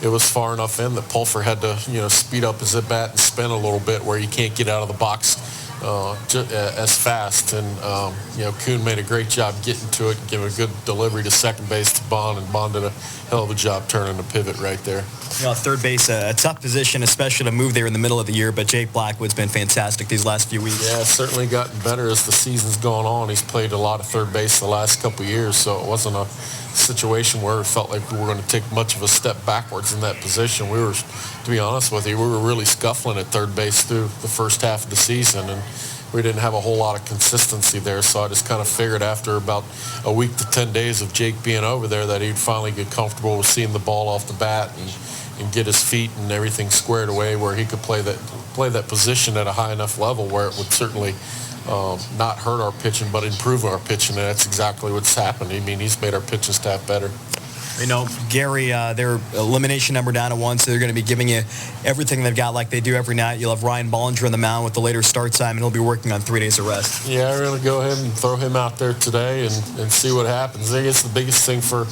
it was far enough in that Pulfer had to, speed up his at-bat and spin a little bit where you can't get out of the box as fast. And, Kuhn made a great job getting to it and giving a good delivery to second base to Bond, and Bond did a hell of a job turning the pivot right there. Third base, a tough position, especially to move there in the middle of the year, but Jake Blackwood's been fantastic these last few weeks. Yeah, certainly gotten better as the season's gone on. He's played a lot of third base the last couple of years, so it wasn't a situation where it felt like we were going to take much of a step backwards in that position. We were, to be honest with you, we were really scuffling at third base through the first half of the season, and we didn't have a whole lot of consistency there, so I just kind of figured after about a week to 10 days of Jake being over there that he'd finally get comfortable with seeing the ball off the bat and get his feet and everything squared away where he could play that position at a high enough level where it would certainly not hurt our pitching but improve our pitching, and that's exactly what's happened. I mean, he's made our pitching staff better. Gary, their elimination number down to 1, so they're going to be giving you everything they've got like they do every night. You'll have Ryan Bollinger on the mound with the later start time, and he'll be working on 3 days of rest. Yeah, we're going to go ahead and throw him out there today and see what happens. I guess the biggest thing for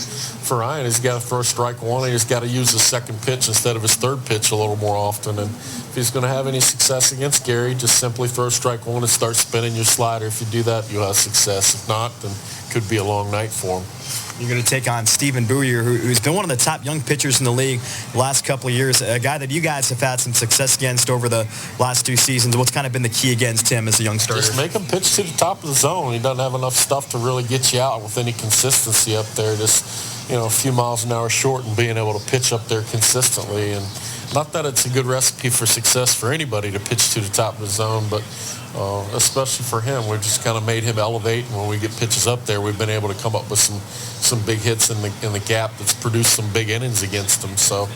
Ryan is he's got to throw strike one, and he's got to use his second pitch instead of his third pitch a little more often. And if he's going to have any success against Gary, just simply throw strike one and start spinning your slider. If you do that, you'll have success. If not, then it could be a long night for him. You're going to take on Stephen Booyer, who's been one of the top young pitchers in the league the last couple of years, a guy that you guys have had some success against over the last 2 seasons. What's kind of been the key against him as a young starter? Just make him pitch to the top of the zone. He doesn't have enough stuff to really get you out with any consistency up there. Just, a few miles an hour short and being able to pitch up there consistently. And not that it's a good recipe for success for anybody to pitch to the top of the zone, but especially for him, we've just kind of made him elevate. And when we get pitches up there, we've been able to come up with some big hits in the gap that's produced some big innings against him. So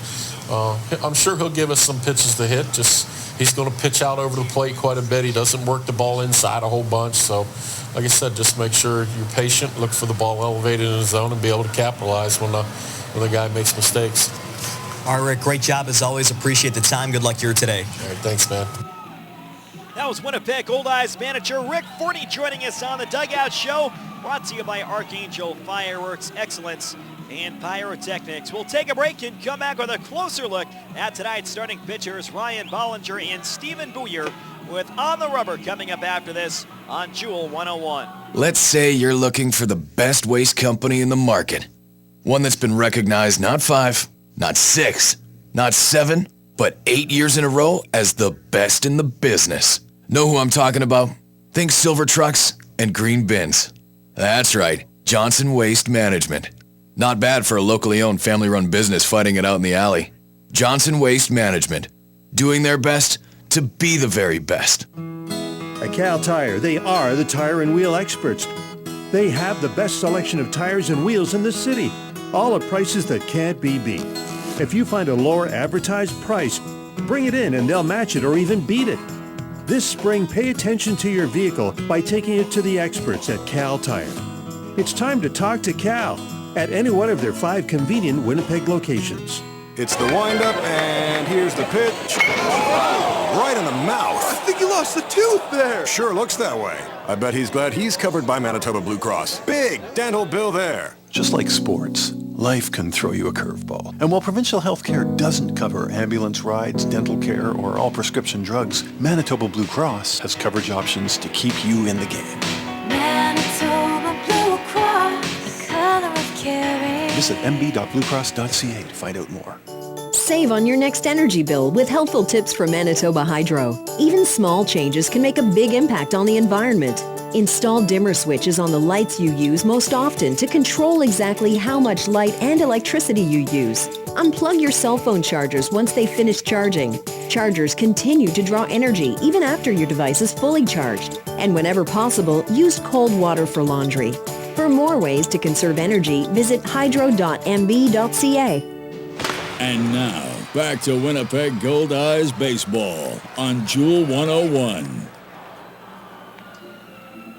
I'm sure he'll give us some pitches to hit. Just he's going to pitch out over the plate quite a bit. He doesn't work the ball inside a whole bunch. So, like I said, just make sure you're patient, look for the ball elevated in the zone, and be able to capitalize when the guy makes mistakes. All right, Rick, great job as always. Appreciate the time. Good luck here today. All right, thanks, man. That was Winnipeg Goldeyes manager Rick Forney joining us on the Dugout Show, brought to you by Archangel Fireworks Excellence and Pyrotechnics. We'll take a break and come back with a closer look at tonight's starting pitchers, Ryan Bollinger and Stephen Booyer, with On the Rubber coming up after this on Jewel 101. Let's say you're looking for the best waste company in the market. One that's been recognized not 5, not 6, not 7, but 8 years in a row as the best in the business. Know who I'm talking about? Think silver trucks and green bins. That's right, Johnson Waste Management. Not bad for a locally owned family-run business fighting it out in the alley. Johnson Waste Management, doing their best to be the very best. At Cal Tire, they are the tire and wheel experts. They have the best selection of tires and wheels in the city, all at prices that can't be beat. If you find a lower advertised price, bring it in and they'll match it or even beat it. This spring, pay attention to your vehicle by taking it to the experts at Cal Tire. It's time to talk to Cal at any one of their 5 convenient Winnipeg locations. It's the windup, and here's the pitch. Right in the mouth. I think you lost the tooth there. Sure looks that way. I bet he's glad he's covered by Manitoba Blue Cross. Big dental bill there. Just like sports, life can throw you a curveball. And while provincial health care doesn't cover ambulance rides, dental care, or all prescription drugs, Manitoba Blue Cross has coverage options to keep you in the game. Manitoba Blue Cross, the color of caring. Visit mb.bluecross.ca to find out more. Save on your next energy bill with helpful tips from Manitoba Hydro. Even small changes can make a big impact on the environment. Install dimmer switches on the lights you use most often to control exactly how much light and electricity you use. Unplug your cell phone chargers once they finish charging. Chargers continue to draw energy even after your device is fully charged. And whenever possible, use cold water for laundry. For more ways to conserve energy, visit hydro.mb.ca. And now, back to Winnipeg Goldeyes baseball on Jewel 101.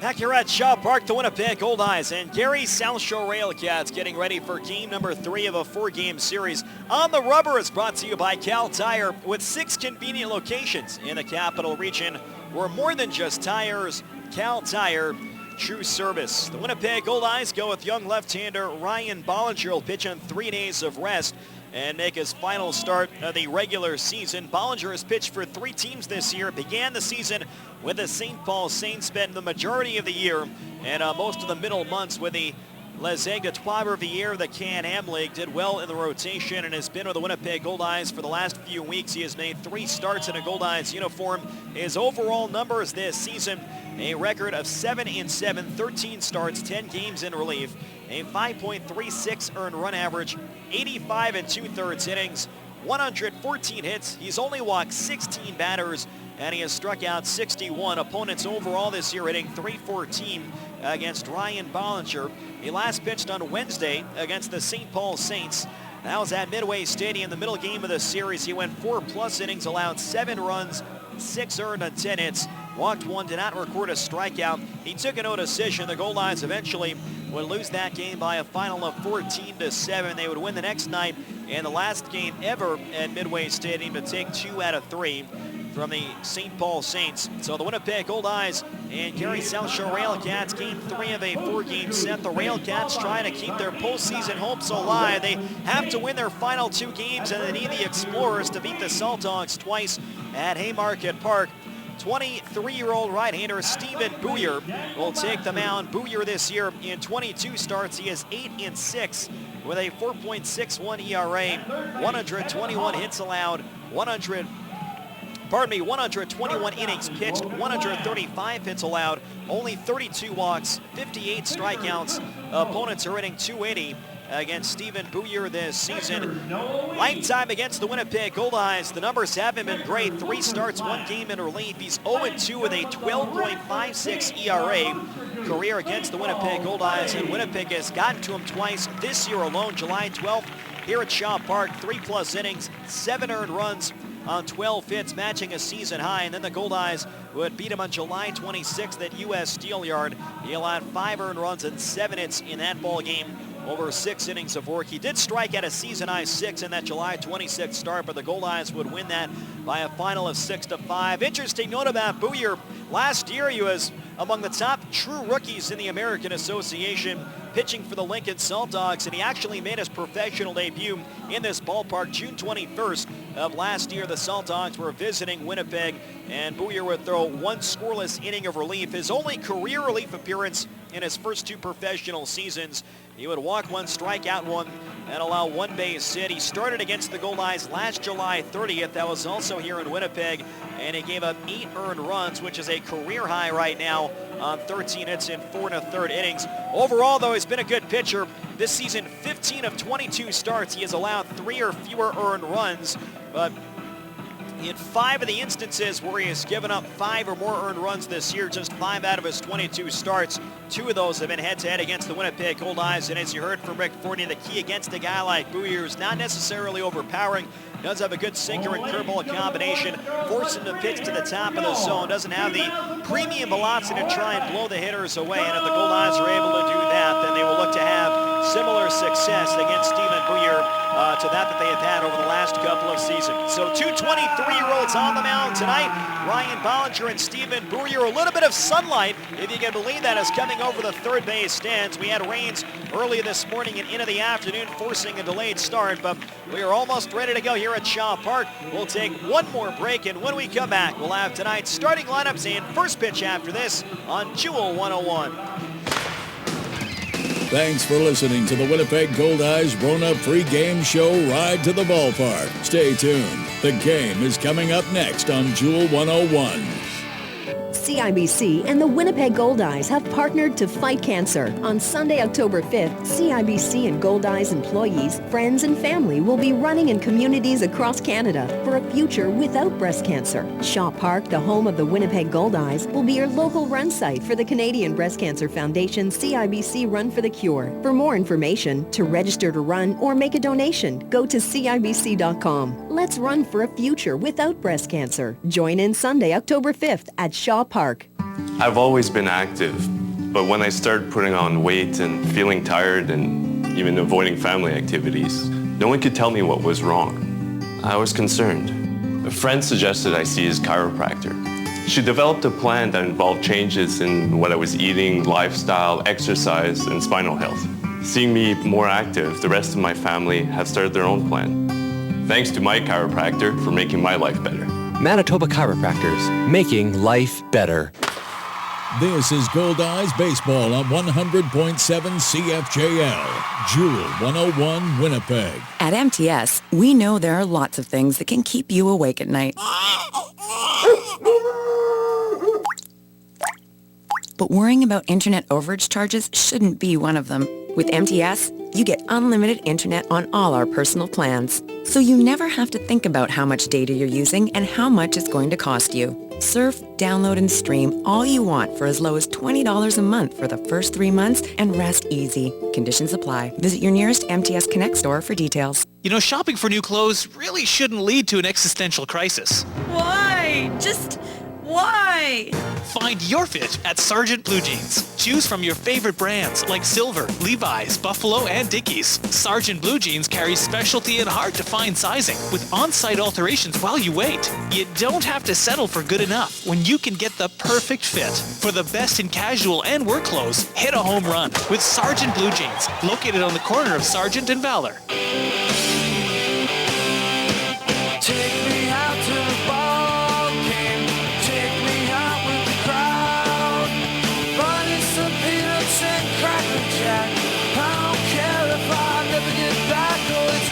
Back here at Shaw Park, the Winnipeg Goldeyes and Gary's SouthShore RailCats getting ready for game number 3 of a 4-game series. On the Rubber is brought to you by Cal Tire, with 6 convenient locations in the capital region. We're more than just tires. Cal Tire, true service. The Winnipeg Goldeyes go with young left-hander Ryan Bollinger. Will pitch on 3 days of rest. and make his final start of the regular season. Bollinger has pitched for 3 teams this year. Began the season with the St. Paul Saints, spent the majority of the year and most of the middle months with the Les Aigles de Trois-Rivières, the Can-Am League. Did well in the rotation and has been with the Winnipeg Goldeyes for the last few weeks. He has made 3 starts in a Goldeyes uniform. His overall numbers this season, a record of 7-7, 13 starts, 10 games in relief, a 5.36 earned run average, 85 2/3 innings, 114 hits. He's only walked 16 batters, and he has struck out 61. Opponents overall this year hitting .314 against Ryan Bollinger. He last pitched on Wednesday against the St. Paul Saints. That was at Midway Stadium, the middle game of the series. He went 4+ innings, allowed 7 runs, 6 earned on 10 hits, walked 1, did not record a strikeout. He took a no decision. The Goldeyes eventually would lose that game by a final of 14-7. They would win the next night in the last game ever at Midway Stadium to take 2 out of 3 from the St. Paul Saints. So the Winnipeg Goldeyes and Gary SouthShore RailCats, game 3 of a 4-game set. The RailCats trying to keep their postseason hopes alive. They have to win their final 2 games, and they need the Explorers to beat the Salt Dogs twice at Haymarket Park. 23-year-old right-hander Stephen Booyer will take the mound. Booyer this year in 22 starts, he is 8-6 with a 4.61 ERA, 121 hits allowed, 121 innings pitched, 135 hits allowed, only 32 walks, 58 strikeouts. Opponents are hitting .280 against Stephen Booyer this season. Lifetime against the Winnipeg Goldeyes, the numbers haven't been great. 3 starts, 1 game in relief. He's 0-2 with a 12.56 ERA. Career against the Winnipeg Goldeyes, and Winnipeg has gotten to him twice this year alone. July 12th here at Shaw Park, 3+ innings, 7 earned runs on 12 hits, matching a season high. And then the Goldeyes would beat him on July 26th at U.S. Steel Yard. He allowed 5 earned runs and 7 hits in that ball game over 6 innings of work. He did strike at a season-high 6 in that July 26th start, but the Goldeyes would win that by a final of 6-5. Interesting note about Booyer. Last year, he was among the top true rookies in the American Association, pitching for the Lincoln Salt Dogs, and he actually made his professional debut in this ballpark June 21st of last year. The Salt Dogs were visiting Winnipeg, and Booyer would throw 1 scoreless inning of relief, his only career relief appearance in his first 2 professional seasons. He would walk 1, strike out 1, and allow 1 base hit. He started against the Goldeyes last July 30th. That was also here in Winnipeg, and he gave up 8 earned runs, which is a career high right now on 13 hits in 4 1/3 innings. Overall, though, he's been a good pitcher. This season, 15 of 22 starts, he has allowed 3 or fewer earned runs, but in 5 of the instances where he has given up 5 or more earned runs this year, just 5 out of his 22 starts, 2 of those have been head-to-head against the Winnipeg Goldeyes. And as you heard from Rick Forney, the key against a guy like Booyer is not necessarily overpowering. Does have a good sinker and curveball combination, force him to pitch to the top of the zone, doesn't have the premium velocity to try and blow the hitters away. And if the Goldeyes are able to do that, then they will look to have similar success against Stephen Booyer to that they have had over the last couple of seasons. So 2 23-year-olds on the mound tonight. Ryan Bollinger and Stephen Booyer. A little bit of sunlight, if you can believe that, is coming over the third base stands. We had rains early this morning and into the afternoon, forcing a delayed start, but we are almost ready to go here at Shaw Park. We'll take one more break, and when we come back, we'll have tonight's starting lineups and first pitch after this on Jewel 101. Thanks for listening to the Winnipeg Goldeyes grown-up pregame show Ride to the Ballpark. Stay tuned. The game is coming up next on Jewel 101. CIBC and the Winnipeg Goldeyes have partnered to fight cancer. On Sunday, October 5th, CIBC and Goldeyes employees, friends, and family will be running in communities across Canada for a future without breast cancer. Shaw Park, the home of the Winnipeg Goldeyes, will be your local run site for the Canadian Breast Cancer Foundation CIBC Run for the Cure. For more information, to register to run or make a donation, go to CIBC.com. Let's run for a future without breast cancer. Join in Sunday, October 5th at Shaw Park. I've always been active, but when I started putting on weight and feeling tired and even avoiding family activities, no one could tell me what was wrong. I was concerned. A friend suggested I see his chiropractor. She developed a plan that involved changes in what I was eating, lifestyle, exercise, and spinal health. Seeing me more active, the rest of my family have started their own plan. Thanks to my chiropractor for making my life better. Manitoba Chiropractors, making life better. This is Goldeyes Baseball on 100.7 CFJL, Jewel 101, Winnipeg. At MTS, we know there are lots of things that can keep you awake at night. But worrying about internet overage charges shouldn't be one of them. With MTS, you get unlimited internet on all our personal plans. So you never have to think about how much data you're using and how much it's going to cost you. Surf, download, and stream all you want for as low as $20 a month for the first 3 months and rest easy. Conditions apply. Visit your nearest MTS Connect store for details. You know, shopping for new clothes really shouldn't lead to an existential crisis. Why? Just why? Find your fit at Sargent Blue Jeans. Choose from your favorite brands like Silver, Levi's, Buffalo, and Dickies. Sargent Blue Jeans carries specialty and hard-to-find sizing with on-site alterations while you wait. You don't have to settle for good enough when you can get the perfect fit. For the best in casual and work clothes, hit a home run with Sargent Blue Jeans, located on the corner of Sargent and Valor. Take me out to the ball game. Take me out with the crowd. Buy some peanuts and Cracker Jack. I don't care if I never get back. Oh, it's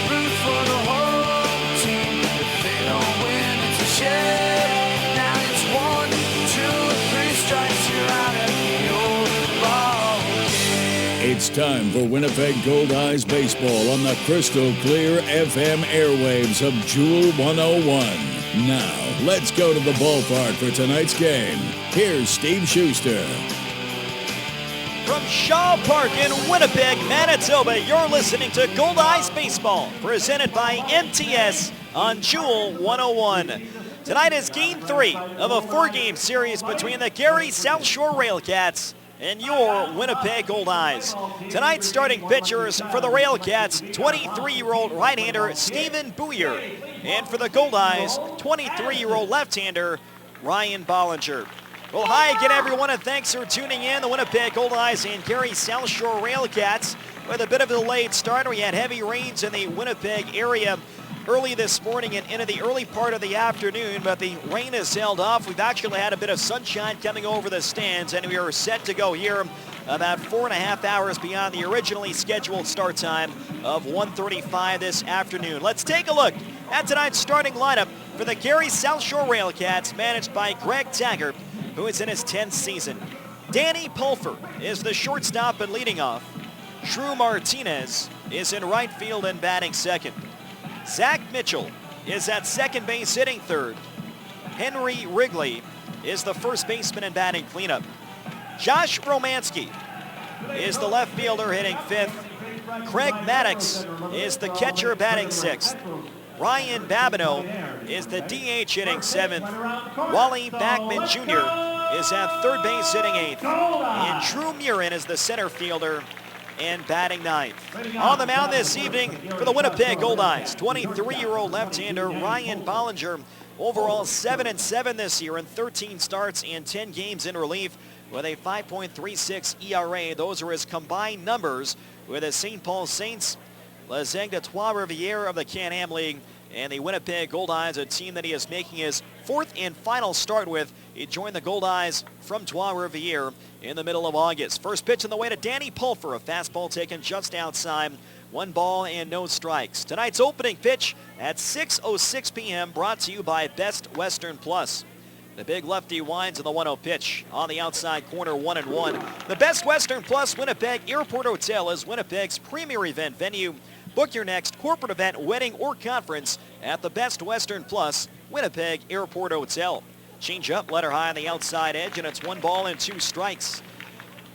root for the whole team. If they don't win, it's a shame. Now it's 1, 2, 3 strikes. You're out at the old ball game. It's time for Winnipeg Goldeyes Baseball on the crystal clear FM airwaves of Jewel 101. Now, let's go to the ballpark for tonight's game. Here's Steve Schuster. From Shaw Park in Winnipeg, Manitoba, you're listening to Goldeyes Baseball, presented by MTS on Jewel 101. Tonight is Game 3 of a 4-game series between the Gary SouthShore RailCats and your Winnipeg Goldeyes. Tonight's starting pitchers for the RailCats, 23-year-old right-hander Stephen Booyer, and for the Goldeyes, 23-year-old left-hander Ryan Bollinger. Well, hi again, everyone, and thanks for tuning in. The Winnipeg Goldeyes and Gary SouthShore RailCats with a bit of a delayed start. We had heavy rains in the Winnipeg area early this morning and into the early part of the afternoon, but the rain has held off. We've actually had a bit of sunshine coming over the stands, and we are set to go here about 4.5 hours beyond the originally scheduled start time of 1:35 this afternoon. Let's take a look at tonight's starting lineup for the Gary SouthShore RailCats, managed by Greg Taggart, who is in his 10th season. Danny Pulfer is the shortstop and leading off. Drew Martinez is in right field and batting second. Zach Mitchell is at second base hitting third. Henry Wrigley is the first baseman and batting cleanup. Josh Romanski is the left fielder hitting fifth. Craig Maddox is the catcher batting sixth. Ryan Babineau is the DH hitting seventh. Wally Backman Jr. is at third base hitting eighth. And Drew Murin is the center fielder and batting ninth. On the mound this evening for the Winnipeg Goldeyes, 23-year-old left-hander Ryan Bollinger, overall 7-7 this year in 13 starts and 10 games in relief with a 5.36 ERA. Those are his combined numbers with the St. Paul Saints, La Zegna Trois-Rivières of the Can-Am League, and the Winnipeg Goldeyes, a team that he is making his fourth and final start with. He joined the Goldeyes from Trois-Rivières in the middle of August. First pitch on the way to Danny Pulfer, a fastball taken just outside. 1 ball and no strikes. Tonight's opening pitch at 6:06 p.m. brought to you by Best Western Plus. The big lefty winds on the 1-0 pitch on the outside corner, 1-1. The Best Western Plus Winnipeg Airport Hotel is Winnipeg's premier event venue. Book your next corporate event, wedding, or conference at the Best Western Plus Winnipeg Airport Hotel. Change up, letter high on the outside edge, and it's 1 ball and 2 strikes.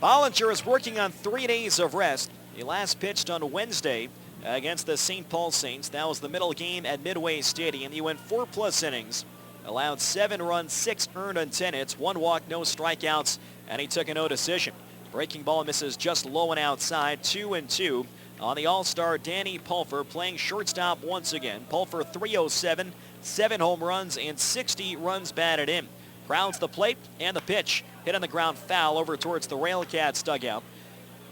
Bollinger is working on 3 days of rest. He last pitched on Wednesday against the St. Paul Saints. That was the middle game at Midway Stadium. He went 4+ innings, allowed 7 runs, 6 earned on 10 hits, 1 walk, no strikeouts, and he took a no decision. Breaking ball misses just low and outside, 2-2. On the All-Star, Danny Pulfer playing shortstop once again. Pulfer 307, 7 home runs, and 60 runs batted in. Grounds the plate, and the pitch hit on the ground foul over towards the RailCats dugout.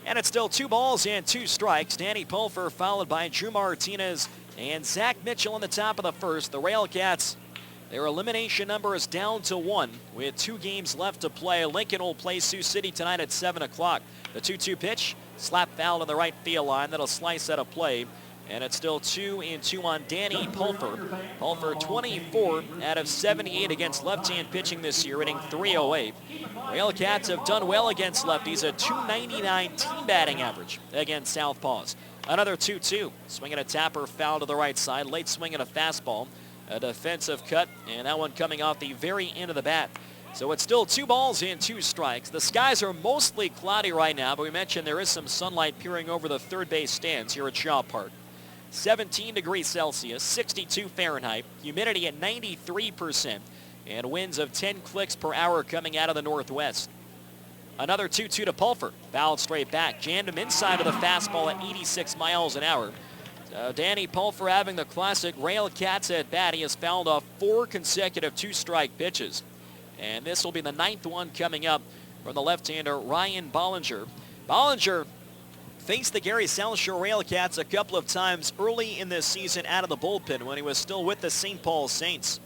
And it's still 2 balls and 2 strikes. Danny Pulfer followed by Drew Martinez and Zach Mitchell on the top of the first. The RailCats, their elimination number is down to 1 with 2 games left to play. Lincoln will play Sioux City tonight at 7 o'clock. The 2-2 pitch, slap foul on the right field line. That'll slice out of play. And it's still 2-2 on Danny Pulfer. Pulfer 24 out of 78 against left-hand pitching this year, hitting .308. RailCats have done well against lefties, a .299 team batting average against southpaws. Another 2-2. Swinging a tapper, foul to the right side. Late swing and a fastball. A defensive cut, and that one coming off the very end of the bat. So it's still 2 balls and 2 strikes. The skies are mostly cloudy right now, but we mentioned there is some sunlight peering over the third base stands here at Shaw Park. 17 degrees Celsius, 62 Fahrenheit, humidity at 93%, and winds of 10 clicks per hour coming out of the northwest. Another 2-2 to Pulfer, fouled straight back, jammed him inside of the fastball at 86 miles an hour. Danny Pulfer having the classic RailCats at bat. He has fouled off 4 consecutive 2-strike pitches, and this will be the 9th one coming up from the left-hander Ryan Bollinger. Bollinger faced the Gary SouthShore RailCats a couple of times early in this season out of the bullpen when he was still with the St. Paul Saints.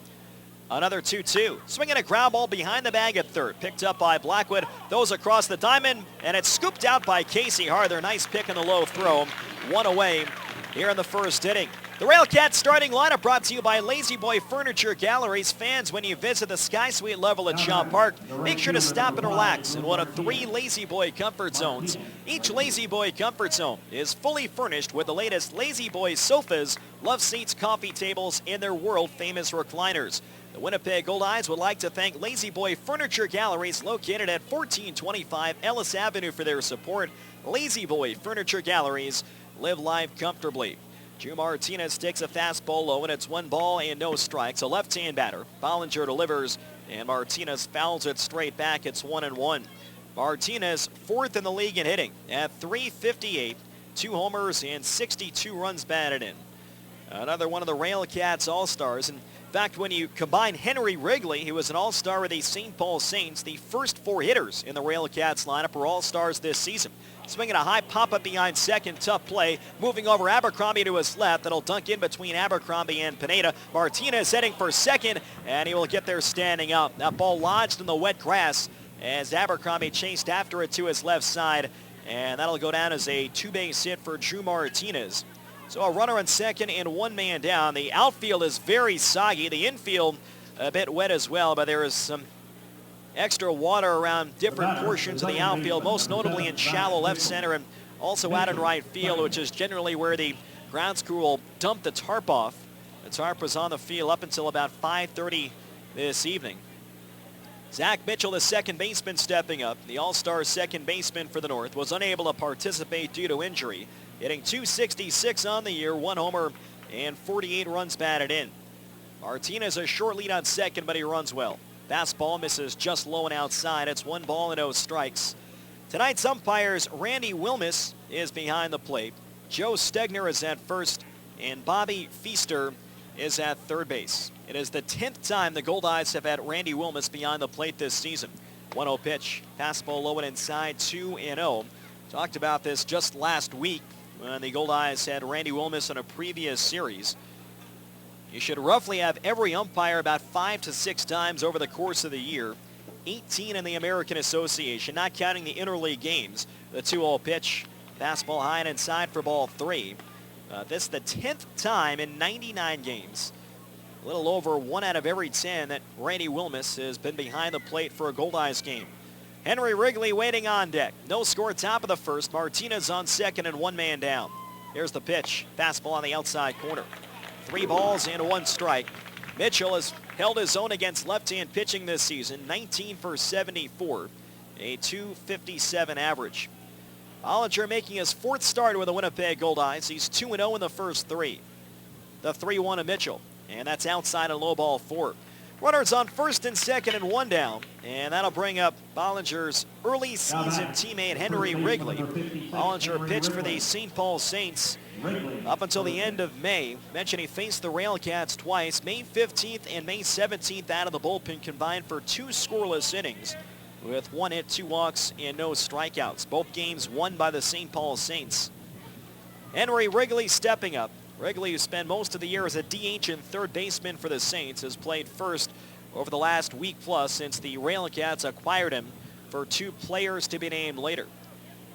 Another 2-2. Swinging a ground ball behind the bag at third. Picked up by Blackwood. Those across the diamond, and it's scooped out by Casey Harther. Nice pick in the low throw. 1 away here in the first inning. The RailCats starting lineup brought to you by Lazy Boy Furniture Galleries. Fans, when you visit the Sky Suite level at Shaw Park, make sure to stop and relax in one of 3 Lazy Boy comfort zones. Each Lazy Boy comfort zone is fully furnished with the latest Lazy Boy sofas, love seats, coffee tables, and their world-famous recliners. The Winnipeg Goldeyes would like to thank Lazy Boy Furniture Galleries located at 1425 Ellis Avenue for their support. Lazy Boy Furniture Galleries, live life comfortably. Drew Martinez takes a fastball low, and it's 1 ball and no strikes. A left-hand batter. Bollinger delivers, and Martinez fouls it straight back. It's 1-1. Martinez 4th in the league in hitting at .358, 2 homers and 62 runs batted in. Another one of the RailCats All-Stars. In fact, when you combine Henry Wrigley, he was an All-Star with the St. Paul Saints, the first 4 hitters in the RailCats lineup were All-Stars this season. Swinging a high pop-up behind second, tough play. Moving over Abercrombie to his left. That'll dunk in between Abercrombie and Pineda. Martinez heading for second, and he will get there standing up. That ball lodged in the wet grass as Abercrombie chased after it to his left side, and that'll go down as a 2-base hit for Drew Martinez. So a runner on second and 1 man down. The outfield is very soggy. The infield a bit wet as well, but there is some extra water around different portions of the outfield, most notably in shallow left center and also out in right field, which is generally where the grounds crew will dump the tarp off. The tarp was on the field up until about 5:30 this evening. Zach Mitchell, the second baseman, stepping up. The All-Star second baseman for the North was unable to participate due to injury, hitting .266 on the year, 1 homer and 48 runs batted in. Martinez a short lead on second, but he runs well. Fastball misses just low and outside. It's 1 ball and no strikes. Tonight's umpires, Randy Wilmus is behind the plate. Joe Stegner is at first, and Bobby Feaster is at third base. It is the 10th time the Goldeyes have had Randy Wilmus behind the plate this season. 1-0 pitch, fastball low and inside, 2-0. Talked about this just last week when the Goldeyes had Randy Wilmus in a previous series. You should roughly have every umpire about 5 to 6 times over the course of the year. 18 in the American Association, not counting the interleague games. The 2-0 pitch, fastball high and inside for ball 3. This is the 10th time in 99 games. A little over 1 out of every 10 that Randy Wilmus has been behind the plate for a Goldeyes game. Henry Wrigley waiting on deck. No score, top of the first. Martinez on second and 1 man down. Here's the pitch. Fastball on the outside corner. 3 balls and 1 strike. Mitchell has held his own against left-hand pitching this season. 19 for 74, a .257 average. Bollinger making his 4th start with the Winnipeg Goldeyes. He's 2-0 in the first 3. The 3-1 to Mitchell, and that's outside a low ball 4. Runners on first and second and 1 down, and that'll bring up Bollinger's early season teammate Henry Wrigley. Bollinger pitched for the St. Paul Saints up until the end of May. Mentioned he faced the RailCats twice, May 15th and May 17th out of the bullpen, combined for 2 scoreless innings with 1 hit, 2 walks, and no strikeouts. Both games won by the St. Paul Saints. Henry Wrigley stepping up. Wrigley, who spent most of the year as a DH and third baseman for the Saints, has played first over the last week plus since the RailCats acquired him for 2 players to be named later.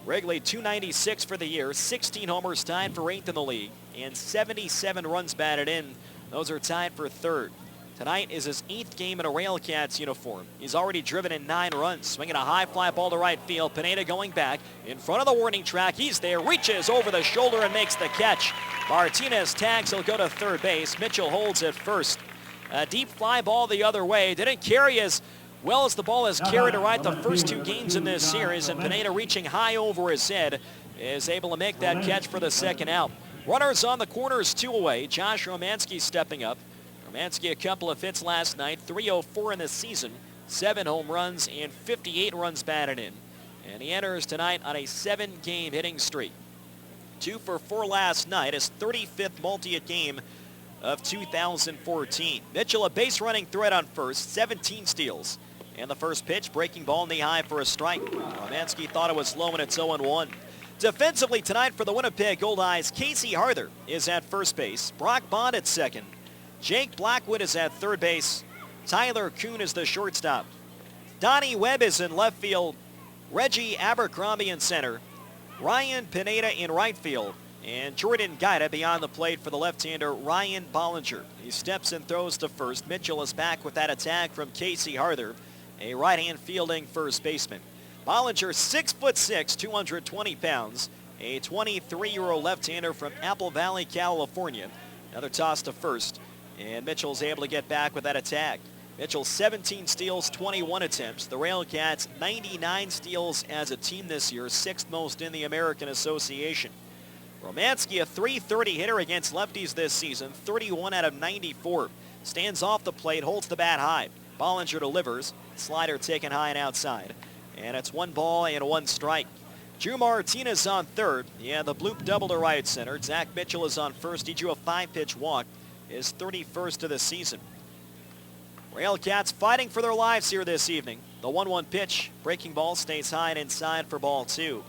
Wrigley, .296 for the year, 16 homers, tied for 8th in the league, and 77 runs batted in. Those are tied for 3rd. Tonight is his 8th game in a RailCats uniform. He's already driven in 9 runs, swinging a high fly ball to right field. Pineda going back in front of the warning track. He's there, reaches over the shoulder and makes the catch. Martinez tags, he'll go to third base. Mitchell holds at first. A deep fly ball the other way. Didn't carry as well as the ball has carried to right the first 2 games in this series, and Pineda, reaching high over his head, is able to make that catch for the second out. Runners on the corners, 2 away. Josh Romanski stepping up. Romanski, a couple of hits last night, 304 in the season, 7 home runs and 58 runs batted in. And he enters tonight on a 7-game hitting streak. 2 for 4 last night, his 35th multi-hit game of 2014. Mitchell, a base running threat on first, 17 steals. And the first pitch, breaking ball knee high for a strike. Romanski thought it was low, and it's 0-1. Defensively tonight for the Winnipeg Goldeyes, Casey Harther is at first base. Brock Bond at second. Jake Blackwood is at third base. Tyler Kuhn is the shortstop. Donnie Webb is in left field. Reggie Abercrombie in center. Ryan Pineda in right field. And Jordan Gaida beyond the plate for the left-hander Ryan Bollinger. He steps and throws to first. Mitchell is back with that attack from Casey Harther, a right-hand fielding first baseman. Bollinger, 6'6", 220 pounds, a 23-year-old left-hander from Apple Valley, California. Another toss to first, and Mitchell's able to get back with that attack. Mitchell, 17 steals, 21 attempts. The RailCats, 99 steals as a team this year, 6th most in the American Association. Romanski, a .330 hitter against lefties this season, 31 out of 94. Stands off the plate, holds the bat high. Bollinger delivers, slider taken high and outside. And it's 1 ball and 1 strike. Drew Martinez on third. Yeah, the bloop double to right center. Zach Mitchell is on first. He drew a 5-pitch walk, his 31st of the season. RailCats fighting for their lives here this evening. The 1-1 pitch, breaking ball, stays high and inside for ball 2.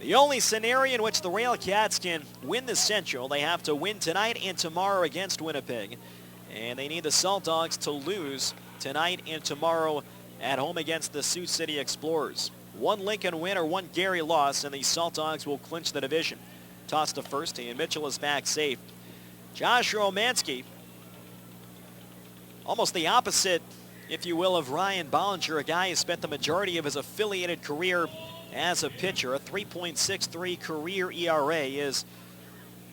The only scenario in which the RailCats can win the Central, they have to win tonight and tomorrow against Winnipeg. And they need the Salt Dogs to lose tonight and tomorrow at home against the Sioux City Explorers. 1 Lincoln win or 1 Gary loss, and the Salt Dogs will clinch the division. Toss to first, and Mitchell is back safe. Josh Romanski, almost the opposite, if you will, of Ryan Bollinger, a guy who spent the majority of his affiliated career as a pitcher. A 3.63 career ERA. Is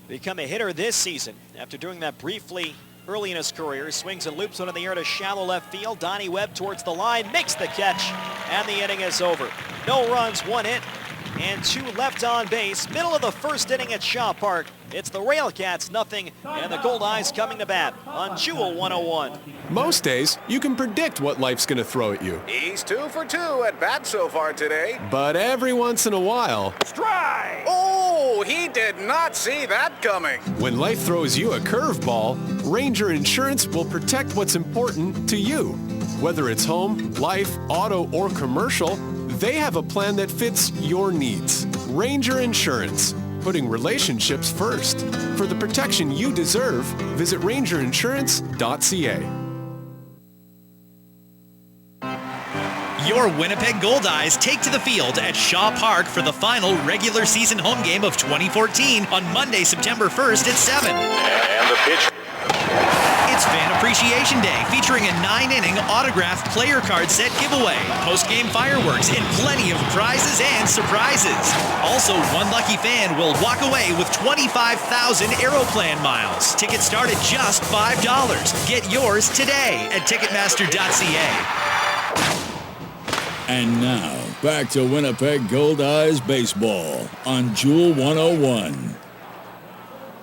become a hitter this season after doing that briefly early in his career. Swings and loops one in the air to shallow left field. Donnie Webb towards the line, makes the catch, and the inning is over. No runs, 1 hit, and 2 left on base. Middle of the first inning at Shaw Park. It's the RailCats nothing, and the Goldeyes coming to bat on Jewel 101. Most days, you can predict what life's going to throw at you. He's 2 for 2 at bat so far today. But every once in a while... Strike! Oh, he did not see that coming. When life throws you a curveball, Ranger Insurance will protect what's important to you. Whether it's home, life, auto, or commercial, they have a plan that fits your needs. Ranger Insurance, putting relationships first. For the protection you deserve, visit rangerinsurance.ca. Your Winnipeg Goldeyes take to the field at Shaw Park for the final regular season home game of 2014 on Monday, September 1st at 7. And the pitch. It's Fan Appreciation Day, featuring a 9-inning autographed player card set giveaway, post-game fireworks, and plenty of prizes and surprises. Also, 1 lucky fan will walk away with 25,000 Aeroplan miles. Tickets start at just $5. Get yours today at Ticketmaster.ca. And now, back to Winnipeg Goldeyes baseball on Jewel 101.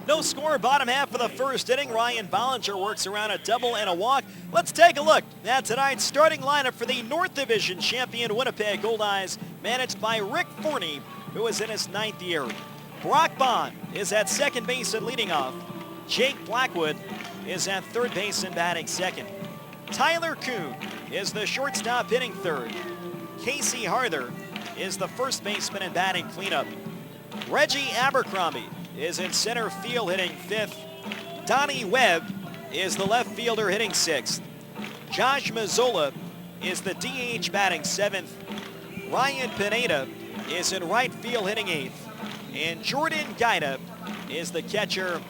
No score, bottom half of the first inning. Ryan Bollinger works around a double and a walk. Let's take a look at tonight's starting lineup for the North Division champion Winnipeg Goldeyes, managed by Rick Forney, who is in his 9th year. Brock Bond is at second base and leading off. Jake Blackwood is at third base and batting second. Tyler Kuhn is the shortstop hitting third. Casey Harther is the first baseman and batting cleanup. Reggie Abercrombie is in center field hitting 5th. Donnie Webb is the left fielder hitting 6th. Josh Mazzola is the DH batting 7th. Ryan Pineda is in right field hitting 8th. And Jordan Gaida is the catcher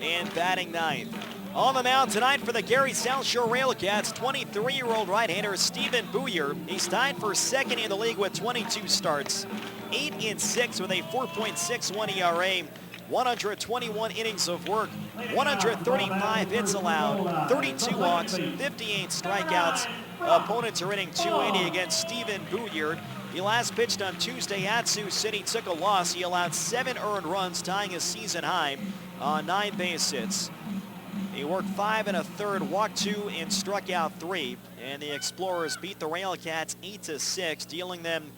and batting 9th. On the mound tonight for the Gary SouthShore RailCats, 23-year-old right-hander Stephen Booyer. He's tied for second in the league with 22 starts, 8-6 with a 4.61 ERA, 121 innings of work, 135 hits allowed, 32 walks, 58 strikeouts. Opponents are hitting 280 against Stephen Booyer. He last pitched on Tuesday at Sioux City, took a loss. He allowed 7 earned runs, tying his season high on 9 base hits. He worked 5 1/3, walked 2, and struck out 3. And the Explorers beat the RailCats 8-6, dealing them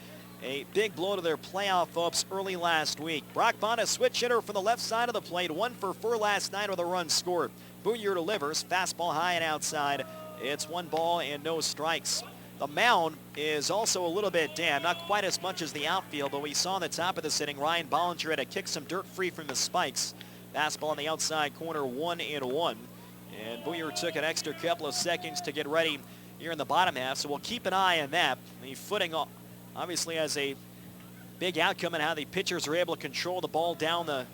a big blow to their playoff hopes early last week. Brock Bond, a switch hitter from the left side of the plate, 1 for 4 last night with a run scored. Booyer delivers, fastball high and outside. It's 1 ball and no strikes. The mound is also a little bit damp, not quite as much as the outfield, but we saw in the top of the inning, Ryan Bollinger had to kick some dirt free from the spikes. Fastball on the outside corner, 1-1. And Booyer took an extra couple of seconds to get ready here in the bottom half, so we'll keep an eye on that. The footing obviously has a big outcome in how the pitchers are able to control the ball down the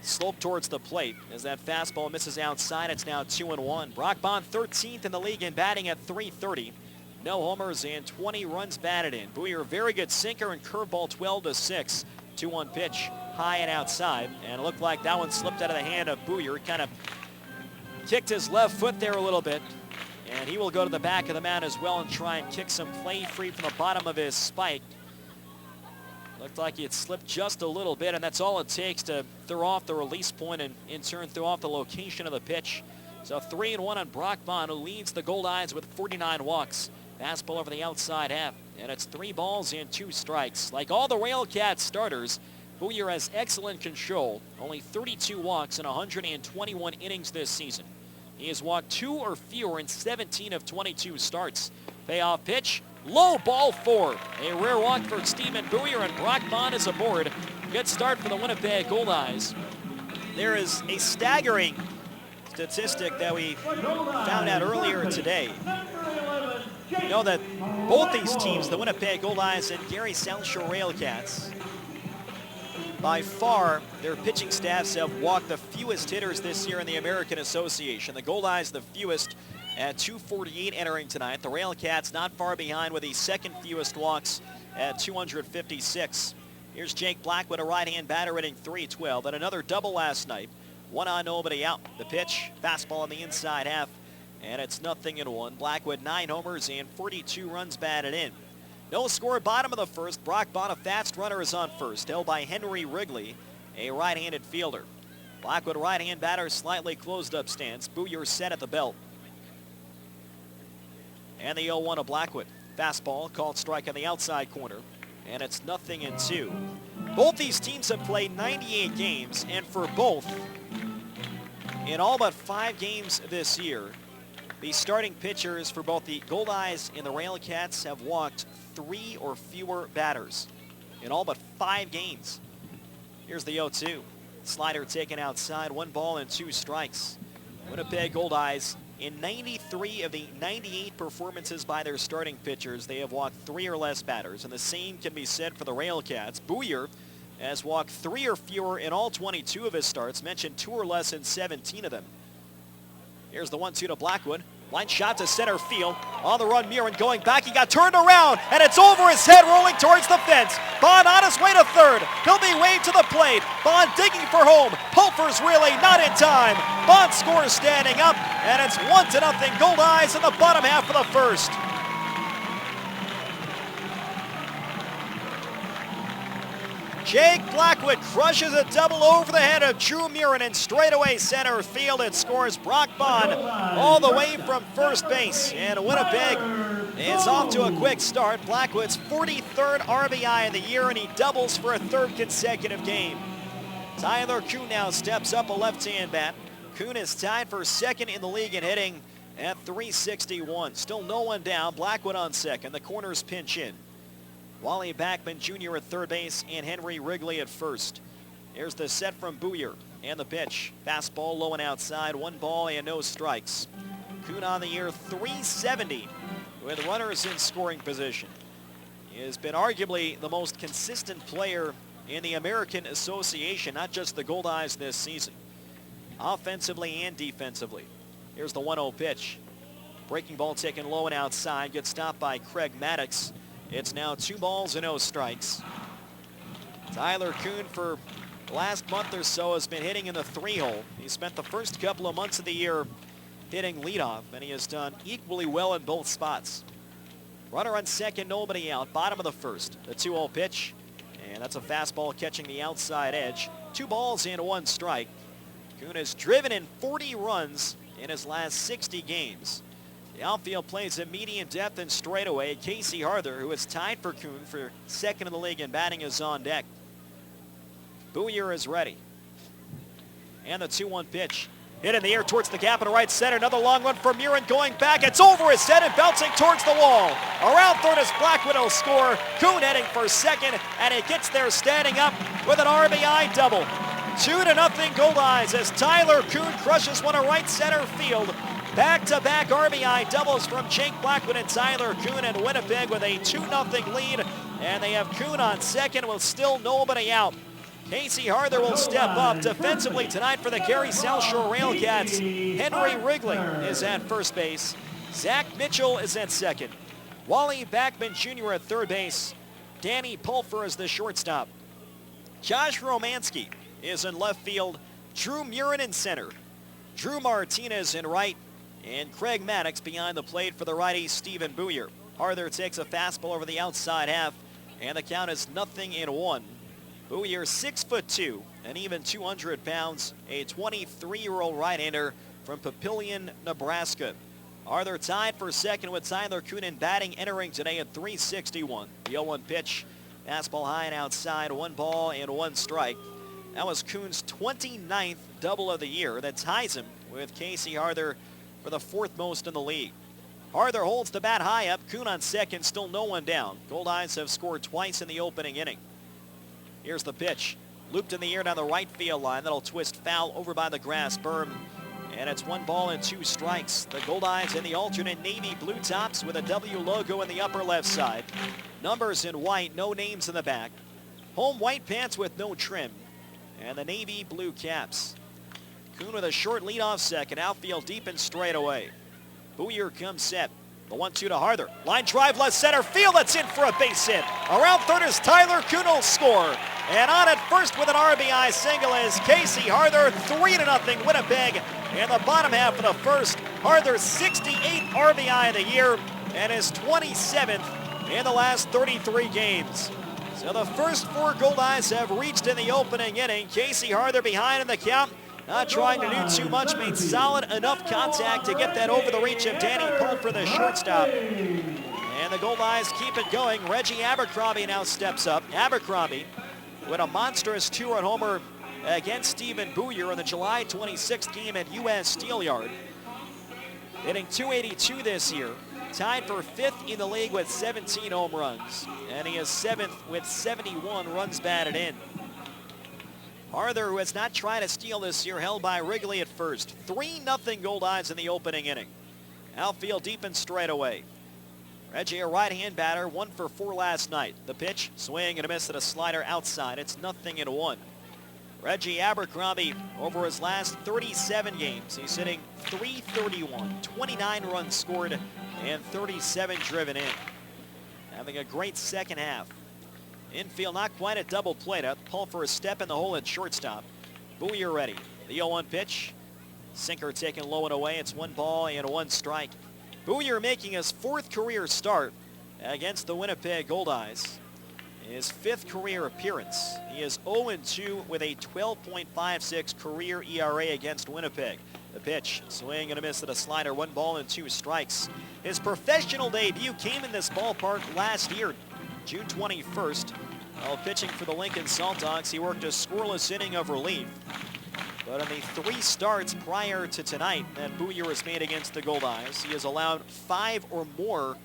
slope towards the plate. As that fastball misses outside, it's now 2-1. Brock Bond 13th in the league in batting at .330. No homers and 20 runs batted in. Booyer, very good sinker and curveball, 12-6. 2-1 pitch, high and outside. And it looked like that one slipped out of the hand of Booyer. Kind of kicked his left foot there a little bit. And he will go to the back of the mound as well and try and kick some play free from the bottom of his spike. Looked like he had slipped just a little bit, and that's all it takes to throw off the release point and in turn throw off the location of the pitch. So 3-1 on Brock Bond, who leads the Goldeyes with 49 walks. Fastball over the outside half, and it's 3 balls and 2 strikes. Like all the RailCats starters, Booyer has excellent control. Only 32 walks in 121 innings this season. He has walked 2 or fewer in 17 of 22 starts. Payoff pitch, low ball 4. A rare walk for Stephen Booyer, and Brock Bond is aboard. Good start for the Winnipeg Goldeyes. There is a staggering statistic that we found out earlier today. You know that both these teams, the Winnipeg Goldeyes and Gary SouthShore RailCats, by far, their pitching staffs have walked the fewest hitters this year in the American Association. The Goldeyes the fewest at 248 entering tonight. The RailCats not far behind with the second fewest walks at 256. Here's Jake Blackwood, a right-hand batter, hitting .312, and another double last night. 1 on, nobody out. The pitch, fastball on the inside half, and it's 0-1. Blackwood 9 homers and 42 runs batted in. No score, bottom of the first. Brock Bond, a fast runner, is on first, held by Henry Wrigley, a right-handed fielder. Blackwood, right-hand batter, slightly closed up stance. Booyer set at the belt. And the 0-1 of Blackwood. Fastball, called strike on the outside corner, and it's 0-2. Both these teams have played 98 games, and for both, in all but 5 games this year, the starting pitchers for both the Goldeyes and the RailCats have walked 3 or fewer batters in all but 5 games. Here's the 0-2. Slider taken outside, 1 ball and 2 strikes. Winnipeg Goldeyes, in 93 of the 98 performances by their starting pitchers, they have walked 3 or less batters, and the same can be said for the RailCats. Booyer has walked 3 or fewer in all 22 of his starts, mentioned 2 or less in 17 of them. Here's the 1-2 to Blackwood. Line shot to center field. On the run, Murin going back. He got turned around, and it's over his head, rolling towards the fence. Bond on his way to third. He'll be waved to the plate. Bond digging for home. Pulver's really not in time. Bond scores standing up, and it's 1-0 Goldeyes in the bottom half of the first. Jake Blackwood crushes a double over the head of Drew Murin in straightaway center field. It scores Brock Bond all the way from first base. And Winnipeg is off to a quick start. Blackwood's 43rd RBI of the year, and he doubles for a 3rd consecutive game. Tyler Kuhn now steps up, a left-hand bat. Kuhn is tied for 2nd in the league in hitting at .361. Still no one down. Blackwood on 2nd. The corners pinch in. Wally Backman Jr. at 3rd base and Henry Wrigley at 1st. Here's the set from Booyer and the pitch. Fastball low and outside, 1 ball and no strikes. Kuhn on the year, 370 with runners in scoring position. He has been arguably the most consistent player in the American Association, not just the Goldeyes this season, offensively and defensively. Here's the 1-0 pitch. Breaking ball taken low and outside, gets stopped by Craig Maddox. It's now 2 balls and no strikes. Tyler Kuhn for the last month or so has been hitting in the 3-hole. He spent the first couple of months of the year hitting leadoff, and he has done equally well in both spots. Runner on second, nobody out, bottom of the first. The 2-0 pitch, and that's a fastball catching the outside edge. 2 balls and 1 strike. Kuhn has driven in 40 runs in his last 60 games. The outfield plays at medium depth and straightaway. Casey Harther, who is tied for Kuhn for second in the league in batting, is on deck. Booyer is ready. And the 2-1 pitch. Hit in the air towards the gap in right center. Another long one for Murin going back. It's over his head and bouncing towards the wall. Around third as Blackwood will score. Kuhn heading for second, and it gets there standing up with an RBI double. 2-0 Goldeyes as Tyler Kuhn crushes one to right center field. Back-to-back RBI doubles from Jake Blackwood and Tyler Kuhn, and Winnipeg with a 2-0 lead. And they have Kuhn on second with still nobody out. Casey Harther will step up defensively tonight for the Gary SouthShore RailCats. Henry Wrigley is at first base. Zach Mitchell is at second. Wally Backman Jr. at third base. Danny Pulfer is the shortstop. Josh Romanski is in left field. Drew Murin in center. Drew Martinez in right. And Craig Maddox behind the plate for the righty Stephen Booyer. Harther takes a fastball over the outside half, and the count is 0-1. Booyer, 6'2", and even 200 pounds, a 23-year-old right-hander from Papillion, Nebraska. Harther tied for second with Tyler Kuhn in batting, entering today at 361. The 0-1 pitch, fastball high and outside, 1 ball and 1 strike. That was Kuhn's 29th double of the year. That ties him with Casey Harther for the 4th most in the league. Harther holds the bat high up. Kuhn on second, still no one down. Goldeyes have scored twice in the opening inning. Here's the pitch. Looped in the air down the right field line. That'll twist foul over by the grass berm. And it's 1 ball and 2 strikes. The Goldeyes in the alternate navy blue tops with a W logo in the upper left side. Numbers in white, no names in the back. Home white pants with no trim. And the navy blue caps. Kuhn with a short leadoff second. Outfield deep and straight away. Booyer comes set. The 1-2 to Harther. Line drive left center field. That's in for a base hit. Around third is Tyler Kuhn will score. And on at first with an RBI single is Casey Harther. 3-0 Winnipeg. In the bottom half of the first, Harther's 68th RBI of the year and his 27th in the last 33 games. So the first 4 Goldeyes have reached in the opening inning. Casey Harther behind in the count. Not trying to do too much, made solid enough contact to get that over the reach of Danny Pulfer, the shortstop. And the Goldeyes keep it going. Reggie Abercrombie now steps up. Abercrombie with a monstrous 2-run homer against Stephen Booyer in the July 26th game at U.S. Steel Yard. Hitting .282 this year. Tied for 5th in the league with 17 home runs. And he is 7th with 71 runs batted in. Harther, who has not tried to steal this year, held by Wrigley at first. 3-0 Goldeyes in the opening inning. Outfield deep and straight away. Reggie, a right-hand batter, 1 for 4 last night. The pitch, swing and a miss at a slider outside. It's 0-1. Reggie Abercrombie, over his last 37 games, he's hitting .331, 29 runs scored, and 37 driven in. Having a great second half. Infield not quite a double play. Pulfer a step in the hole at shortstop. Booyer ready. The 0-1 pitch. Sinker taken low and away. It's 1 ball and 1 strike. Booyer making his 4th career start against the Winnipeg Goldeyes. His 5th career appearance. He is 0-2 with a 12.56 career ERA against Winnipeg. The pitch, swing and a miss at a slider, 1 ball and 2 strikes. His professional debut came in this ballpark last year, June 21st. While pitching for the Lincoln Salt Dogs, he worked a scoreless inning of relief. But in the 3 starts prior to tonight that Booyer has made against the Goldeyes, he has allowed 5 or more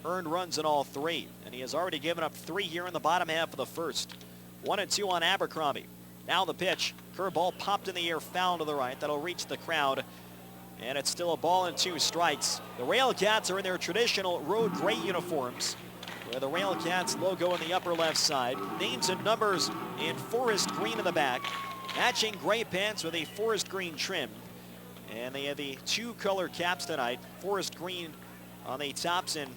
earned runs in all 3. And he has already given up 3 here in the bottom half of the first. 1-2 on Abercrombie. Now the pitch. Curveball popped in the air, foul to the right. That'll reach the crowd. And it's still a ball and 2 strikes. The RailCats are in their traditional road gray uniforms, with the RailCats logo in the upper left side. Names and numbers in forest green in the back. Matching gray pants with a forest green trim. And they have the 2 color caps tonight. Forest green on the tops, and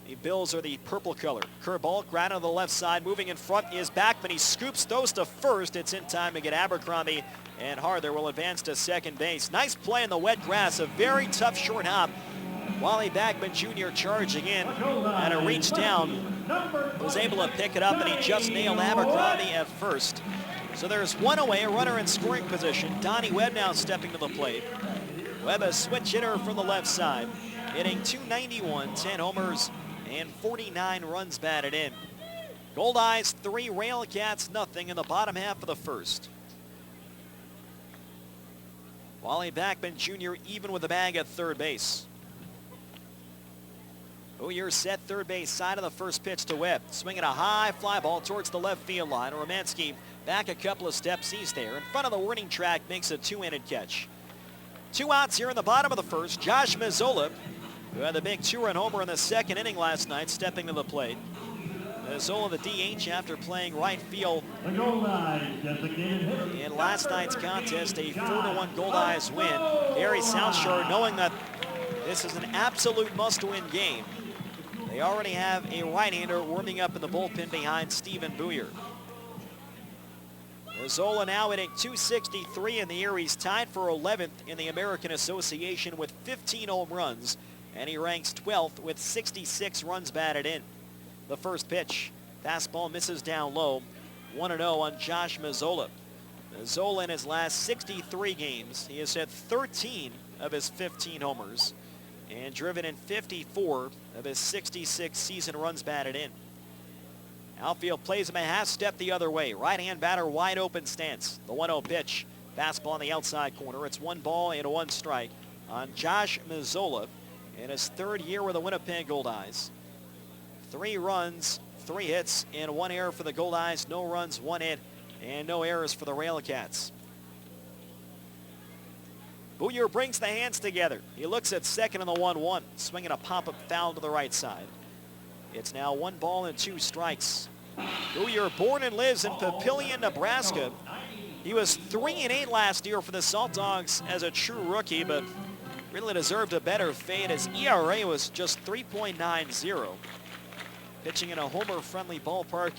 the bills are the purple color. Curveball, grounded to the left side. Moving in front is Backman. He scoops those to first. It's in time to get Abercrombie, and Harther will advance to second base. Nice play in the wet grass. A very tough short hop. Wally Backman Jr. charging in, and a reach down. Was able to pick it up, and he just nailed Abercrombie at first. So there's 1 away, a runner in scoring position. Donnie Webb now stepping to the plate. Webb, a switch hitter from the left side, hitting .291, 10 homers, and 49 runs batted in. Goldeyes 3, RailCats nothing in the bottom half of the first. Wally Backman Jr. even with the bag at third base. Booyer set third base side of the first pitch to Webb. Swinging a high fly ball towards the left field line. Romanski back a couple of steps. He's there in front of the warning track, makes a 2-handed catch. 2 outs here in the bottom of the first. Josh Mazzola, who had the big 2-run homer in the second inning last night, stepping to the plate. Mazzola, the DH, after playing right field in last night's contest, a 4-1 Goldeyes win. Gary SouthShore, knowing that this is an absolute must-win game, they already have a right-hander warming up in the bullpen behind Stephen Booyer. Mazzola now hitting .263 in the year. He's tied for 11th in the American Association with 15 home runs, and he ranks 12th with 66 runs batted in. The first pitch, fastball misses down low. 1-0 on Josh Mazzola. Mazzola in his last 63 games, he has hit 13 of his 15 homers and driven in 54 of his 66 season runs batted in. Outfield plays him a half step the other way. Right-hand batter, wide open stance. The 1-0 pitch, fastball on the outside corner. It's 1 ball and 1 strike on Josh Mazzola in his 3rd year with the Winnipeg Goldeyes. 3 runs, 3 hits, and 1 error for the Goldeyes. No runs, 1 hit, and no errors for the RailCats. Booyer brings the hands together. He looks at second in the 1-1, swinging a pop-up foul to the right side. It's now 1 ball and 2 strikes. Booyer, born and lives in Papillion, Nebraska. He was 3-8 last year for the Salt Dogs as a true rookie, but really deserved a better fate. His ERA was just 3.90. Pitching in a homer-friendly ballpark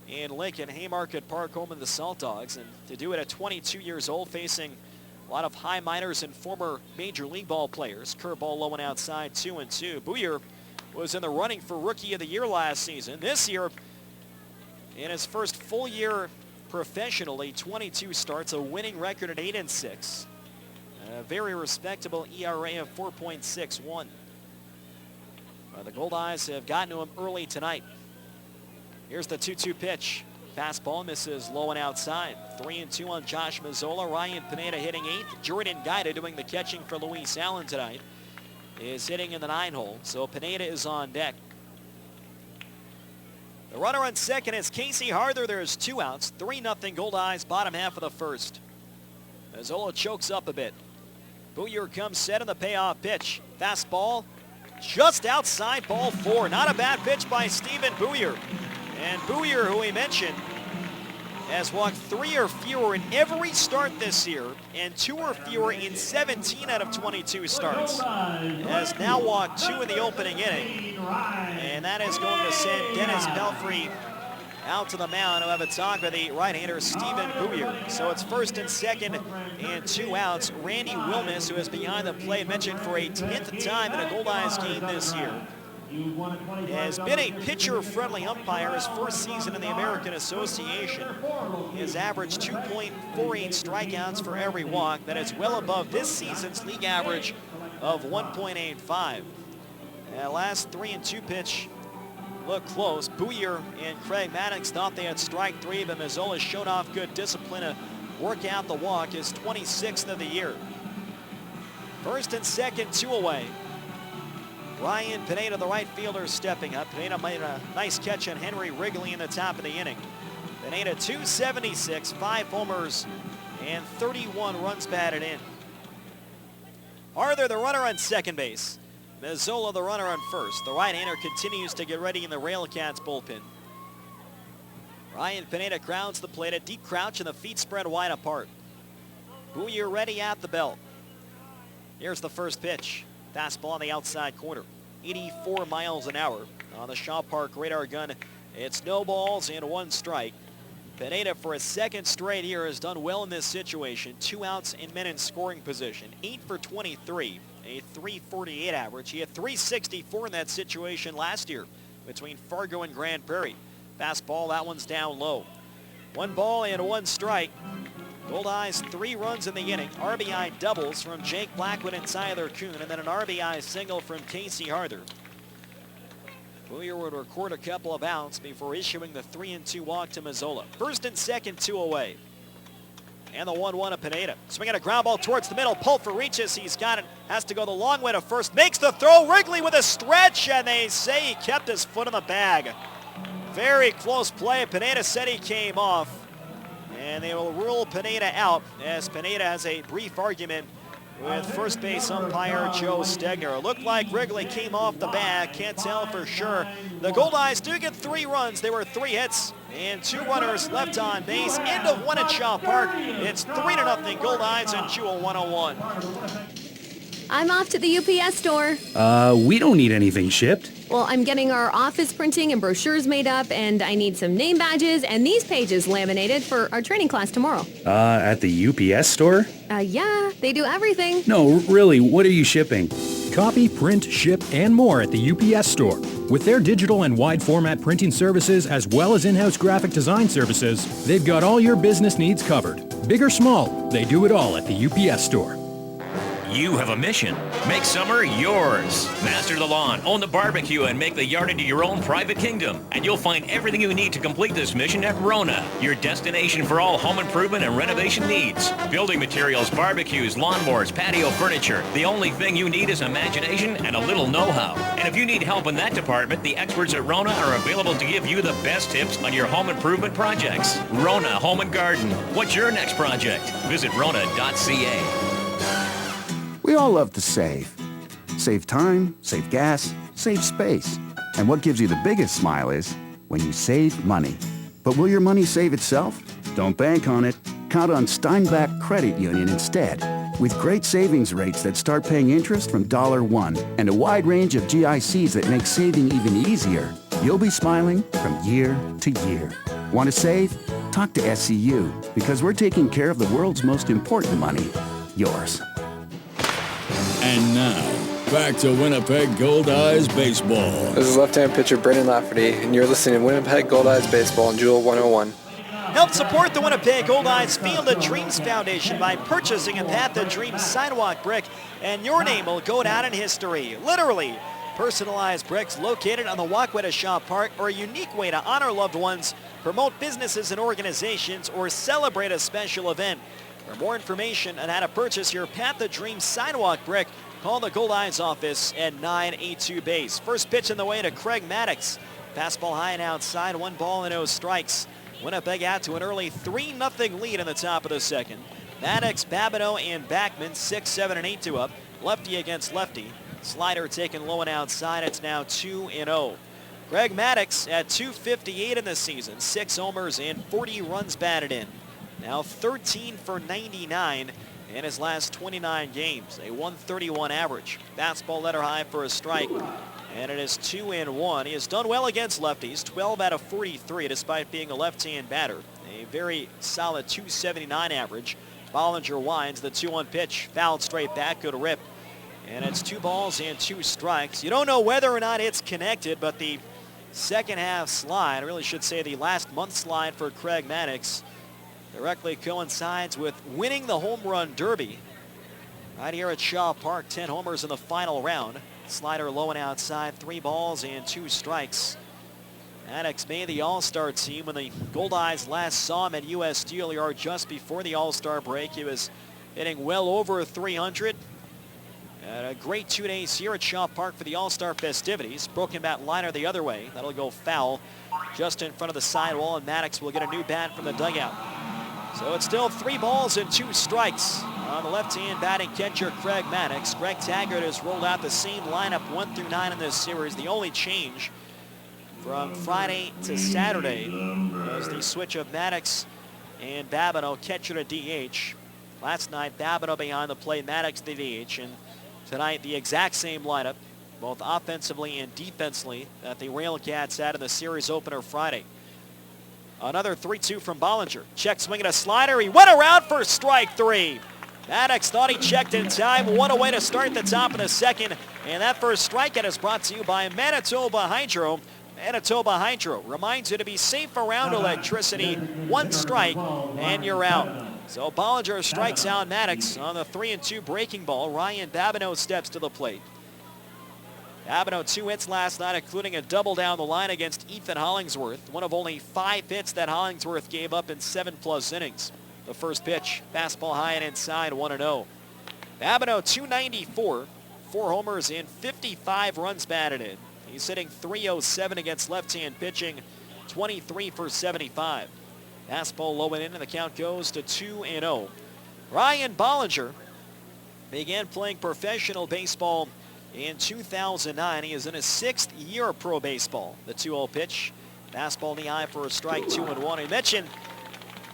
in Lincoln, Haymarket Park, home of the Salt Dogs. And to do it at 22 years old, facing a lot of high minors and former Major League ball players. Curveball low and outside, 2-2. Booyer was in the running for Rookie of the Year last season. This year, in his first full year professionally, 22 starts, a winning record at 8-6. A very respectable ERA of 4.61. The Goldeyes have gotten to him early tonight. Here's the 2-2 pitch. Fastball misses low and outside. 3-2 on Josh Mazzola. Ryan Pineda hitting 8th. Jordan Guida doing the catching for Luis Allen tonight is hitting in the 9-hole. So Pineda is on deck. The runner on second is Casey Harther. There's 2 outs. 3-0 Goldeyes, bottom half of the first. Mazzola chokes up a bit. Booyer comes set on the payoff pitch. Fastball just outside, ball 4. Not a bad pitch by Stephen Booyer. And Booyer, who we mentioned, has walked 3 or fewer in every start this year and 2 or fewer in 17 out of 22 starts. Has now walked 2 in the opening inning. And that is going to send Dennis Pelfrey out to the mound to have a talk with the right-hander Stephen Booyer. So it's first and second and 2 outs. Randy Wilness, who is behind the plate, mentioned for a 10th time in a Goldeyes game this year, has been a pitcher-friendly umpire his first season in the American Association. He has averaged 2.48 strikeouts for every walk. That is well above this season's league average of 1.85. Last 3-2 pitch looked close. Booyer and Craig Maddox thought they had strike 3, but Mazzola showed off good discipline to work out the walk, his 26th of the year. First and second, 2 away. Ryan Pineda, the right fielder, stepping up. Pineda made a nice catch on Henry Wrigley in the top of the inning. Pineda 276, 5 homers, and 31 runs batted in. Arthur, the runner on second base. Mazzola, the runner on first. The right-hander continues to get ready in the RailCats bullpen. Ryan Pineda crowds the plate, a deep crouch, and the feet spread wide apart. Booyer ready at the belt. Here's the first pitch. Fastball on the outside corner. 84 miles an hour on the Shaw Park radar gun. It's no balls and 1 strike. Pineda, for a second straight year, has done well in this situation. 2 outs and men in scoring position. 8 for 23, a .348 average. He had .364 in that situation last year between Fargo and Grand Prairie. Fastball, that one's down low. 1 ball and 1 strike. Goldeyes 3 runs in the inning. RBI doubles from Jake Blackwood and Tyler Kuhn, and then an RBI single from Casey Arthur. Booyer would record a couple of outs before issuing the 3-2 walk to Mazzola. First and second, 2 away. And the 1-1 of Pineda. Swinging a ground ball towards the middle. Pulfer reaches. He's got it. Has to go the long way to first. Makes the throw. Wrigley with a stretch, and they say he kept his foot in the bag. Very close play. Pineda said he came off. And they will rule Pineda out as Pineda has a brief argument with first base umpire Joe Stegner. It looked like Wrigley came off the bag. Can't tell for sure. The Goldeyes do get 3 runs. There were 3 hits and 2 runners left on base. End of 1 at Shaw Park. It's 3-0 Goldeyes and Jewel 101. I'm off to the UPS store. We don't need anything shipped. Well, I'm getting our office printing and brochures made up, and I need some name badges and these pages laminated for our training class tomorrow. At the UPS store? Yeah, they do everything. No, really, what are you shipping? Copy, print, ship, and more at the UPS store. With their digital and wide format printing services as well as in-house graphic design services, they've got all your business needs covered. Big or small, they do it all at the UPS store. You have a mission. Make summer yours. Master the lawn, own the barbecue, and make the yard into your own private kingdom. And you'll find everything you need to complete this mission at Rona, your destination for all home improvement and renovation needs. Building materials, barbecues, lawnmowers, patio furniture. The only thing you need is imagination and a little know-how. And if you need help in that department, the experts at Rona are available to give you the best tips on your home improvement projects. Rona Home and Garden. What's your next project? Visit Rona.ca. We all love to save. Save time, save gas, save space. And what gives you the biggest smile is when you save money. But will your money save itself? Don't bank on it. Count on Steinbach Credit Union instead. With great savings rates that start paying interest from $1 and a wide range of GICs that make saving even easier, you'll be smiling from year to year. Want to save? Talk to SCU, because we're taking care of the world's most important money, yours. And now, back to Winnipeg Goldeyes Baseball. This is left-hand pitcher Brendan Lafferty, and you're listening to Winnipeg Goldeyes Baseball on Jewel 101. Help support the Winnipeg Goldeyes Field of Dreams Foundation by purchasing a Path of Dreams sidewalk brick, and your name will go down in history. Literally. Personalized bricks located on the walkway to Shaw Park are a unique way to honor loved ones, promote businesses and organizations, or celebrate a special event. For more information on how to purchase your Path of Dreams sidewalk brick, call the Goldeyes office at 982 base. First pitch in the way to Craig Maddox. Fastball high and outside, 1 ball and no strikes. Winnipeg out to an early 3-0 lead in the top of the second. Maddox, Babineau, and Backman 6, 7, and 8 up. Lefty against lefty. Slider taken low and outside. It's now 2-0. Craig Maddox at .258 in the season. 6 homers and 40 runs batted in. Now 13 for 99 in his last 29 games. A 131 average. Fastball letter high for a strike. And it is 2-1. He has done well against lefties. 12 out of 43 despite being a left-hand batter. A very solid 279 average. Bollinger winds the 2-1 pitch. Fouled straight back. Good rip. And it's 2 balls and 2 strikes. You don't know whether or not it's connected, but the second half slide, I really should say the last month slide for Craig Maddox, directly coincides with winning the home run derby right here at Shaw Park. 10 homers in the final round. Slider low and outside, 3 balls and 2 strikes. Maddox made the All-Star team when the Goldeyes last saw him at U.S. Steel Yard just before the All-Star break. He was hitting well over 300. And a great 2 days here at Shaw Park for the All-Star festivities. Broken bat liner the other way. That'll go foul just in front of the sidewall, and Maddox will get a new bat from the dugout. So it's still 3 balls and 2 strikes on the left-hand batting catcher, Craig Maddox. Greg Taggart has rolled out the same lineup 1 through 9 in this series. The only change from Friday to Saturday was the switch of Maddox and Babineau, catcher to DH. Last night, Babineau behind the plate, Maddox the DH, and tonight the exact same lineup, both offensively and defensively, that the RailCats had in the series opener Friday. Another 3-2 from Bollinger. Check swinging a slider. He went around for strike 3. Maddox thought he checked in time. One away to start the top of the second. And that first strikeout is brought to you by Manitoba Hydro. Manitoba Hydro reminds you to be safe around electricity. 1 strike and you're out. So Bollinger strikes out Maddox on the 3-2 breaking ball. Ryan Babineau steps to the plate. Babineau 2 hits last night, including a double down the line against Ethan Hollingsworth. One of only 5 hits that Hollingsworth gave up in 7+ innings. The first pitch, fastball high and inside, 1-0. Babineau 294, 4 homers and 55 runs batted in. He's hitting .307 against left-hand pitching, 23 for 75. Fastball low and in, and the count goes to 2-0. Ryan Bollinger began playing professional baseball in 2009. He is in his 6th year of pro baseball. The 2-0 pitch, fastball in the eye for a strike, 2-1. I mentioned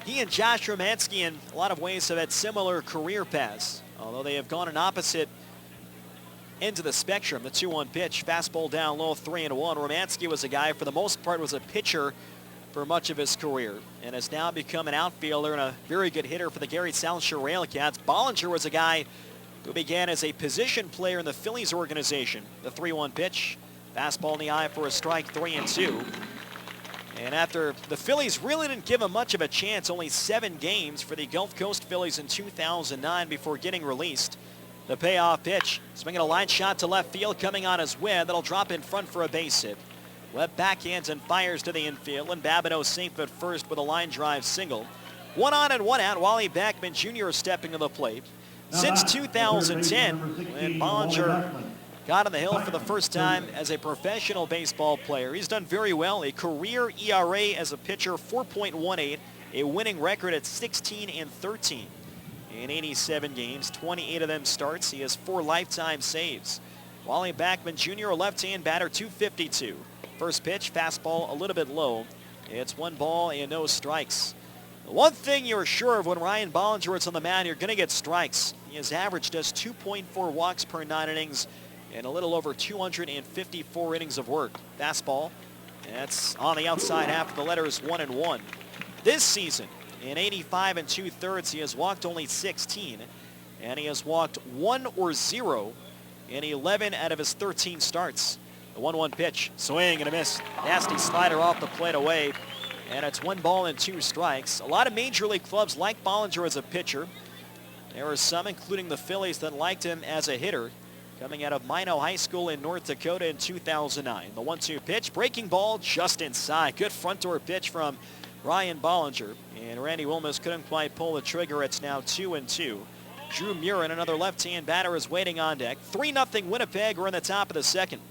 he and Josh Romanski in a lot of ways have had similar career paths, although they have gone in opposite ends of the spectrum. The 2-1 pitch, fastball down low, 3-1. Romanski was a guy, for the most part, was a pitcher for much of his career and has now become an outfielder and a very good hitter for the Gary SouthShore RailCats. Bollinger was a guy who began as a position player in the Phillies organization. The 3-1 pitch, fastball in the eye for a strike, 3-2. And after the Phillies really didn't give him much of a chance, only 7 games for the Gulf Coast Phillies in 2009 before getting released. The payoff pitch, swinging a line shot to left field, coming on his Webb. That'll drop in front for a base hit. Webb backhands and fires to the infield, and Babineau safe at first with a line drive single. 1 on and 1 out. Wally Backman Jr. stepping to the plate. Since 2010, when Bollinger got on the hill for the first time as a professional baseball player, he's done very well. A career ERA as a pitcher, 4.18, a winning record at 16-13 in 87 games, 28 of them starts. He has 4 lifetime saves. Wally Backman Jr., a left-hand batter, 252. First pitch, fastball a little bit low. It's 1 ball and no strikes. The one thing you're sure of when Ryan Bollinger is on the mound, you're going to get strikes. He has averaged just 2.4 walks per 9 innings and a little over 254 innings of work. Fastball, that's on the outside half of the letters, 1-1. This season, in 85 2/3, he has walked only 16, and he has walked 1 or 0 in 11 out of his 13 starts. The 1-1 pitch, swing and a miss. Nasty slider off the plate away, and it's 1 ball and 2 strikes. A lot of major league clubs like Bollinger as a pitcher. There were some, including the Phillies, that liked him as a hitter, coming out of Minot High School in North Dakota in 2009. The 1-2 pitch, breaking ball just inside. Good front door pitch from Ryan Bollinger, and Randy Wilmus couldn't quite pull the trigger. It's now 2-2. Drew Murin, another left-hand batter, is waiting on deck. 3-0 Winnipeg. We're in the top of the second.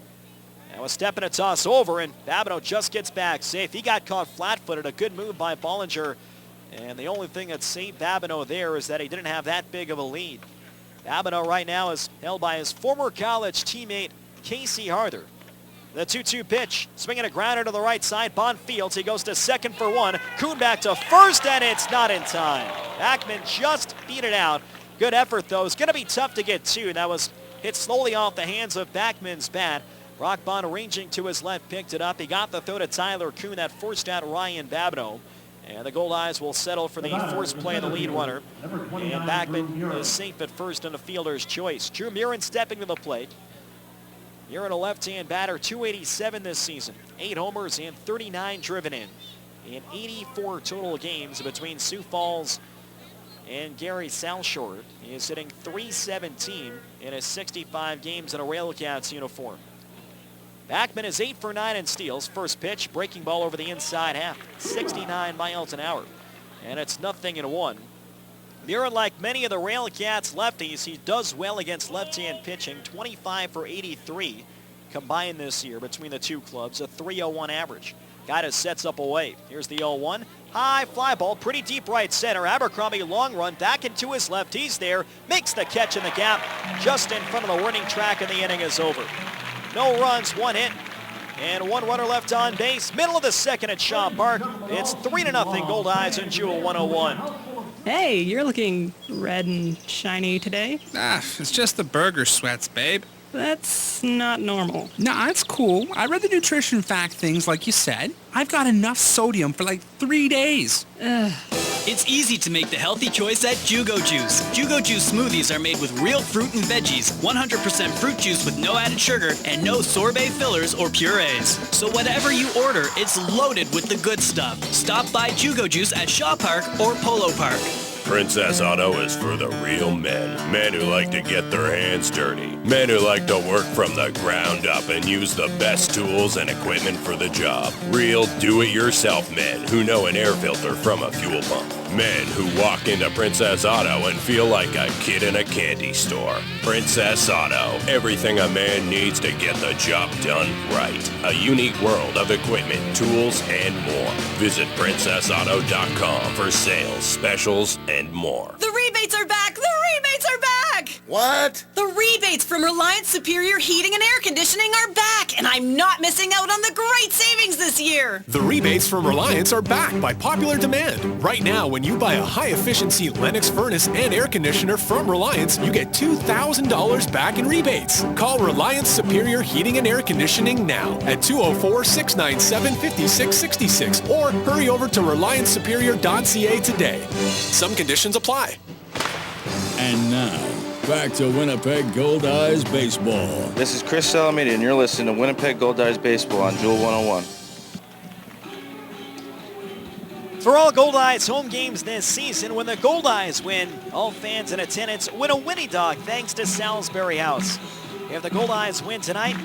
Now a step and a toss over, and Babineau just gets back safe. He got caught flat-footed. A good move by Bollinger, and the only thing that saved Babineau there is that he didn't have that big of a lead. Babineau right now is held by his former college teammate, Casey Harder. The 2-2 pitch, swinging a grounder to the right side. Bond fields. He goes to second for 1. Kuhn back to first, and it's not in time. Backman just beat it out. Good effort, though. It's going to be tough to get 2. That was hit slowly off the hands of Backman's bat. Brock Bond arranging to his left, picked it up. He got the throw to Tyler Kuhn. That forced out Ryan Babineau. And the Goldeyes will settle for the forced play of the lead runner. And Backman is safe at first on a fielder's choice. Drew Murin stepping to the plate. Murin, a left-hand batter, 287 this season. 8 homers and 39 driven in 84 total games between Sioux Falls and Gary SouthShore. He is hitting .317 in his 65 games in a RailCats uniform. Backman is 8 for 9 in steals. First pitch, breaking ball over the inside half, 69 miles an hour. And it's 0-1. Murin, like many of the RailCats lefties, he does well against left-hand pitching, 25 for 83 combined this year between the two clubs, a 3.01 average. Goddess sets up away. Here's the 0-1. High fly ball, pretty deep right center. Abercrombie long run back into his left. He's there, makes the catch in the gap just in front of the warning track, and the inning is over. No runs, one hit, and one runner left on base. Middle of the second at Shaw Park. It's 3-0 Goldeyes and Jewel 101. Hey, you're looking red and shiny today. It's just the burger sweats, babe. That's not normal. Nah, it's cool. I read the nutrition fact things like you said. I've got enough sodium for like 3 days. It's easy to make the healthy choice at Jugo Juice. Jugo Juice smoothies are made with real fruit and veggies, 100% fruit juice with no added sugar, and no sorbet fillers or purees. So whatever you order, it's loaded with the good stuff. Stop by Jugo Juice at Shaw Park or Polo Park. Princess Auto is for the real men. Men who like to get their hands dirty. Men who like to work from the ground up and use the best tools and equipment for the job. Real do-it-yourself men who know an air filter from a fuel pump. Men who walk into Princess Auto and feel like a kid in a candy store. Princess Auto. Everything a man needs to get the job done right. A unique world of equipment, tools, and more. Visit PrincessAuto.com for sales, specials, and more. The rebates are back! The rebates are back! What? The rebates from Reliance Superior Heating and Air Conditioning are back, and I'm not missing out on the great savings this year! The rebates from Reliance are back by popular demand. Right now, when you buy a high-efficiency Lennox furnace and air conditioner from Reliance, you get $2,000 back in rebates. Call Reliance Superior Heating and Air Conditioning now at 204-697-5666 or hurry over to RelianceSuperior.ca today. Some conditions apply. And now, back to Winnipeg Goldeyes Baseball. This is Chris Salamini, and you're listening to Winnipeg Goldeyes Baseball on Jewel 101. For all Goldeyes home games this season, when the Goldeyes win, all fans in attendance win a Winnie Dog thanks to Salisbury House. If the Goldeyes win tonight,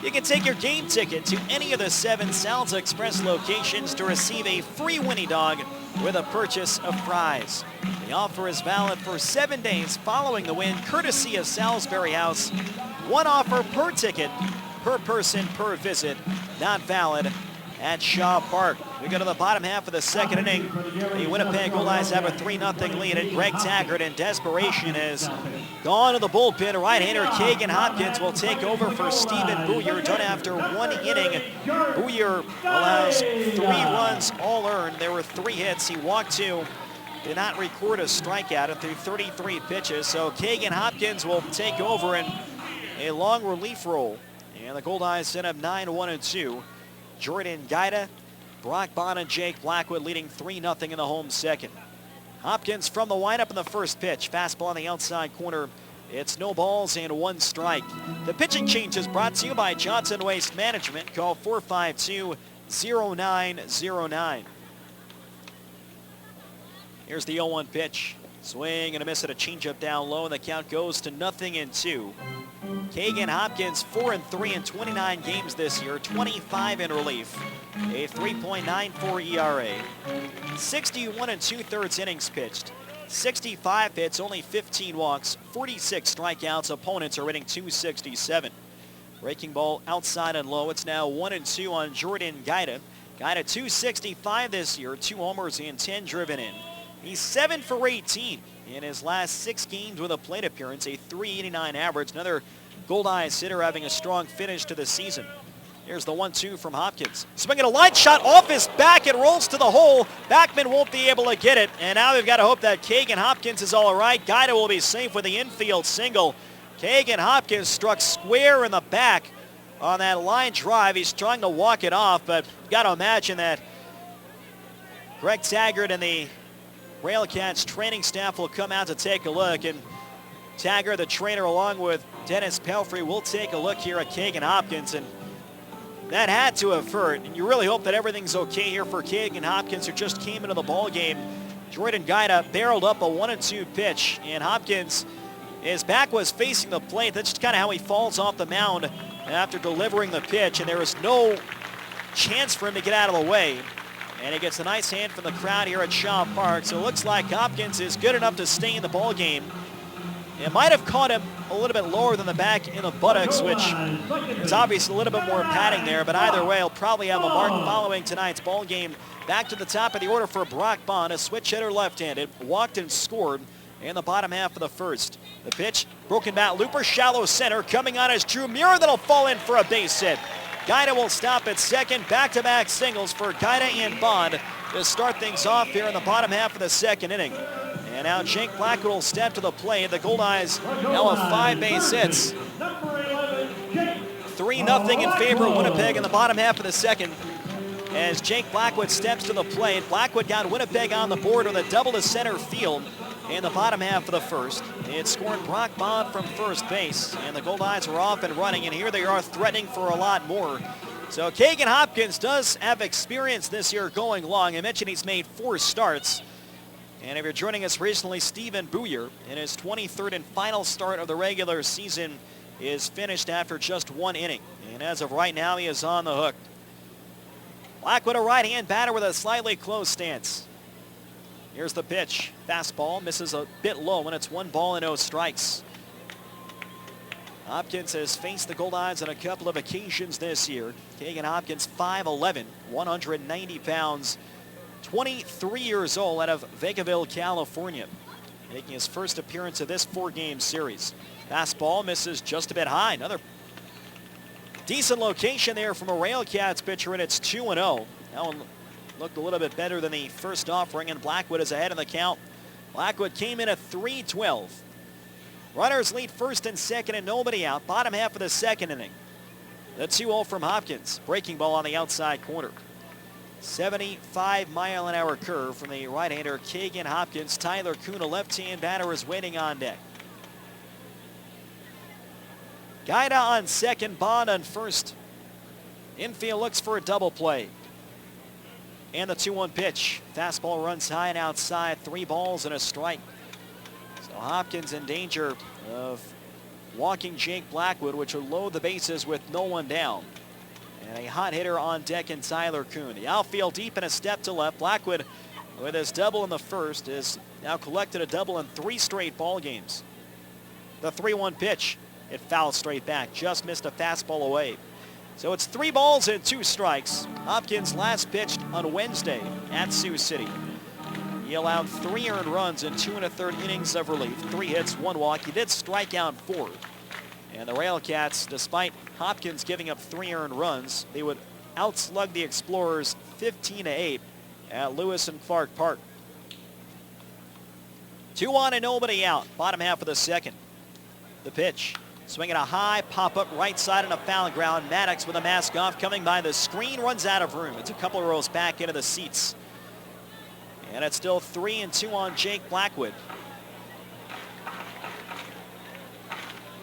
you can take your game ticket to any of the 7 Sal's Express locations to receive a free Winnie Dog with a purchase of fries. The offer is valid for 7 days following the win, courtesy of Salisbury House. One offer per ticket, per person, per visit, not valid at Shaw Park. We go to the bottom half of the second inning. The Winnipeg Goldeyes have a 3-0 lead, and Greg Taggart in desperation has gone to the bullpen. Right-hander Kagan Hopkins will take over for Stephen Booyer, done after 1 inning. Booyer allows 3 runs, all earned. There were 3 hits. He walked 2. Did not record a strikeout and threw 33 pitches. So Kagan Hopkins will take over in a long relief role. And the Goldeyes set up 9-1-2. Jordan Guida, Brock Bond, and Jake Blackwood leading 3-0 in the home second. Hopkins from the windup in the first pitch. Fastball on the outside corner. It's no balls and 1 strike. The pitching change is brought to you by Johnson Waste Management. Call 452-0909. Here's the 0-1 pitch. Swing and a miss at a changeup down low, and the count goes to 0-2. Kagan Hopkins 4-3 in 29 games this year, 25 in relief, a 3.94 ERA, 61 2/3 innings pitched, 65 hits, only 15 walks, 46 strikeouts. Opponents are hitting .267. Breaking ball outside and low. It's now 1-2 on Jordan Guida. Guida .265 this year, 2 homers and 10 driven in. He's 7 for 18 in his last 6 games with a plate appearance, a .389 average. Another Goldeyes hitter having a strong finish to the season. Here's the 1-2 from Hopkins. Swinging a line shot off his back. It rolls to the hole. Backman won't be able to get it. And now they've got to hope that Kagan Hopkins is all right. Guida will be safe with the infield single. Kagan Hopkins struck square in the back on that line drive. He's trying to walk it off, but you've got to imagine that Greg Taggart and the RailCats training staff will come out to take a look, and Taggart, the trainer, along with Dennis Pelfrey, will take a look here at Kagan Hopkins, and that had to have hurt. And you really hope that everything's okay here for Kagan Hopkins, who just came into the ball game. Jordan Guida barreled up a 1-2 pitch, and Hopkins, his back was facing the plate. That's just kind of how he falls off the mound after delivering the pitch, and there was no chance for him to get out of the way. And he gets a nice hand from the crowd here at Shaw Park. So it looks like Hopkins is good enough to stay in the ball game. It might have caught him a little bit lower than the back in the buttocks, which is obviously a little bit more padding there. But either way, he'll probably have a mark following tonight's ball game. Back to the top of the order for Brock Bond, a switch hitter left-handed. Walked and scored in the bottom half of the first. The pitch, broken bat looper, shallow center. Coming on is Drew Muir, that'll fall in for a base hit. Guida will stop at second. Back-to-back singles for Guida and Bond to start things off here in the bottom half of the second inning. And now Jake Blackwood will step to the plate. The Goldeyes now have 5 base hits. 3-0 in favor of Winnipeg in the bottom half of the second. As Jake Blackwood steps to the plate, Blackwood got Winnipeg on the board with a double to center field in the bottom half of the first. It scored Brock Bond from first base, and the Goldeyes were off and running, and here they are threatening for a lot more. So Kagan Hopkins does have experience this year going long. I mentioned he's made 4 starts. And if you're joining us recently, Stephen Booyer, in his 23rd and final start of the regular season, is finished after just 1 inning. And as of right now, he is on the hook. Blackwood, a right-hand batter with a slightly closed stance. Here's the pitch. Fastball misses a bit low, and it's 1 ball and no strikes. Hopkins has faced the Goldeyes on a couple of occasions this year. Kagan Hopkins, 5'11", 190 pounds, 23 years old, out of Vacaville, California, making his first appearance of this 4-game series. Fastball misses just a bit high. Another decent location there from a RailCats pitcher, and it's 2-0. That one looked a little bit better than the first offering, and Blackwood is ahead in the count. Blackwood came in at 3-12. Runners lead first and second and nobody out. Bottom half of the second inning. The 2-0 from Hopkins. Breaking ball on the outside corner. 75-mile-an-hour curve from the right-hander Kagan Hopkins. Tyler Kuhn, a left-hand batter, is waiting on deck. Guida on second, Bond on first. Infield looks for a double play. And the 2-1 pitch. Fastball runs high and outside. 3 balls and a strike. So Hopkins in danger of walking Jake Blackwood, which will load the bases with no one down. And a hot hitter on deck in Tyler Kuhn. The outfield deep and a step to left. Blackwood, with his double in the first, has now collected a double in 3 straight ball games. The 3-1 pitch. It fouled straight back. Just missed a fastball away. So it's 3 balls and 2 strikes. Hopkins last pitched on Wednesday at Sioux City. He allowed 3 earned runs in 2 1/3 innings of relief. 3 hits, 1 walk. He did strike out 4. And the RailCats, despite Hopkins giving up 3 earned runs, they would outslug the Explorers 15-8 at Lewis and Clark Park. 2 on and nobody out. Bottom half of the second. The pitch. Swinging a high pop-up right side on a foul ground. Maddox with a mask off, coming by the screen, runs out of room. It's a couple of rows back into the seats. And it's still 3-2 on Jake Blackwood.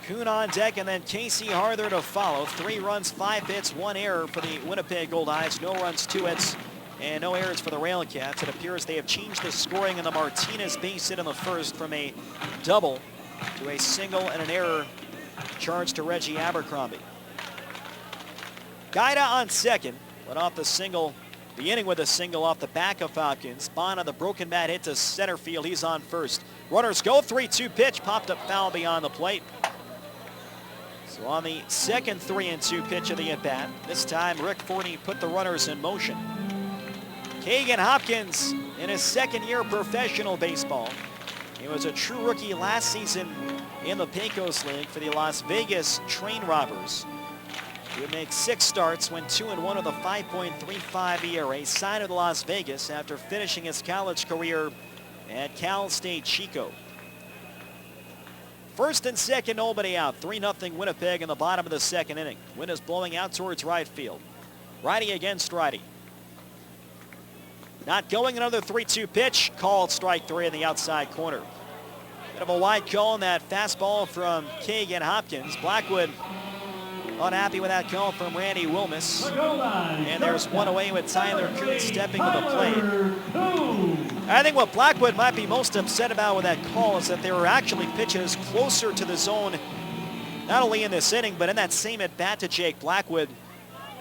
Kuhn on deck, and then Casey Harther to follow. 3 runs, 5 hits, 1 error for the Winnipeg Goldeyes. No runs, 2 hits, and no errors for the RailCats. It appears they have changed the scoring in the Martinez base hit in the first from a double to a single and an error charge to Reggie Abercrombie. Guida on second. Went off the single, beginning with a single off the back of Hopkins. Bond on the broken bat hit to center field. He's on first. Runners go. 3-2 pitch. Popped up foul beyond the plate. So on the second 3-2 pitch of the at-bat, this time Rick Forney put the runners in motion. Kagan Hopkins in his second year of professional baseball. He was a true rookie last season in the Pecos League for the Las Vegas Train Robbers. He would make 6 starts, went 2-1 with a 5.35 ERA, signed with Las Vegas after finishing his college career at Cal State Chico. First and second, nobody out. 3-0 Winnipeg in the bottom of the second inning. Wind is blowing out towards right field. Righty against righty. Not going, another 3-2 pitch. Called strike 3 in the outside corner. Bit of a wide call on that fastball from Kagan Hopkins. Blackwood unhappy with that call from Randy Wilmus. And there's one away with Tyler Kuhn stepping to the plate. I think what Blackwood might be most upset about with that call is that there were actually pitches closer to the zone, not only in this inning, but in that same at-bat to Jake Blackwood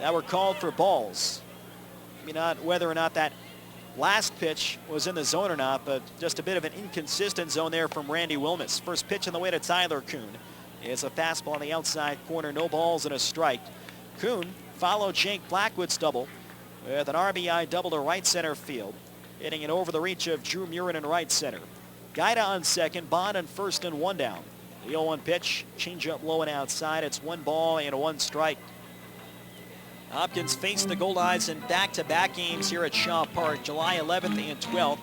that were called for balls. I mean, not whether or not that last pitch was in the zone or not, but just a bit of an inconsistent zone there from Randy Wilmus. First pitch on the way to Tyler Kuhn is a fastball on the outside corner, no balls and a strike. Kuhn followed Jake Blackwood's double with an RBI double to right center field, hitting it over the reach of Drew Murin in right center. Guida on second, Bond on first and one down. The 0-1 pitch, change up low and outside. It's 1 ball and 1 strike. Hopkins faced the Goldeyes in back-to-back games here at Shaw Park, July 11th and 12th.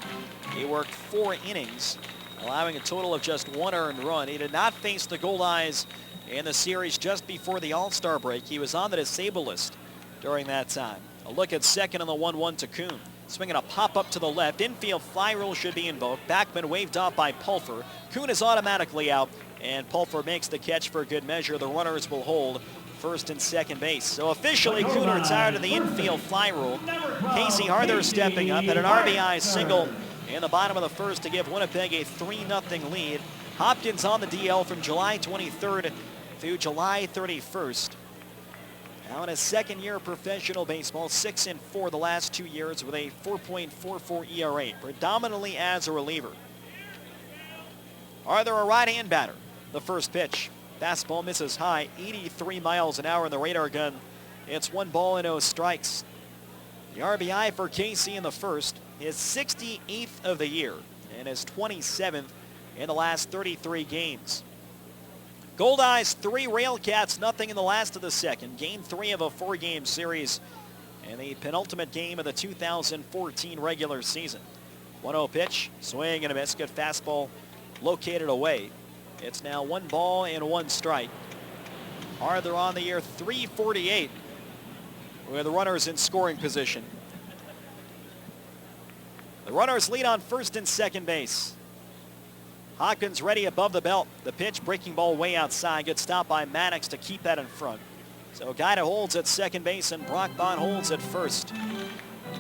He worked 4 innings, allowing a total of just 1 earned run. He did not face the Goldeyes in the series just before the All-Star break. He was on the disabled list during that time. A look at second on the 1-1 to Kuhn. Swinging a pop-up to the left. Infield fly rule should be invoked. Backman waved off by Pulfer. Kuhn is automatically out, and Pulfer makes the catch for good measure. The runners will hold first and second base. So officially, Kuhn retired of the infield fly rule. Casey Harther stepping up at an RBI single in the bottom of the first to give Winnipeg a 3-0 lead. Hopkins on the DL from July 23rd through July 31st. Now in his second year of professional baseball, 6-4 the last 2 years with a 4.44 ERA, predominantly as a reliever. Arthur, a right-hand batter. The first pitch. Fastball misses high, 83 miles an hour in the radar gun. It's 1 ball and 0 strikes. The RBI for Casey in the first, his 68th of the year and his 27th in the last 33 games. Goldeyes 3, RailCats nothing in the last of the second. Game 3 of a 4-game series and the penultimate game of the 2014 regular season. 1-0 pitch, swing and a miss. Good fastball located away. It's now 1 ball and 1 strike. Arthur on the year, 348 with the runners in scoring position. The runners lead on first and second base. Hopkins ready above the belt. The pitch, breaking ball way outside. Good stop by Maddox to keep that in front. So Guida holds at second base and Brock Bond holds at first.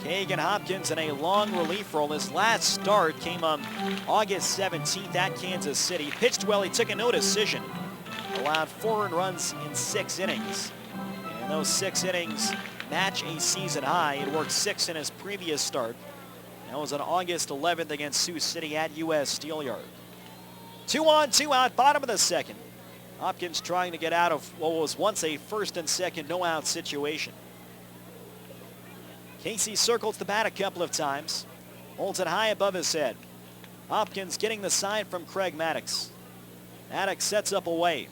Kagan Hopkins in a long relief role. His last start came on August 17th at Kansas City. Pitched well, he took a no decision. Allowed 4 earned runs in 6 innings. And those 6 innings match a season high. He had worked 6 in his previous start. That was on August 11th against Sioux City at U.S. Steel Yard. 2 on, 2 out, bottom of the second. Hopkins trying to get out of what was once a first and second no-out situation. Casey circles the bat a couple of times. Holds it high above his head. Hopkins getting the sign from Craig Maddox. Maddox sets up away.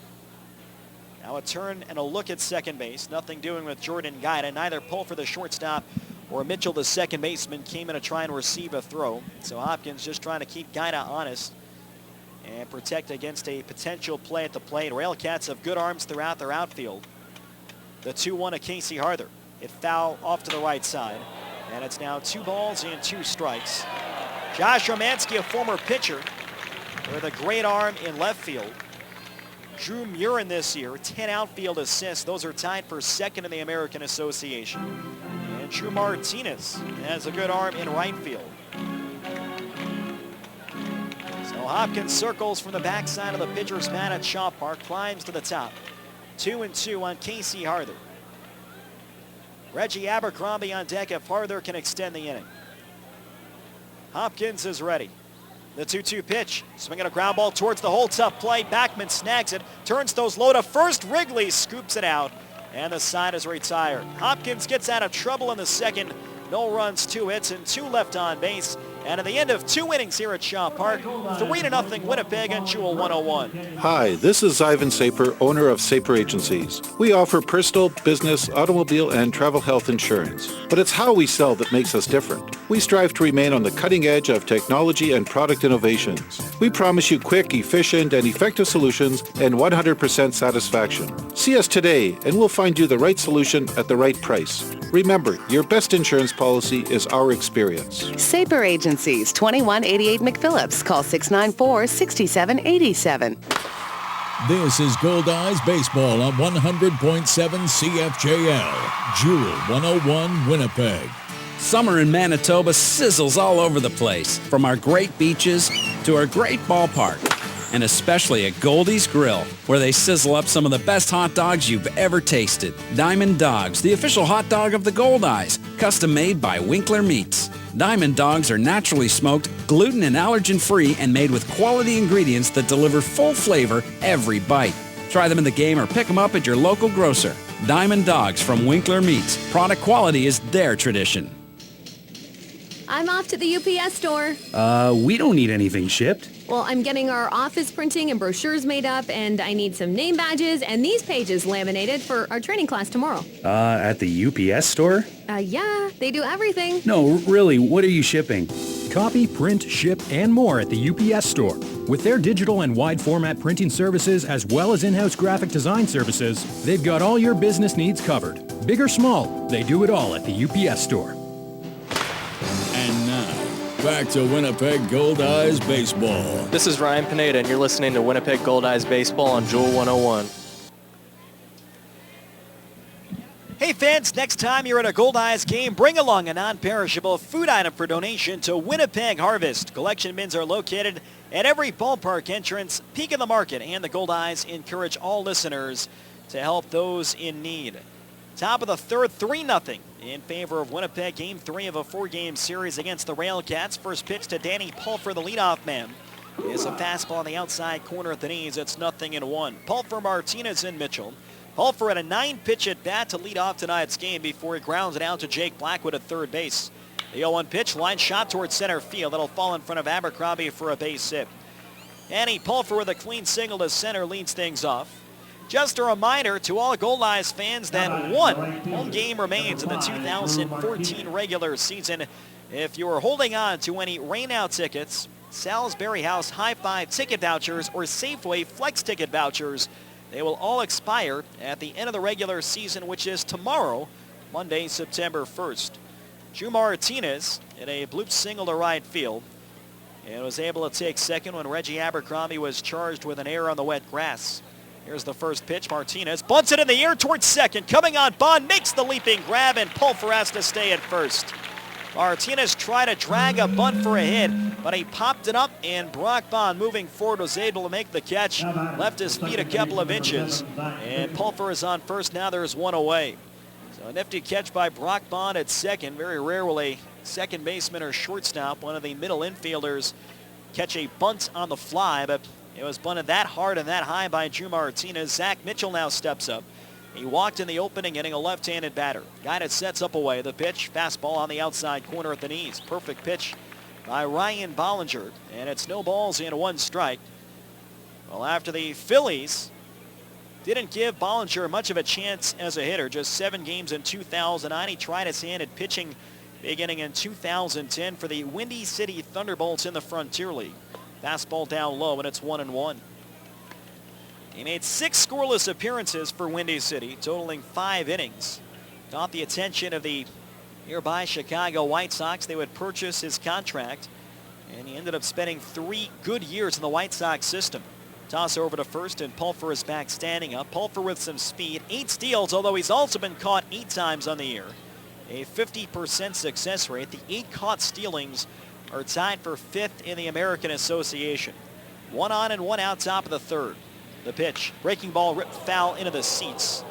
Now a turn and a look at second base. Nothing doing with Jordan Guida. Neither Pulfer, the shortstop, or Mitchell, the second baseman, came in to try and receive a throw. So Hopkins just trying to keep Guida honest and protect against a potential play at the plate. RailCats have good arms throughout their outfield. The 2-1 to Casey Harther. It foul off to the right side. And it's now 2 balls and 2 strikes. Josh Romanski, a former pitcher, with a great arm in left field. Drew Murin this year, 10 outfield assists. Those are tied for second in the American Association. And Drew Martinez has a good arm in right field. So Hopkins circles from the backside of the pitcher's mat at Shaw Park, climbs to the top. 2-2 on Casey Harther. Reggie Abercrombie on deck if Harther can extend the inning. Hopkins is ready. The 2-2 pitch, swinging a ground ball towards the hole, tough play. Backman snags it, turns those low to first. Wrigley scoops it out, and the side is retired. Hopkins gets out of trouble in the second. No runs, 2 hits, and 2 left on base. And at the end of 2 innings here at Shaw Park, 3-0 Winnipeg on Jewel 101. Hi, this is Ivan Saper, owner of Saper Agencies. We offer personal, business, automobile, and travel health insurance. But it's how we sell that makes us different. We strive to remain on the cutting edge of technology and product innovations. We promise you quick, efficient, and effective solutions and 100% satisfaction. See us today, and we'll find you the right solution at the right price. Remember, your best insurance policy is our experience. Saper Agencies, 2188 McPhillips. Call 694-6787. This is Goldeyes Baseball on 100.7 CFJL, Jewel 101, Winnipeg. Summer in Manitoba sizzles all over the place, from our great beaches to our great ballpark, and especially at Goldeyes Grill, where they sizzle up some of the best hot dogs you've ever tasted. Diamond Dogs, the official hot dog of the Goldeyes, custom made by Winkler Meats. Diamond dogs are naturally smoked, gluten and allergen-free, and made with quality ingredients that deliver full flavor every bite. Try them in the game or pick them up at your local grocer. Diamond Dogs from Winkler Meats. Product quality is their tradition. I'm off to the UPS store. We don't need anything shipped. Well, I'm getting our office printing and brochures made up, and I need some name badges and these pages laminated for our training class tomorrow. At the UPS store? Yeah, they do everything. No, really, what are you shipping? Copy, print, ship, and more at the UPS store. With their digital and wide format printing services as well as in-house graphic design services, they've got all your business needs covered. Big or small, they do it all at the UPS store. And now, back to Winnipeg Goldeyes Baseball. This is Ryan Pineda, and you're listening to Winnipeg Goldeyes Baseball on Jewel 101. Hey fans, next time you're at a Goldeyes game, bring along a non-perishable food item for donation to Winnipeg Harvest. Collection bins are located at every ballpark entrance. Peek in the market, and the Goldeyes encourage all listeners to help those in need. Top of the third, 3-0 in favor of Winnipeg. Game 3 of a 4-game series against the RailCats. First pitch to Danny Pulfer, the leadoff man. Is a fastball on the outside corner at the knees. It's 0-1. Pulfer, Martinez, and Mitchell. Pulfer had a 9-pitch at bat to lead off tonight's game before he grounds it out to Jake Blackwood at third base. The 0-1 pitch, line shot towards center field. That'll fall in front of Abercrombie for a base hit. Danny Pulfer with a clean single to center leads things off. Just a reminder to all Goldeyes fans that one home game remains in the 2014 regular season. If you are holding on to any rainout tickets, Salisbury House High Five ticket vouchers, or Safeway Flex ticket vouchers, they will all expire at the end of the regular season, which is tomorrow, Monday, September 1st. Drew Martinez hit a bloop single to right field and was able to take second when Reggie Abercrombie was charged with an error on the wet grass. Here's the first pitch. Martinez bunts it in the air towards second. Coming on, Bond makes the leaping grab, and Pulfer has to stay at first. Martinez tried to drag a bunt for a hit, but he popped it up, and Brock Bond, moving forward, was able to make the catch. Left his feet a couple of inches, and Pulfer is on first. Now there's one away. So a nifty catch by Brock Bond at second. Very rare will a second baseman or shortstop, one of the middle infielders, catch a bunt on the fly, but it was bunted that hard and that high by Drew Martinez. Zach Mitchell now steps up. He walked in the opening inning, a left-handed batter. Guy that sets up away. The pitch, fastball on the outside corner at the knees. Perfect pitch by Ryan Bollinger, and it's no balls and 1 strike. Well, after the Phillies didn't give Bollinger much of a chance as a hitter, just 7 games in 2009. He tried his hand at pitching beginning in 2010 for the Windy City Thunderbolts in the Frontier League. Fastball down low, and it's 1-1. He made 6 scoreless appearances for Windy City, totaling 5 innings. Caught the attention of the nearby Chicago White Sox. They would purchase his contract, and he ended up spending 3 good years in the White Sox system. Toss over to first, and Pulfer is back standing up. Pulfer with some speed, 8 steals, although he's also been caught 8 times on the year. A 50% success rate. The 8 caught stealings are tied for 5th in the American Association. 1 on and 1 out, top of the third. The pitch, breaking ball ripped foul into the seats.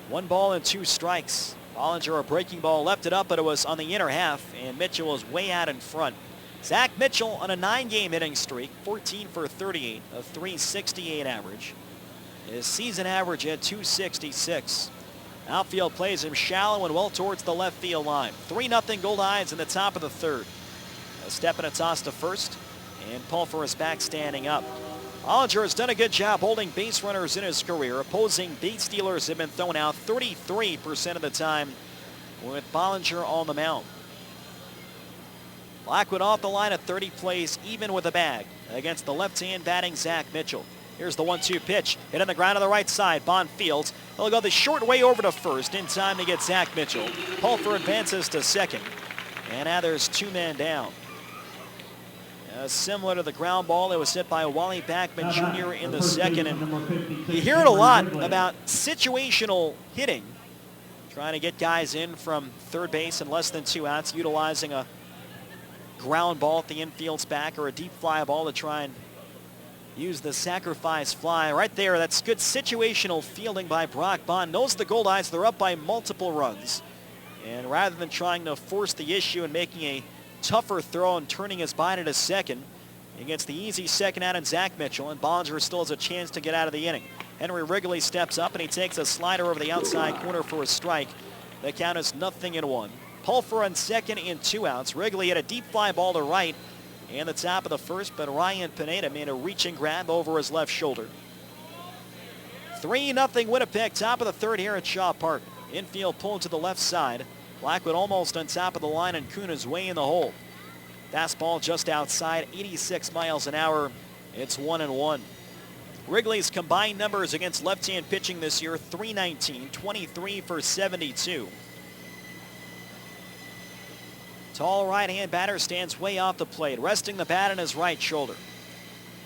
1 ball and 2 strikes. Bollinger, a breaking ball, left it up, but it was on the inner half, and Mitchell was way out in front. Zach Mitchell on a 9-game hitting streak, 14 for 38, a .368 average. His season average at .266. Outfield plays him shallow and well towards the left field line. 3-0 Goldeyes in the top of the third. A step and a toss to first, and Pulfer is back standing up. Bollinger has done a good job holding base runners in his career. Opposing base stealers have been thrown out 33% of the time with Bollinger on the mound. Blackwood off the line at 30 plays even with a bag against the left-hand batting Zach Mitchell. Here's the 1-2 pitch. Hit on the ground on the right side. Bond fields. He'll go the short way over to first in time to get Zach Mitchell. Pulfer advances to second. And now there's 2 men down. Similar to the ground ball that was hit by Wally Backman Jr. in the second. And you hear it a lot about situational hitting. Trying to get guys in from third base in less than 2 outs, utilizing a ground ball at the infield's back or a deep fly ball to try and use the sacrifice fly. Right there, that's good situational fielding by Brock Bond. Knows the Goldeyes, they're up by multiple runs And rather than trying to force the issue and making a tougher throw and turning his body to second, he gets the easy second out in Zach Mitchell, and Bollinger still has a chance to get out of the inning. Henry Wrigley steps up, and he takes a slider over the outside corner for a strike. The count is 0-1. Pulfer on second and 2 outs. Wrigley hit a deep fly ball to right in the top of the first, but Ryan Pineda made a reaching grab over his left shoulder. 3-0 Winnipeg, top of the third here at Shaw Park. Infield pulled to the left side. Blackwood almost on top of the line, and Kuhn is way in the hole. Fastball just outside, 86 miles an hour. It's 1-1. Wrigley's combined numbers against left-hand pitching this year, .319, 23 for 72. Tall right-hand batter stands way off the plate, resting the bat on his right shoulder.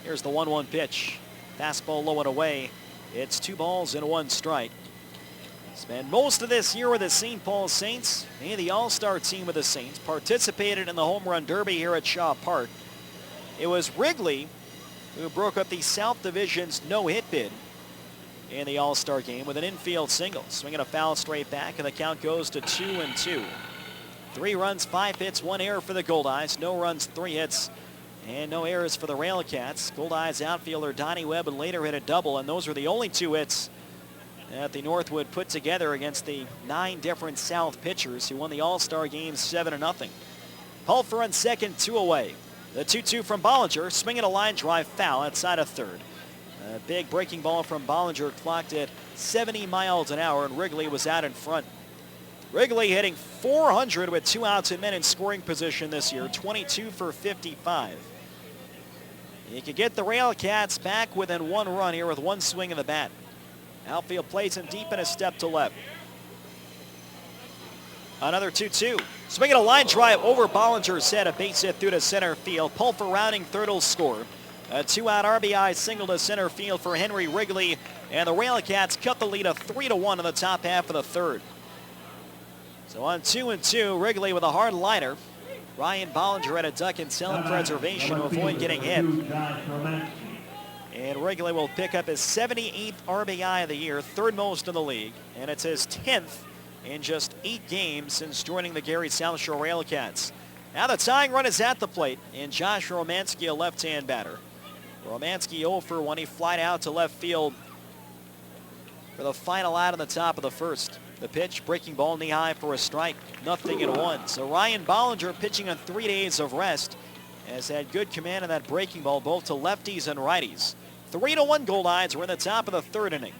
Here's the 1-1 pitch. Fastball low and away. It's 2 balls and 1 strike. Spent most of this year with the St. Paul Saints. Made the All-Star team with the Saints. Participated in the Home Run Derby here at Shaw Park. It was Wrigley who broke up the South Division's no-hit bid in the All-Star game with an infield single. Swinging a foul straight back, and the count goes to 2-2. 3 runs, 5 hits, 1 error for the Goldeyes. No runs, 3 hits, and no errors for the RailCats. Goldeyes outfielder Donnie Webb would later hit a double, and those were the only 2 hits that the North would put together against the 9 different South pitchers who won the All-Star game 7-0. Pulfer on second, 2 away. The 2-2 from Bollinger, swinging a line drive foul outside of third. A big breaking ball from Bollinger clocked at 70 miles an hour, and Wrigley was out in front. Wrigley hitting .400 with 2 outs and men in scoring position this year, 22 for 55. He could get the RailCats back within 1 run here with 1 swing of the bat. Outfield plays him deep and a step to left. Another 2-2. Swinging a line drive over Bollinger's head, a base hit through to center field. Pulfer rounding third will score. A 2-out RBI single to center field for Henry Wrigley, and the RailCats cut the lead of 3-1 in the top half of the third. So on 2-2, Wrigley with a hard liner. Ryan Bollinger had a duck and selling preservation to avoid getting hit. And Wrigley will pick up his 78th RBI of the year, 3rd most in the league, and it's his 10th in just 8 games since joining the Gary SouthShore RailCats. Now the tying run is at the plate, and Josh Romanski, a left-hand batter. Romanski 0 for 1. He flied out to left field for the final out in the top of the first. The pitch, breaking ball knee high for a strike, 0-1. So Ryan Bollinger, pitching on 3 days of rest, has had good command of that breaking ball, both to lefties and righties. 3-1 Goldeyes. We're in the top of the third inning.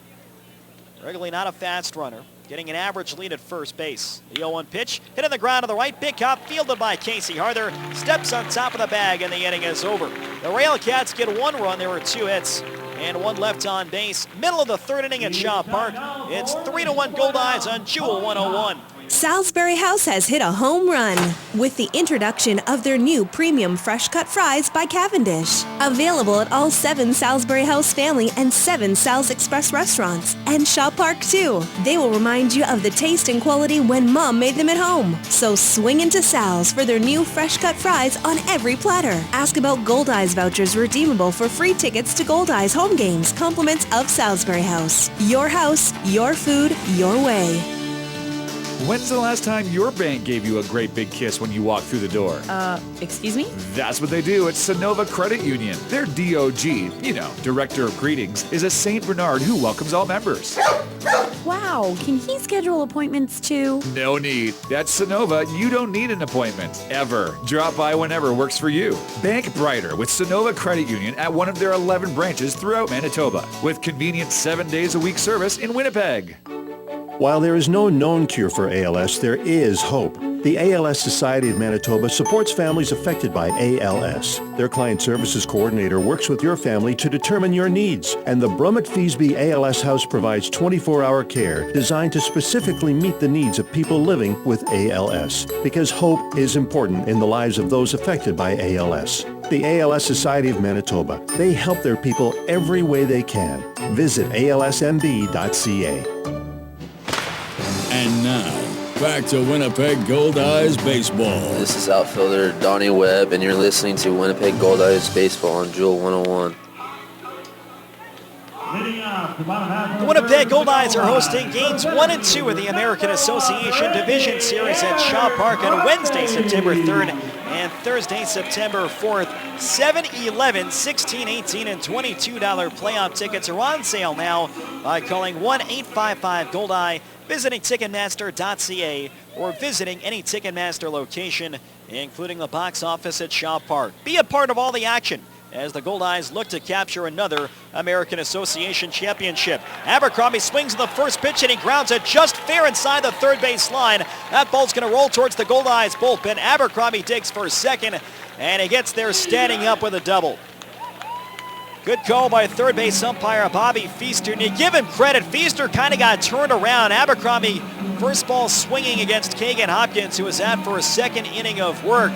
Wrigley not a fast runner, getting an average lead at first base. The 0-1 pitch, hit on the ground to the right, big hop, fielded by Casey Harther, steps on top of the bag, and the inning is over. The RailCats get 1 run. There were 2 hits and 1 left on base. Middle of the third inning at Shaw Park. It's 3-1 Goldeyes on Jewel 101. Salisbury House has hit a home run with the introduction of their new premium fresh cut fries by Cavendish. Available at all 7 Salisbury House family and 7 Sal's Express restaurants and Shaw Park too. They will remind you of the taste and quality when Mom made them at home. So swing into Sal's for their new fresh cut fries on every platter. Ask about Goldeyes vouchers redeemable for free tickets to Goldeyes home games, compliments of Salisbury House. Your house, your food, your way. When's the last time your bank gave you a great big kiss when you walked through the door? Excuse me? That's what they do at Sonova Credit Union. Their DOG, Director of Greetings, is a St. Bernard who welcomes all members. Wow, can he schedule appointments too? No need. At Sonova, you don't need an appointment, ever. Drop by whenever works for you. Bank brighter with Sonova Credit Union at one of their 11 branches throughout Manitoba, with convenient 7 days a week service in Winnipeg. While there is no known cure for ALS, there is hope. The ALS Society of Manitoba supports families affected by ALS. Their client services coordinator works with your family to determine your needs, and the Brummett-Feasby ALS House provides 24-hour care designed to specifically meet the needs of people living with ALS, because hope is important in the lives of those affected by ALS. The ALS Society of Manitoba. They help their people every way they can. Visit alsmb.ca. And now, back to Winnipeg Goldeyes Baseball. This is outfielder Donnie Webb, and you're listening to Winnipeg Goldeyes Baseball on Jewel 101. Leading off The Winnipeg Goldeyes are hosting games 1 and 2 of the American Association Division Series at Shaw Park on Wednesday, September 3rd and Thursday, September 4th. 7, 11, 16, 18, and $22 playoff tickets are on sale now by calling 1-855-GOLDEYE, visiting Ticketmaster.ca, or visiting any Ticketmaster location, including the box office at Shaw Park. Be a part of all the action as the Goldeyes look to capture another American Association championship. Abercrombie swings in the first pitch and he grounds it just fair inside the third base line. That ball's going to roll towards the Goldeyes bullpen. Abercrombie digs for second and he gets there standing up with a double. Good call by third base umpire Bobby Feaster, and you give him credit. Feaster kind of got turned around. Abercrombie first ball swinging against Kagan Hopkins, who was out for a second inning of work.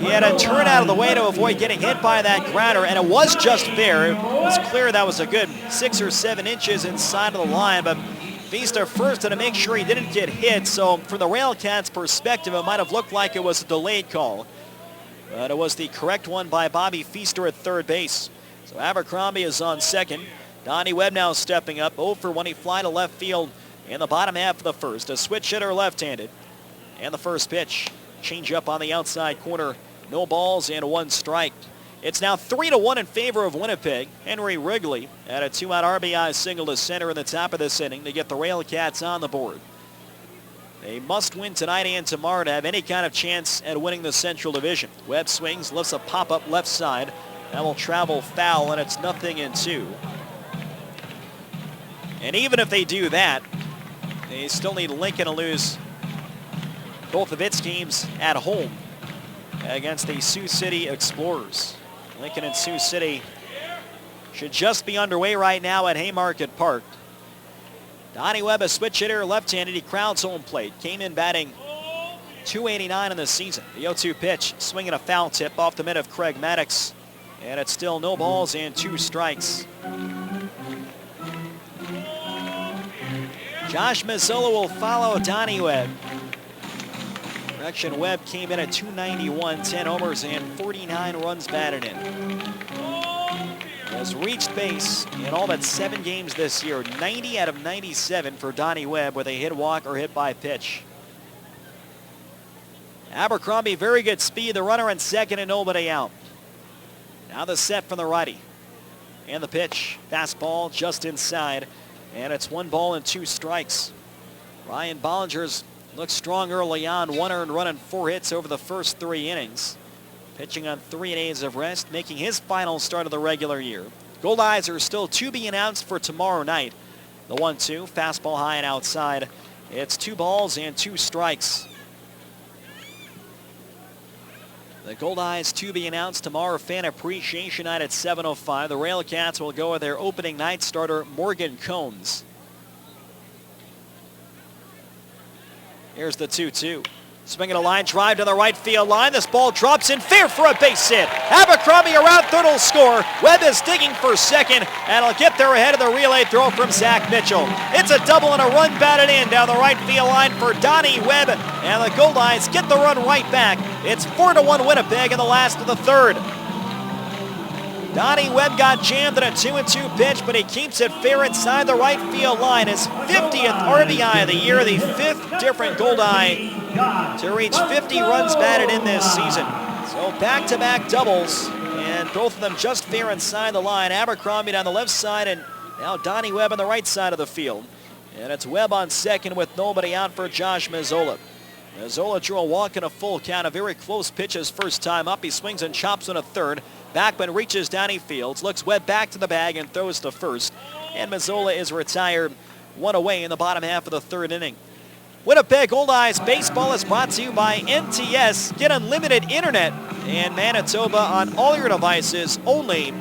He had to turn out of the way to avoid getting hit by that grounder, and it was just fair. It was clear that was a good 6 or 7 inches inside of the line, but Feaster first had to make sure he didn't get hit, so from the RailCats' perspective, it might have looked like it was a delayed call. But it was the correct one by Bobby Feaster at third base. So Abercrombie is on second. Donnie Webb now stepping up, 0 for 1. He fly to left field in the bottom half of the first. A switch hitter left-handed. And the first pitch, change up on the outside corner. No balls and 1 strike. It's now 3-1 in favor of Winnipeg. Henry Wrigley at a 2-out RBI single to center in the top of this inning to get the RailCats on the board. They must win tonight and tomorrow to have any kind of chance at winning the Central Division. Webb swings, lifts a pop-up left side. That will travel foul, and it's 0-2. And even if they do that, they still need Lincoln to lose both of its games at home against the Sioux City Explorers. Lincoln and Sioux City should just be underway right now at Haymarket Park. Donnie Webb, a switch hitter, left-handed. He crowds home plate. Came in batting .289 in the season. The 0-2 pitch, swinging a foul tip off the mid of Craig Maddox. And it's still no balls and 2 strikes. Josh Mazzola will follow Donnie Webb. Correction, Webb came in at .291, 10 homers and 49 runs batted in. Has reached base in all but 7 games this year. 90 out of 97 for Donnie Webb with a hit, walk, or hit by pitch. Abercrombie, very good speed. The runner in second and nobody out. Now the set from the righty. And the pitch. Fastball just inside. And it's 1 ball and 2 strikes. Ryan Bollinger's looked strong early on. 1 earned run and 4 hits over the first 3 innings. Pitching on 3 days of rest, making his final start of the regular year. Goldeyes are still to be announced for tomorrow night. The 1-2, fastball high and outside. It's 2 balls and 2 strikes. The Goldeyes to be announced tomorrow. Fan Appreciation Night at 7:05. The RailCats will go with their opening night starter, Morgan Combs. Here's the 2-2. Swinging a line drive to the right field line. This ball drops in fair for a base hit. Abercrombie around third will score. Webb is digging for second, and he'll get there ahead of the relay throw from Zach Mitchell. It's a double and a run batted in down the right field line for Donnie Webb, and the Goldeyes get the run right back. It's 4-1 Winnipeg in the last of the third. Donnie Webb got jammed in a 2-2 pitch, but he keeps it fair inside the right field line. His 50th RBI of the year, the 5th different Goldeye to reach 50 runs batted in this season. So back-to-back doubles, and both of them just fair inside the line. Abercrombie down the left side, and now Donnie Webb on the right side of the field. And it's Webb on second with nobody out for Josh Mazzola. Mazzola drew a walk and a full count. A very close pitch his first time up. He swings and chops on a third. Backman reaches Donnie Fields, looks Webb back to the bag and throws to first. And Mazzola is retired, 1 away in the bottom half of the third inning. Winnipeg Goldeyes baseball is brought to you by NTS. Get unlimited internet in Manitoba on all your devices only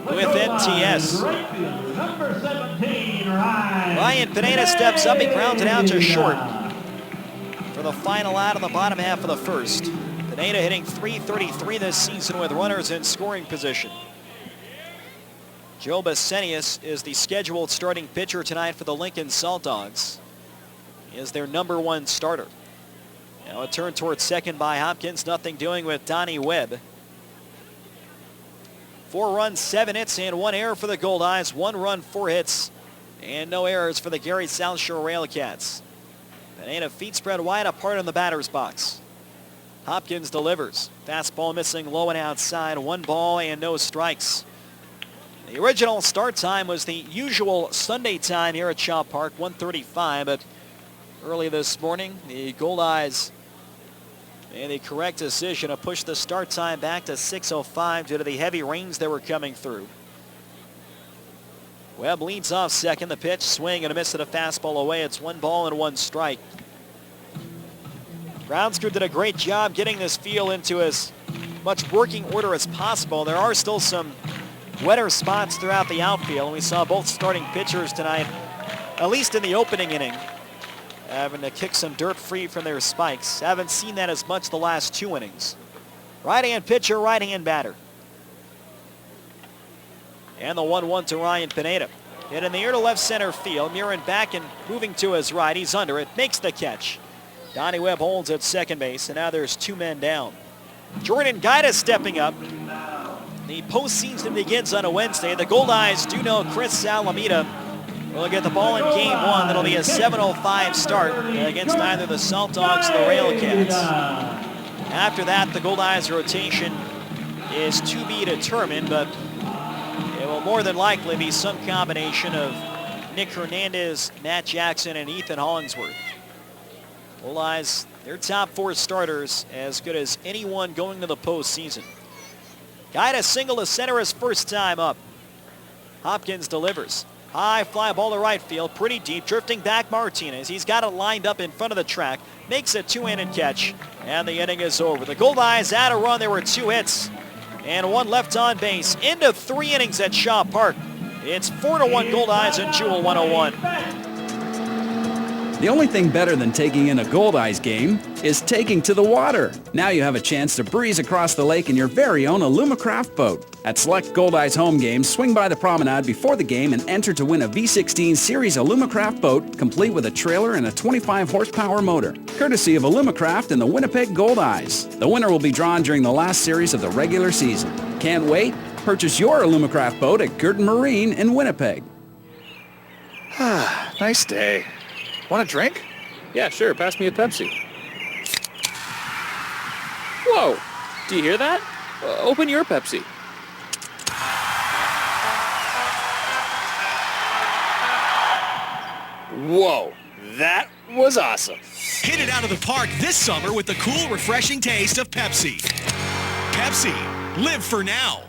with NTS. Ryan Pineda steps up. He grounds it out to short for the final out in the bottom half of the first. Pineda hitting .333 this season with runners in scoring position. Joe Basenius is the scheduled starting pitcher tonight for the Lincoln Salt Dogs. He is their #1 starter. Now a turn towards second by Hopkins. Nothing doing with Donnie Webb. 4 runs, 7 hits, and 1 error for the Goldeyes. 1 run, 4 hits, and no errors for the Gary SouthShore RailCats. Pineda feet spread wide apart in the batter's box. Hopkins delivers. Fastball missing low and outside. 1 ball and no strikes. The original start time was the usual Sunday time here at Shaw Park, 1:35, but early this morning, the Goldeyes made the correct decision to push the start time back to 6:05 due to the heavy rains that were coming through. Webb leads off second. The pitch, swing and a miss at a fastball away. It's 1 ball and 1 strike. Grounds crew did a great job getting this field into as much working order as possible. There are still some wetter spots throughout the outfield, and we saw both starting pitchers tonight, at least in the opening inning, having to kick some dirt free from their spikes. Haven't seen that as much the last 2 innings. Right-hand pitcher, right-hand batter. And the 1-1 to Ryan Pineda. Hit in the air to left center field. Murin back and moving to his right. He's under it, makes the catch. Donnie Webb holds at second base, and now there's 2 men down. Jordan Guida stepping up. The postseason begins on a Wednesday. The Goldeyes do know Chris Alameda will get the ball in game 1. That'll be a 7:05 start against either the Salt Dogs or the RailCats. After that, the Goldeyes rotation is to be determined, but it will more than likely be some combination of Nick Hernandez, Matt Jackson, and Ethan Hollingsworth. Goldeyes, their top 4 starters, as good as anyone going to the postseason. Guida single to center his first time up. Hopkins delivers. High fly ball to right field, pretty deep, drifting back Martinez. He's got it lined up in front of the track, makes a 2-handed catch, and the inning is over. The Goldeyes had a run. There were 2 hits and 1 left on base. Into 3 innings at Shaw Park. It's 4-1 Goldeyes in Jewel 101. The only thing better than taking in a Goldeyes game is taking to the water. Now you have a chance to breeze across the lake in your very own Alumacraft boat. At select Goldeyes home games, swing by the promenade before the game and enter to win a V16 Series Alumacraft boat complete with a trailer and a 25 horsepower motor, courtesy of Alumacraft and the Winnipeg Goldeyes. The winner will be drawn during the last series of the regular season. Can't wait? Purchase your Alumacraft boat at Girton Marine in Winnipeg. Nice day. Want a drink? Yeah, sure. Pass me a Pepsi. Whoa! Do you hear that? Open your Pepsi. Whoa! That was awesome. Hit it out of the park this summer with the cool, refreshing taste of Pepsi. Pepsi. Live for now.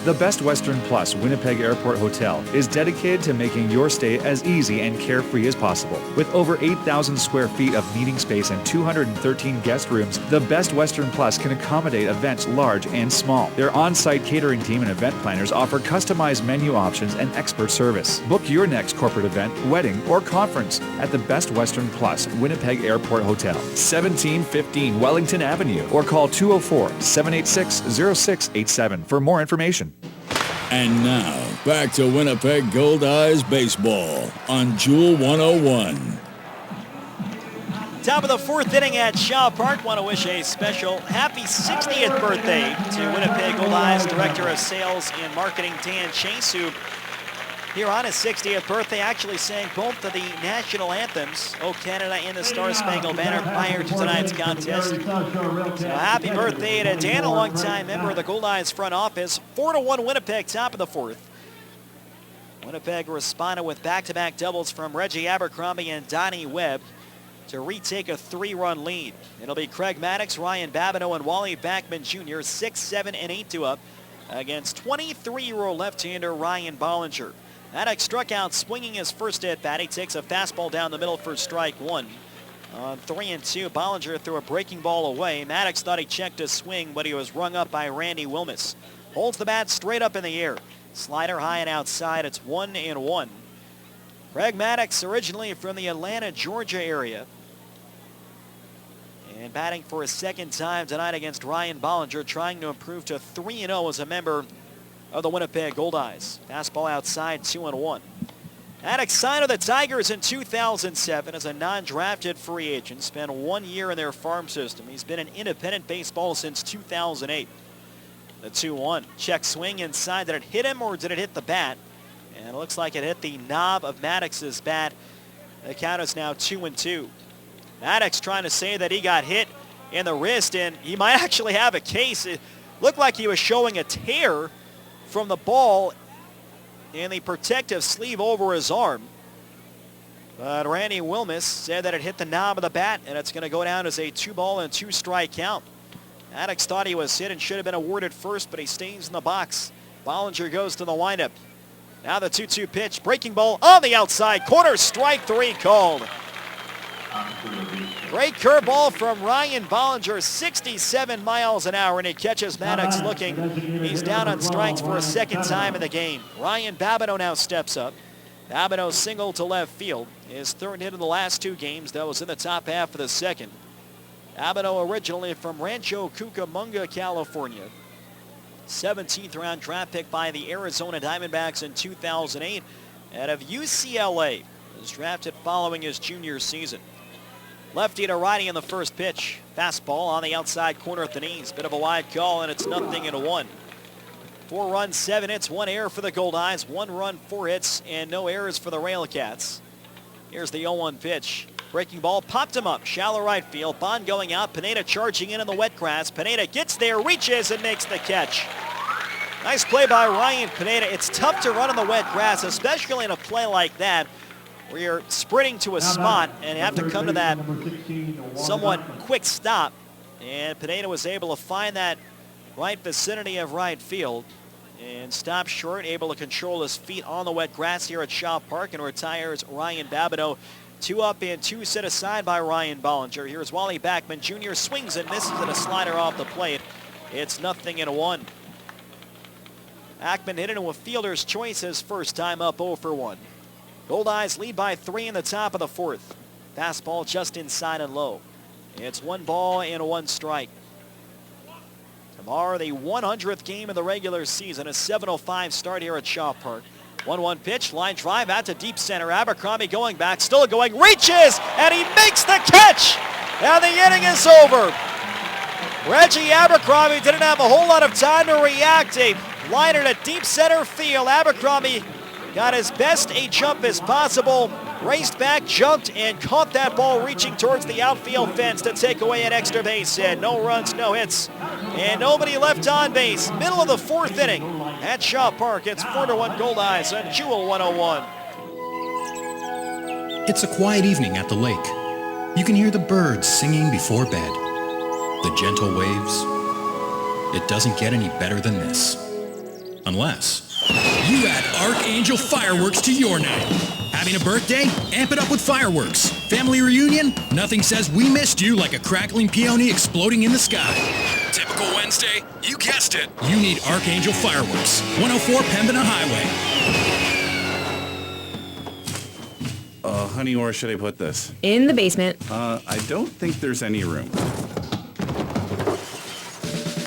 The Best Western Plus Winnipeg Airport Hotel is dedicated to making your stay as easy and carefree as possible. With over 8,000 square feet of meeting space and 213 guest rooms, the Best Western Plus can accommodate events large and small. Their on-site catering team and event planners offer customized menu options and expert service. Book your next corporate event, wedding, or conference at the Best Western Plus Winnipeg Airport Hotel, 1715 Wellington Avenue, or call 204-786-0687 for more information. And now, back to Winnipeg Goldeyes baseball on Jewel 101. Top of the 4th inning at Shaw Park. Want to wish a special happy 60th birthday to Winnipeg Goldeyes Director of Sales and Marketing Dan Chase, who here on his 60th birthday actually sang both of the national anthems, O Canada and the Star-Spangled Banner, prior to tonight's contest. So happy birthday to Dan, a longtime member of the Goldeyes front office. 4-1 Winnipeg, top of the 4th. Winnipeg responded with back-to-back doubles from Reggie Abercrombie and Donnie Webb to retake a 3-run lead. It'll be Craig Maddox, Ryan Babineau, and Wally Backman Jr. 6, 7, and 8 up against 23-year-old left-hander Ryan Bollinger. Maddox struck out swinging his first at bat. He takes a fastball down the middle for strike 1. On 3-2, Bollinger threw a breaking ball away. Maddox thought he checked his swing, but he was rung up by Randy Wilmus. Holds the bat straight up in the air. Slider high and outside. It's 1-1. Craig Maddox, originally from the Atlanta, Georgia area, and batting for his 2nd time tonight against Ryan Bollinger, trying to improve to 3-0 as a member of the Winnipeg Goldeyes. Fastball outside, 2-1. Maddox signed with the Tigers in 2007 as a non-drafted free agent. Spent 1 year in their farm system. He's been in independent baseball since 2008. The 2-1. Check swing inside. Did it hit him or did it hit the bat? And it looks like it hit the knob of Maddox's bat. The count is now 2-2. Maddox trying to say that he got hit in the wrist, and he might actually have a case. It looked like he was showing a tear from the ball in the protective sleeve over his arm. But Randy Wilmus said that it hit the knob of the bat, and it's going to go down as a 2-2 count. Maddox thought he was hit and should have been awarded first, but he stays in the box. Bollinger goes to the windup. Now the 2-2 pitch. Breaking ball on the outside corner. Strike 3 called. Great curveball from Ryan Bollinger, 67 miles an hour, and he catches Maddox looking. He's down on strikes for a second time in the game. Ryan Babineau now steps up. Babineau single to left field. His third hit in the last 2 games. That was in the top half of the second. Babineau originally from Rancho Cucamonga, California. 17th round draft pick by the Arizona Diamondbacks in 2008 out of UCLA. Was drafted following his junior season. Lefty to righty in the first pitch. Fastball on the outside corner at the knees. Bit of a wide call, and it's 0-1. 4 runs, 7 hits, 1 error for the Goldeyes. 1 run, 4 hits, and no errors for the RailCats. Here's the 0-1 pitch. Breaking ball popped him up. Shallow right field. Bond going out. Pineda charging in the wet grass. Pineda gets there, reaches, and makes the catch. Nice play by Ryan Pineda. It's tough to run on the wet grass, especially in a play like that, where you're sprinting to a spot and have to come to that somewhat quick stop. And Pineda was able to find that right vicinity of right field and stop short, able to control his feet on the wet grass here at Shaw Park, and retires Ryan Babineau. 2 up and 2 set aside by Ryan Bollinger. Here's Wally Backman Jr. Swings and misses at a slider off the plate. It's 0-1. Backman hit into a fielder's choice his first time up 0-1. Goldeyes lead by 3 in the top of the 4th. Fastball just inside and low. It's 1 ball and 1 strike. Tomorrow, the 100th game of the regular season, a 7:05 start here at Shaw Park. 1-1 pitch, line drive out to deep center. Abercrombie going back, still going, reaches, and he makes the catch! And the inning is over. Reggie Abercrombie didn't have a whole lot of time to react. A liner to deep center field. Abercrombie got as best a jump as possible, raced back, jumped, and caught that ball reaching towards the outfield fence to take away an extra base hit. No runs, no hits, and nobody left on base. Middle of the 4th inning at Shaw Park. It's 4-1 Goldeyes on Jewel 101. It's a quiet evening at the lake. You can hear the birds singing before bed. The gentle waves. It doesn't get any better than this. Unless you add Archangel Fireworks to your night. Having a birthday? Amp it up with fireworks. Family reunion? Nothing says we missed you like a crackling peony exploding in the sky. Typical Wednesday? You guessed it. You need Archangel Fireworks. 104 Pembina Highway. Honey, where should I put this? In the basement. I don't think there's any room.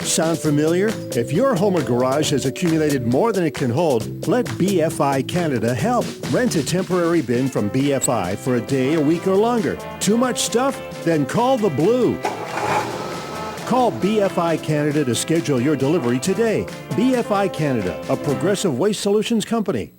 Sound familiar? If your home or garage has accumulated more than it can hold, let BFI Canada help. Rent a temporary bin from BFI for a day, a week, or longer. Too much stuff? Then call the Blue. Call BFI Canada to schedule your delivery today. BFI Canada, a Progressive Waste Solutions company.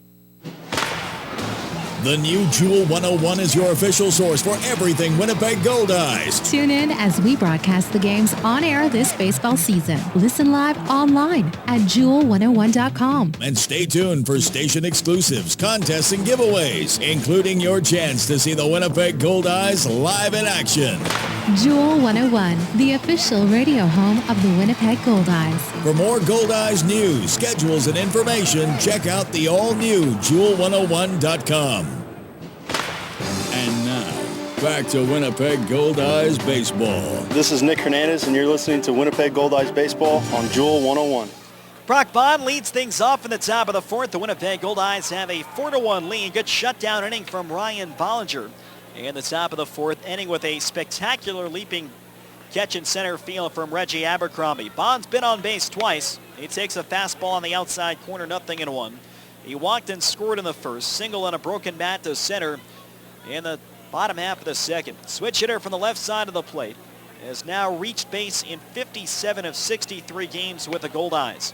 The new Jewel 101 is your official source for everything Winnipeg Goldeyes. Tune in as we broadcast the games on air this baseball season. Listen live online at jewel101.com. And stay tuned for station exclusives, contests, and giveaways, including your chance to see the Winnipeg Goldeyes live in action. Jewel 101, the official radio home of the Winnipeg Goldeyes. For more Goldeyes news, schedules, and information, check out the all-new jewel101.com. And now, back to Winnipeg Goldeyes Baseball. This is Nick Hernandez, and you're listening to Winnipeg Goldeyes Baseball on Jewel 101. Brock Bond leads things off in the top of the 4th. The Winnipeg Goldeyes have a 4-1 lead. Good shutdown inning from Ryan Bollinger. In the top of the 4th, ending with a spectacular leaping catch in center field from Reggie Abercrombie. Bond's been on base twice. He takes a fastball on the outside corner, 0-1. He walked and scored in the first. Single on a broken bat to center in the bottom half of the second. Switch hitter from the left side of the plate has now reached base in 57 of 63 games with the Goldeyes.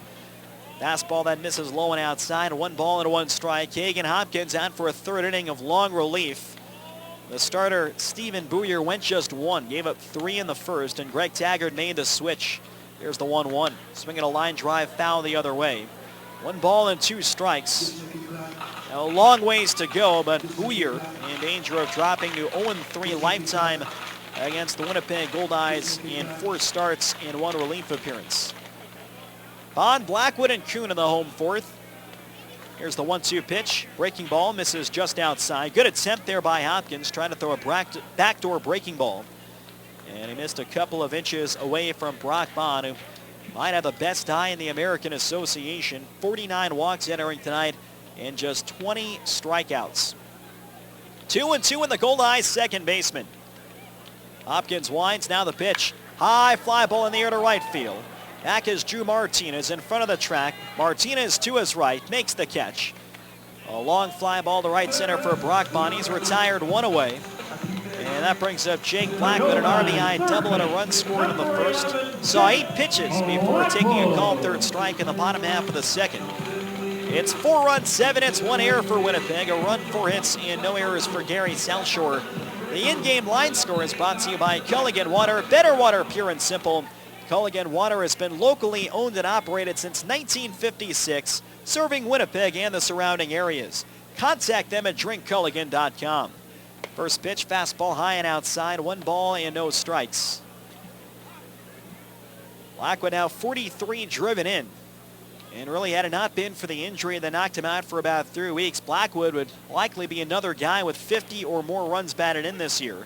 Fastball that misses low and outside. 1 ball and 1 strike. Hagen Hopkins out for a third inning of long relief. The starter, Stephen Booyer, went just 1, gave up 3 in the first, and Greg Taggart made the switch. Here's the 1-1. Swinging a line drive foul the other way. 1 ball and 2 strikes. Now a long ways to go, but Booyer in danger of dropping to 0-3 lifetime against the Winnipeg Goldeyes in 4 starts and 1 relief appearance. Bond, Blackwood, and Kuhn in the home fourth. Here's the 1-2 pitch. Breaking ball misses just outside. Good attempt there by Hopkins, trying to throw a backdoor breaking ball. And he missed a couple of inches away from Brock Bond, who might have the best eye in the American Association. 49 walks entering tonight and just 20 strikeouts. 2-2 in the Goldeyes second baseman. Hopkins winds, now the pitch. High fly ball in the air to right field. Back is Drew Martinez in front of the track. Martinez to his right, makes the catch. A long fly ball to right center for Brock Bond. He's retired 1 away. And that brings up Jake Blackwood, an RBI double and a run scored in the first. Saw 8 pitches before taking a called third strike in the bottom half of the second. It's 4 runs, 7 hits, 1 error for Winnipeg. A run, 4 hits, and no errors for Gary SouthShore. The in-game line score is brought to you by Culligan Water. Better water, pure and simple. Culligan Water has been locally owned and operated since 1956, serving Winnipeg and the surrounding areas. Contact them at drinkculligan.com. First pitch, fastball high and outside, 1 ball and no strikes. Blackwood now 43 driven in. And really, had it not been for the injury that knocked him out for about 3 weeks, Blackwood would likely be another guy with 50 or more runs batted in this year.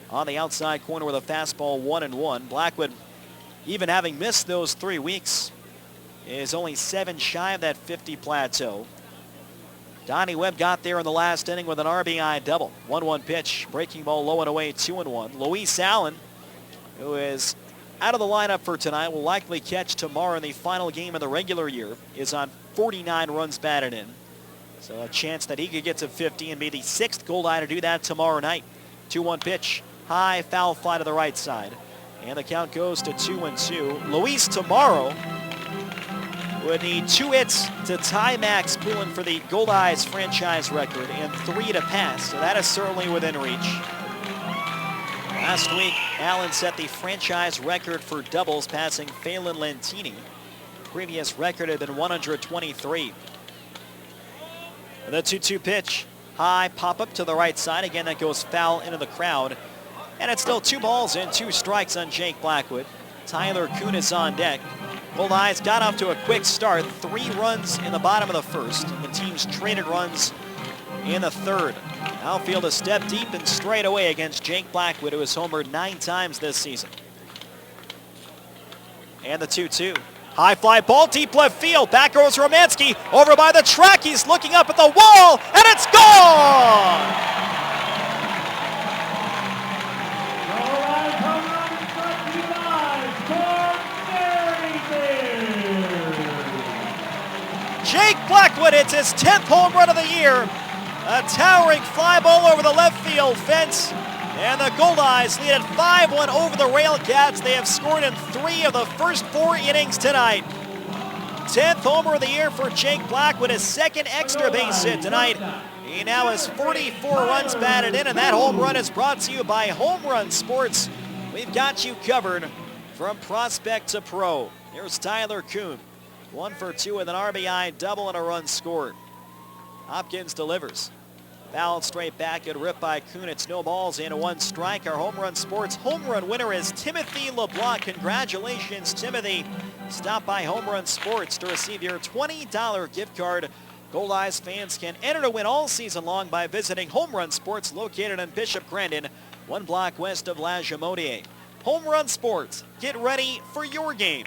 On the outside corner with a fastball 1-1. Blackwood, even having missed those 3 weeks, is only 7 shy of that 50 plateau. Donnie Webb got there in the last inning with an RBI double. 1-1 pitch, breaking ball low and away, 2-1. Luis Allen, who is out of the lineup for tonight, will likely catch tomorrow in the final game of the regular year, is on 49 runs batted in. So a chance that he could get to 50 and be the 6th Goldeye to do that tomorrow night. 2-1 pitch, high foul fly to the right side. And the count goes to 2-2. Luis tomorrow would need 2 hits to tie Max Poulin for the Goldeyes franchise record and 3 to pass. So that is certainly within reach. Last week, Allen set the franchise record for doubles, passing Phelan Lentini. The previous record had been 123. The 2-2 pitch, high pop-up to the right side. Again, that goes foul into the crowd. And it's still 2 balls and 2 strikes on Jake Blackwood. Tyler Kuhn is on deck. Goldeyes got off to a quick start. 3 runs in the bottom of the first. The team's traded runs in the third. Outfield a step deep and straight away against Jake Blackwood, who has homered 9 times this season. And the 2-2. High fly ball, deep left field. Back goes Romanski. Over by the track. He's looking up at the wall, and it's gone! Jake Blackwood hits his 10th home run of the year. A towering fly ball over the left field fence. And the Goldeyes lead at 5-1 over the RailCats. They have scored in 3 of the first 4 innings tonight. 10th homer of the year for Jake Blackwood, his 2nd extra base hit tonight. He now has 44 runs batted in, and that home run is brought to you by Home Run Sports. We've got you covered from prospect to pro. Here's Tyler Kuhn. 1 for 2 with an RBI double and a run scored. Hopkins delivers. Fouled straight back and ripped by Kuhn. It's no balls and 1 strike. Our Home Run Sports home run winner is Timothy LeBlanc. Congratulations, Timothy. Stop by Home Run Sports to receive your $20 gift card. Goldeyes fans can enter to win all season long by visiting Home Run Sports, located in Bishop Grandin, 1 block west of La Jamodier. Home Run Sports. Get ready for your game.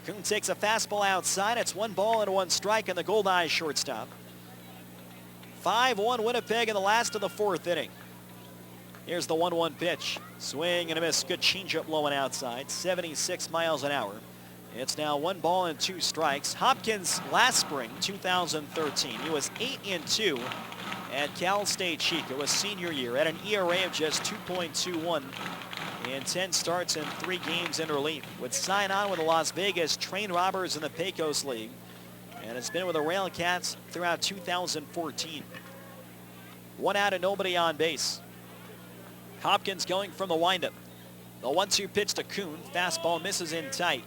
Kuhn takes a fastball outside. It's 1 ball and 1 strike, and the Goldeyes shortstop. 5-1 Winnipeg in the last of the 4th inning. Here's the 1-1 pitch. Swing and a miss. Good changeup low and outside. 76 miles an hour. It's now 1 ball and 2 strikes. Hopkins last spring, 2013. He was 8-2 at Cal State Chico, his senior year, at an ERA of just 2.21 and 10 starts in 3 games in relief. Would sign on with the Las Vegas Train Robbers in the Pecos League, and has been with the RailCats throughout 2014. 1 out and nobody on base. Hopkins going from the windup. The 1-2 pitch to Kuhn. Fastball misses in tight.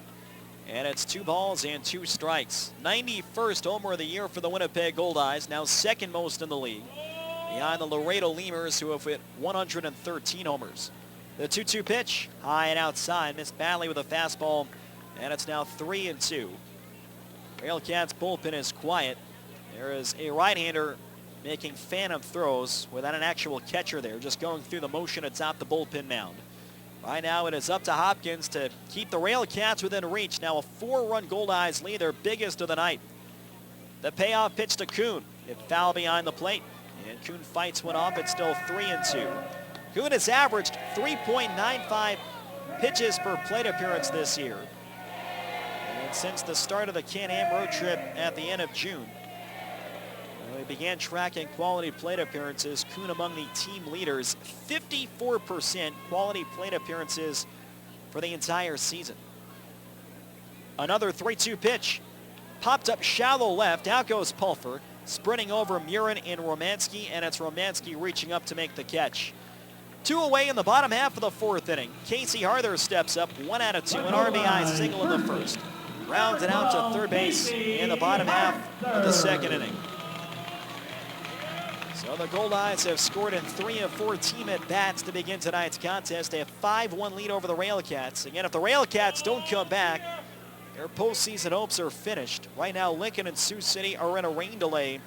And it's 2 balls and 2 strikes. 91st homer of the year for the Winnipeg Goldeyes, now second most in the league, behind the Laredo Lemurs, who have hit 113 homers. The 2-2 pitch, high and outside, missed badly with a fastball, and it's now 3-2. RailCats bullpen is quiet. There is a right-hander making phantom throws without an actual catcher there, just going through the motion atop the bullpen mound. Right now it is up to Hopkins to keep the RailCats within reach. Now a 4-run Goldeyes lead, their biggest of the night. The payoff pitch to Kuhn. It foul behind the plate, and Kuhn fights one off. It's still 3-2. Kuhn has averaged 3.95 pitches per plate appearance this year. And since the start of the Can-Am road trip at the end of June, we began tracking quality plate appearances. Kuhn among the team leaders, 54% quality plate appearances for the entire season. Another 3-2 pitch. Popped up shallow left. Out goes Pulfer. Sprinting over Murin and Romanski, and it's Romanski reaching up to make the catch. 2 away in the bottom half of the 4th inning. Casey Harther steps up, 1 out of 2, an RBI single in the first. Rounds it out to third base in the bottom half of the 2nd inning. So the Goldeyes have scored in 3 of 4 team at-bats to begin tonight's contest. They have 5-1 lead over the RailCats. Again, if the RailCats don't come back, their postseason hopes are finished. Right now, Lincoln and Sioux City are in a rain delay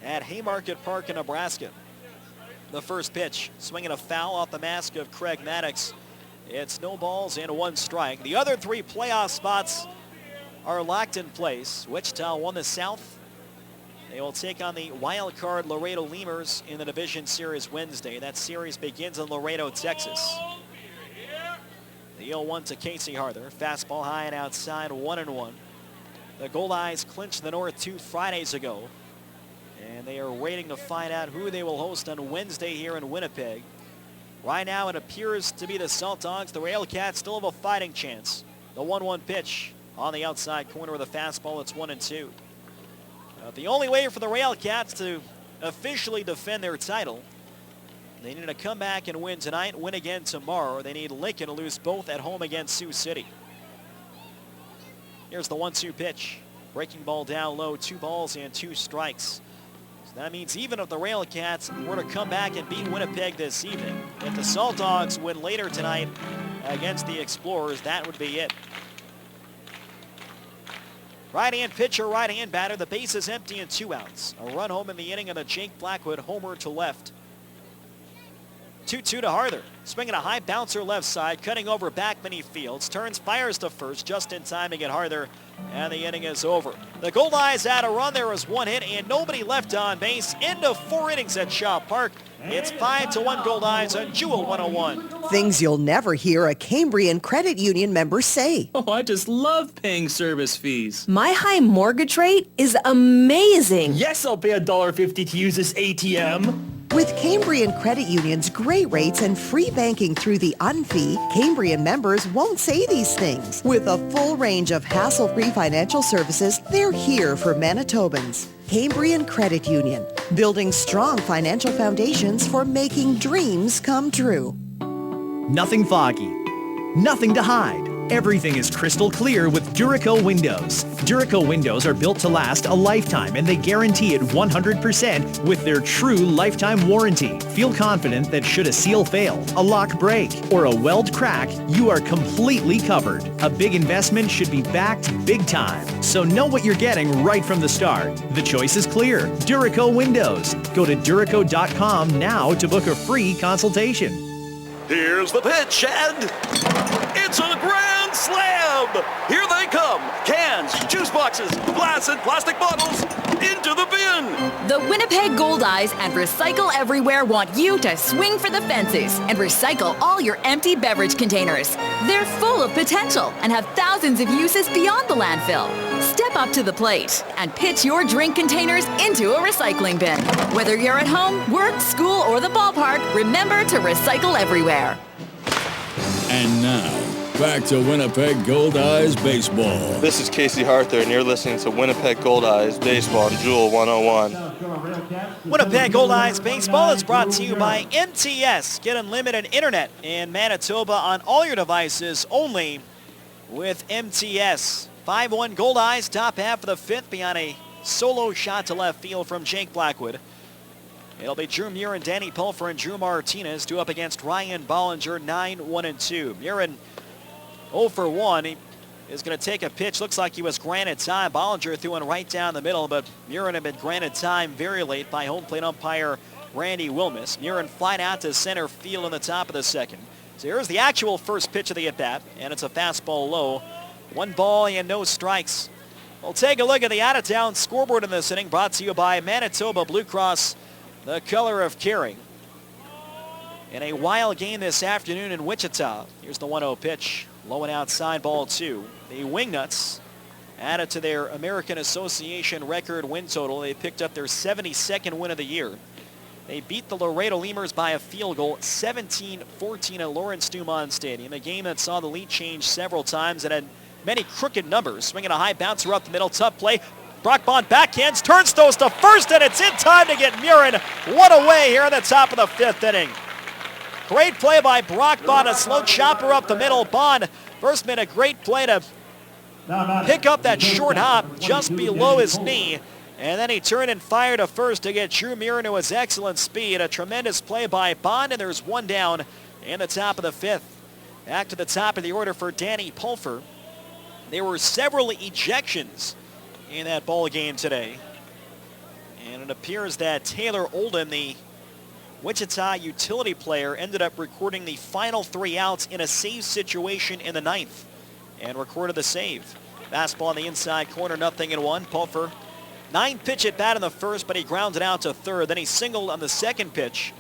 at Haymarket Park in Nebraska. The first pitch, swinging a foul off the mask of Craig Maddox. It's no balls and 1 strike. The other 3 playoff spots are locked in place. Wichita won the South. They will take on the wild card Laredo Lemurs in the division series Wednesday. That series begins in Laredo, Texas. The 0-1 to Casey Harther. Fastball high and outside, 1-1. The Goldeyes clinched the North 2 Fridays ago, and they are waiting to find out who they will host on Wednesday here in Winnipeg. Right now it appears to be the Salt Dogs. The RailCats still have a fighting chance. The 1-1 pitch on the outside corner with a fastball. It's 1-2. The only way for the RailCats to officially defend their title, they need to come back and win tonight, win again tomorrow. They need Lincoln to lose both at home against Sioux City. Here's the 1-2 pitch. Breaking ball down low, 2 balls and 2 strikes. So that means even if the RailCats were to come back and beat Winnipeg this evening, if the Salt Dogs win later tonight against the Explorers, that would be it. Right-hand pitcher, right-hand batter. The base is empty and 2 outs. A run home in the inning and a Jake Blackwood homer to left. 2-2 to Harther. Swinging a high bouncer left side, cutting over back many fields. Turns, fires to first, just in time to get Harther, and the inning is over. The Goldeyes had a run. There was 1 hit and nobody left on base. End of 4 innings at Shaw Park. It's 5-1 Goldeyes on Jewel 101. Things you'll never hear a Cambrian Credit Union member say. Oh, I just love paying service fees. My high mortgage rate is amazing. Yes, I'll pay $1.50 to use this ATM. With Cambrian Credit Union's great rates and free banking through the UnFee, Cambrian members won't say these things. With a full range of hassle-free financial services, they're here for Manitobans. Cambrian Credit Union, building strong financial foundations for making dreams come true. Nothing foggy, nothing to hide. Everything is crystal clear with Duraco windows. Duraco windows are built to last a lifetime, and they guarantee it 100% with their true lifetime warranty. Feel confident that should a seal fail, a lock break, or a weld crack, you are completely covered. A big investment should be backed big time, so know what you're getting right from the start. The choice is clear. Duraco windows. Go to Duraco.com now to book a free consultation. Here's the pitch, and it's a grand slam! Here they come. Cans, juice boxes, glass and plastic bottles, into the bin! The Winnipeg Goldeyes and Recycle Everywhere want you to swing for the fences and recycle all your empty beverage containers. They're full of potential and have thousands of uses beyond the landfill. Step up to the plate and pitch your drink containers into a recycling bin. Whether you're at home, work, school, or the ballpark, remember to recycle everywhere. And now, back to Winnipeg Goldeyes Baseball. This is Casey Harther, and you're listening to Winnipeg Goldeyes Baseball on Jewel 101. Winnipeg Goldeyes Baseball is brought to you by MTS. Get unlimited internet in Manitoba on all your devices only with MTS. 5-1 Goldeyes, top half of the fifth beyond a solo shot to left field from Jake Blackwood. It'll be Drew Muir and Danny Pulfer and Drew Martinez due up against Ryan Bollinger, 9-1-2. Muir 0 for 1. He is going to take a pitch. Looks like he was granted time. Bollinger threw one right down the middle, but Muir had been granted time very late by home plate umpire Randy Wilmus. Muir flied out to center field in the top of the second. So here's the actual first pitch of the at-bat, and it's a fastball low. 1 ball and no strikes. We'll take a look at the out-of-town scoreboard in this inning, brought to you by Manitoba Blue Cross, the color of caring. In a wild game this afternoon in Wichita, here's the 1-0 pitch. Low and outside, ball 2. The Wingnuts added to their American Association record win total. They picked up their 72nd win of the year. They beat the Laredo Lemurs by a field goal, 17-14 at Lawrence Dumont Stadium. A game that saw the lead change several times and had many crooked numbers. Swinging a high bouncer up the middle, tough play. Brock Bond backhands, Turnstows to first, and it's in time to get Murin one away here in the top of the fifth inning. Great play by Brock Bond, a slow chopper up the middle. Bond first made a great play to pick up that short hop just below his knee, and then he turned and fired to first to get Drew Murin to his excellent speed. A tremendous play by Bond, and there's one down in the top of the fifth. Back to the top of the order for Danny Pulfer. There were several ejections in that ball game today, and it appears that Taylor Oldham, the Wichita utility player, ended up recording the final 3 outs in a save situation in the ninth and recorded the save. Fastball on the inside corner, 0-1. Pulfer, 9-pitch at bat in the first, but he grounded out to third. Then he singled on the second pitch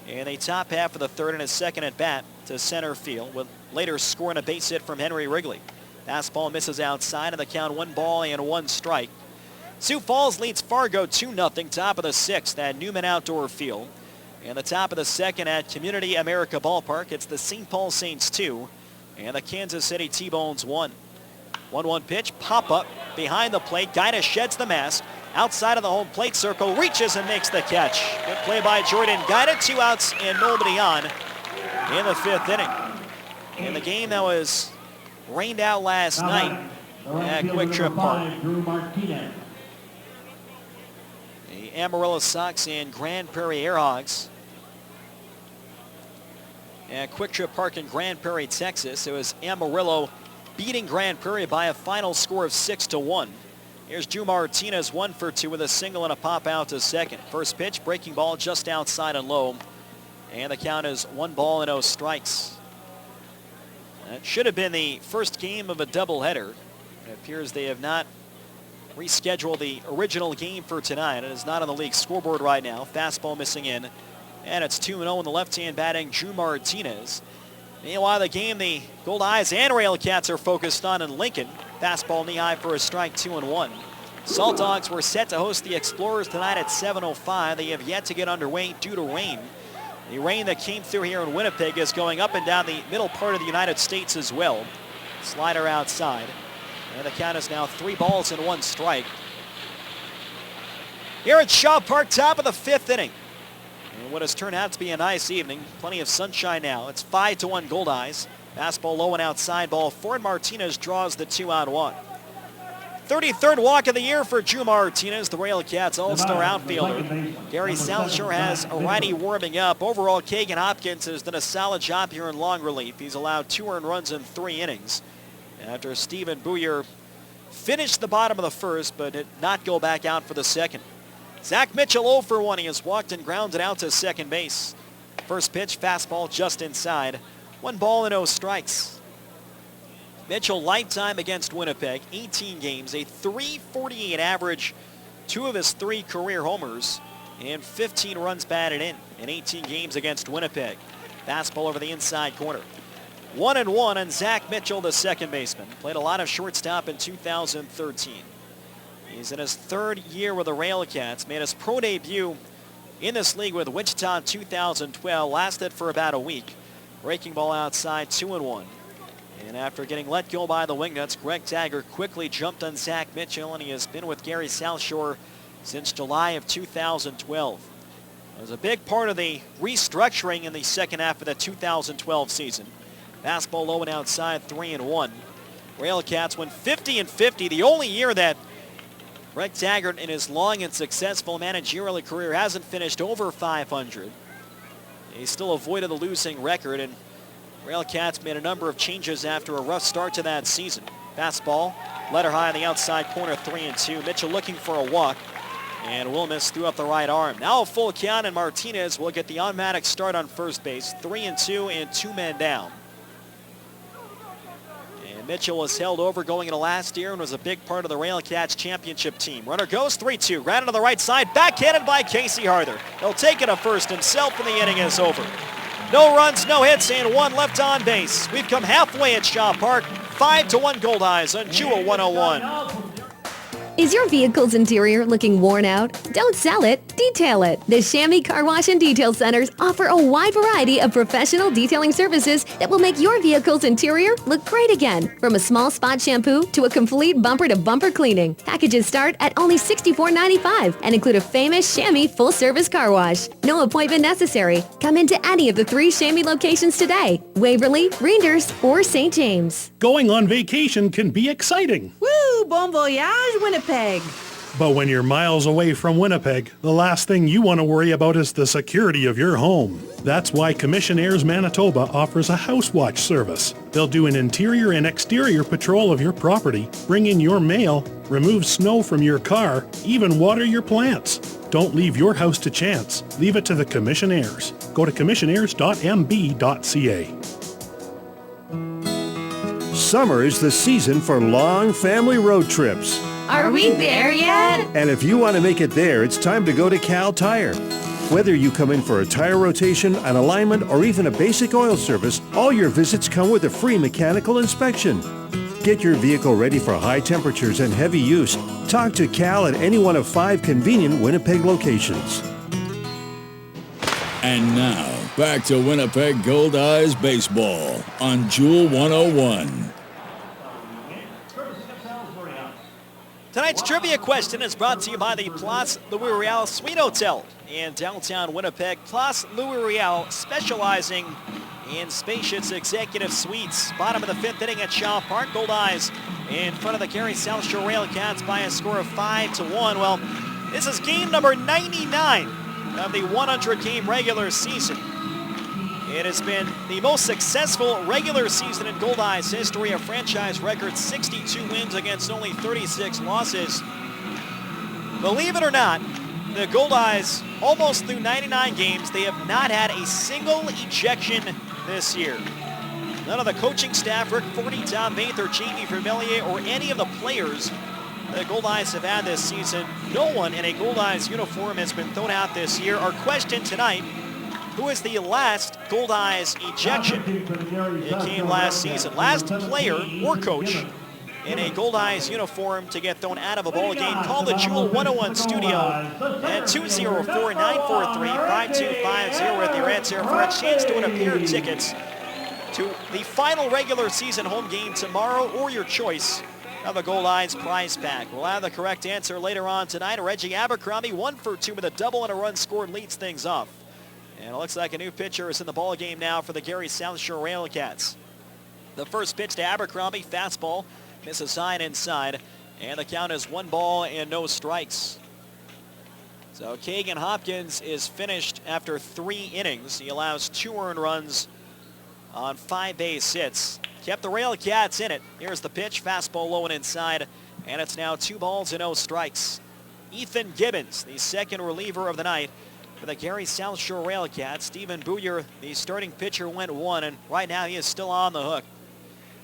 in a top half of the third in his second at bat to center field, with later scoring a base hit from Henry Wrigley. Fastball misses outside, and the count 1 ball and 1 strike. Sioux Falls leads Fargo 2-0, top of the sixth at Newman Outdoor Field. And the top of the second at Community America Ballpark, it's the St. Paul Saints 2 and the Kansas City T-Bones 1. 1-1 pitch, pop up behind the plate. Guida sheds the mask. Outside of the home plate circle, reaches and makes the catch. Good play by Jordan Guida. 2 outs and nobody on in the fifth inning. In the game that was rained out last night at Quick Trip Park. The Amarillo Sox and Grand Prairie Airhogs at Quick Trip Park in Grand Prairie, Texas. It was Amarillo beating Grand Prairie by a final score of 6-1. Here's Drew Martinez, 1 for 2 with a single and a pop out to second. First pitch, breaking ball just outside and low. And the count is 1 ball and 0 strikes. That should have been the first game of a doubleheader. It appears they have not rescheduled the original game for tonight. It is not on the league scoreboard right now. Fastball missing in. And it's 2-0 in the left-hand batting, Drew Martinez. Meanwhile, the game the Goldeyes and RailCats are focused on in Lincoln. Fastball knee-high for a strike, 2-1. Salt Dogs were set to host the Explorers tonight at 7:05. They have yet to get underway due to rain. The rain that came through here in Winnipeg is going up and down the middle part of the United States as well. Slider outside. And the count is now 3 balls and 1 strike. Here at Shaw Park, top of the fifth inning. And what has turned out to be a nice evening. Plenty of sunshine now. It's 5-1 Goldeyes. Fastball low and outside, ball 4, and Martinez draws the 2-out walk. 33rd walk of the year for Drew Martinez, the RailCats all-star outfielder. Gary SouthShore has a righty warming up. Overall, Kagan Hopkins has done a solid job here in long relief. He's allowed 2 earned runs in 3 innings. After Stephen Booyer finished the bottom of the first, but did not go back out for the second. Zach Mitchell 0 for 1. He has walked and grounded out to second base. First pitch, fastball just inside. 1 ball and 0 strikes. Mitchell lifetime against Winnipeg, 18 games, a .348 average, 2 of his 3 career homers, and 15 runs batted in 18 games against Winnipeg. Fastball over the inside corner. 1-1 on Zach Mitchell, the second baseman. Played a lot of shortstop in 2013. He's in his 3rd year with the RailCats. Made his pro debut in this league with Wichita in 2012. Lasted for about a week. Breaking ball outside, 2-1. And after getting let go by the Wingnuts, Greg Taggart quickly jumped on Zach Mitchell, and he has been with Gary South Shore since July of 2012. It was a big part of the restructuring in the second half of the 2012 season. Fastball low and outside, 3-1. RailCats went 50-50, the only year that Greg Taggart in his long and successful managerial career hasn't finished over 500. He still avoided the losing record, and RailCats made a number of changes after a rough start to that season. Fastball, letter high on the outside corner, 3-2. Mitchell looking for a walk, and Wilmus threw up the right arm. Now a full count, and Martinez will get the automatic start on first base. 3-2 and 2 men down. And Mitchell was held over going into last year and was a big part of the RailCats championship team. Runner goes 3-2, grounded to the right side, backhanded by Casey Harther. He'll take it to first himself, and the inning is over. No runs, no hits, and 1 left on base. We've come halfway at Shaw Park. 5-1 Goldeyes on Jewel 101. Is your vehicle's interior looking worn out? Don't sell it, detail it. The Chamois Car Wash and Detail Centers offer a wide variety of professional detailing services that will make your vehicle's interior look great again. From a small spot shampoo to a complete bumper-to-bumper cleaning. Packages start at only $64.95 and include a famous Chamois full-service car wash. No appointment necessary. Come into any of the 3 Chamois locations today. Waverly, Reinders, or St. James. Going on vacation can be exciting. Woo! Bon voyage, Winnipeg. But when you're miles away from Winnipeg, the last thing you want to worry about is the security of your home. That's why Commissionaires Manitoba offers a house watch service. They'll do an interior and exterior patrol of your property, bring in your mail, remove snow from your car, even water your plants. Don't leave your house to chance. Leave it to the Commissionaires. Go to commissionaires.mb.ca. Summer is the season for long family road trips. Are we there yet? And if you want to make it there, it's time to go to Cal Tire. Whether you come in for a tire rotation, an alignment, or even a basic oil service, all your visits come with a free mechanical inspection. Get your vehicle ready for high temperatures and heavy use. Talk to Cal at any one of 5 convenient Winnipeg locations. And now, back to Winnipeg Goldeyes baseball on Jewel 101. Tonight's trivia question is brought to you by the Place Louis Riel Suite Hotel in downtown Winnipeg. Place Louis Riel, specializing in spacious executive suites. Bottom of the 5th inning at Shaw Park. Goldeyes in front of the Gary South Shore RailCats by a score of 5-1. Well, this is game number 99 of the 100-game regular season. It has been the most successful regular season in Goldeyes history, a franchise record 62 wins against only 36 losses. Believe it or not, the Goldeyes, almost through 99 games, they have not had a single ejection this year. None of the coaching staff, Rick Forney, Tom Mather, Jamie Vermelier, or any of the players the Goldeyes have had this season. No one in a Goldeyes uniform has been thrown out this year. Our question tonight: who is the last Goldeyes ejection? It came last season. Last player or coach in a Goldeyes uniform to get thrown out of a ball game. Call the Jewel 101 studio at 204-943-5250 with your answer for a chance to win a pair of tickets to the final regular season home game tomorrow, or your choice of a Goldeyes prize pack. We'll have the correct answer later on tonight. Reggie Abercrombie, 1 for 2 with a double and a run scored, leads things off. And it looks like a new pitcher is in the ball game now for the Gary South Shore RailCats. The first pitch to Abercrombie, fastball, misses high and inside, and the count is 1 ball and no strikes. So Kagan Hopkins is finished after 3 innings. He allows 2 earned runs on 5 base hits. Kept the RailCats in it. Here's the pitch, fastball low and inside, and it's now 2 balls and no strikes. Ethan Gibbons, the second reliever of the night for the Gary South Shore RailCats. Stephen Booyer, the starting pitcher, went 1, and right now he is still on the hook.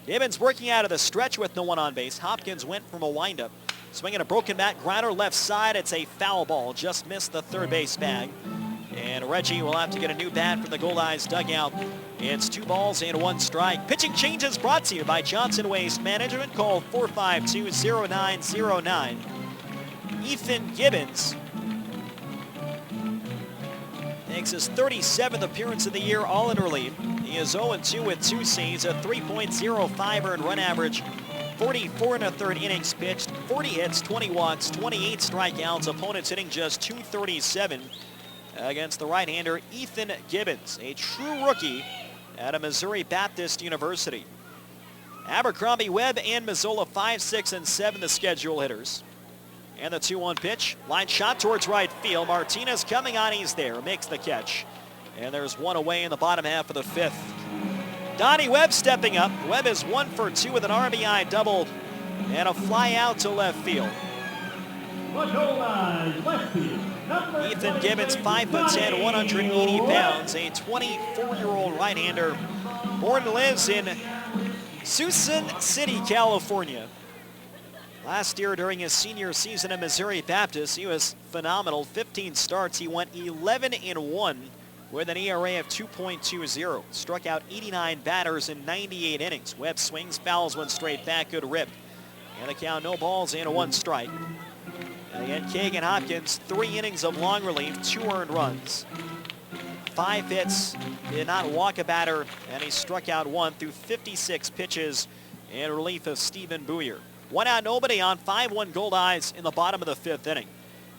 Gibbons working out of the stretch with no one on base. Hopkins went from a windup. Swinging a broken bat grounder left side. It's a foul ball. Just missed the third base bag. And Reggie will have to get a new bat from the Goldeyes dugout. It's 2 balls and 1 strike. Pitching changes brought to you by Johnson Waste Management. Call 452-0909. Ethan Gibbons Makes his 37th appearance of the year, all in relief. He is 0-2 with 2 saves, a 3.05 earned run average, 44 1/3 innings pitched, 40 hits, 20 walks, 28 strikeouts. Opponents hitting just .237 against the right-hander Ethan Gibbons, a true rookie out of Missouri Baptist University. Abercrombie, Webb, and Mazzola 5, 6, and 7 the schedule hitters. And the 2-1 pitch, line shot towards right field. Martinez coming on, he's there, makes the catch. And there's one away in the bottom half of the 5th. Donnie Webb stepping up. Webb is 1 for 2 with an RBI double and a fly out to left field. Ethan Gibbons, 5'10", 180 pounds, a 24-year-old right-hander, born and lives in Suisun City, California. Last year during his senior season at Missouri Baptist, he was phenomenal. 15 starts, he went 11-1 with an ERA of 2.20. Struck out 89 batters in 98 innings. Webb swings, fouls one straight back, good rip. And the count, no balls and a 1 strike. And again, Kagan Hopkins, 3 innings of long relief, 2 earned runs. 5 hits, did not walk a batter, and he struck out 1 through 56 pitches in relief of Stephen Booyer. 1 out, nobody on, 5-1 Goldeyes in the bottom of the 5th inning.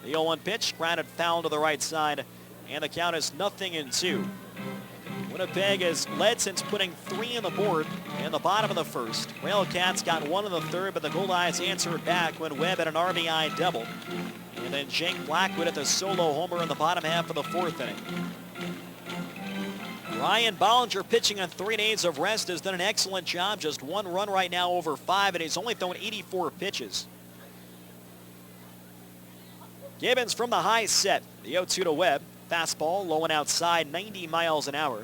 The 0-1 pitch, grounded foul to the right side, and the count is 0-2. Winnipeg has led since putting 3 on the board in the bottom of the 1st. RailCats got 1 in the 3rd, but the Goldeyes answered back when Webb had an RBI double. And then Jake Blackwood at the solo homer in the bottom half of the 4th inning. Ryan Bollinger, pitching on 3 days of rest, has done an excellent job. Just 1 run right now over 5, and he's only thrown 84 pitches. Gibbons from the high set. The 0-2 to Webb. Fastball low and outside, 90 miles an hour.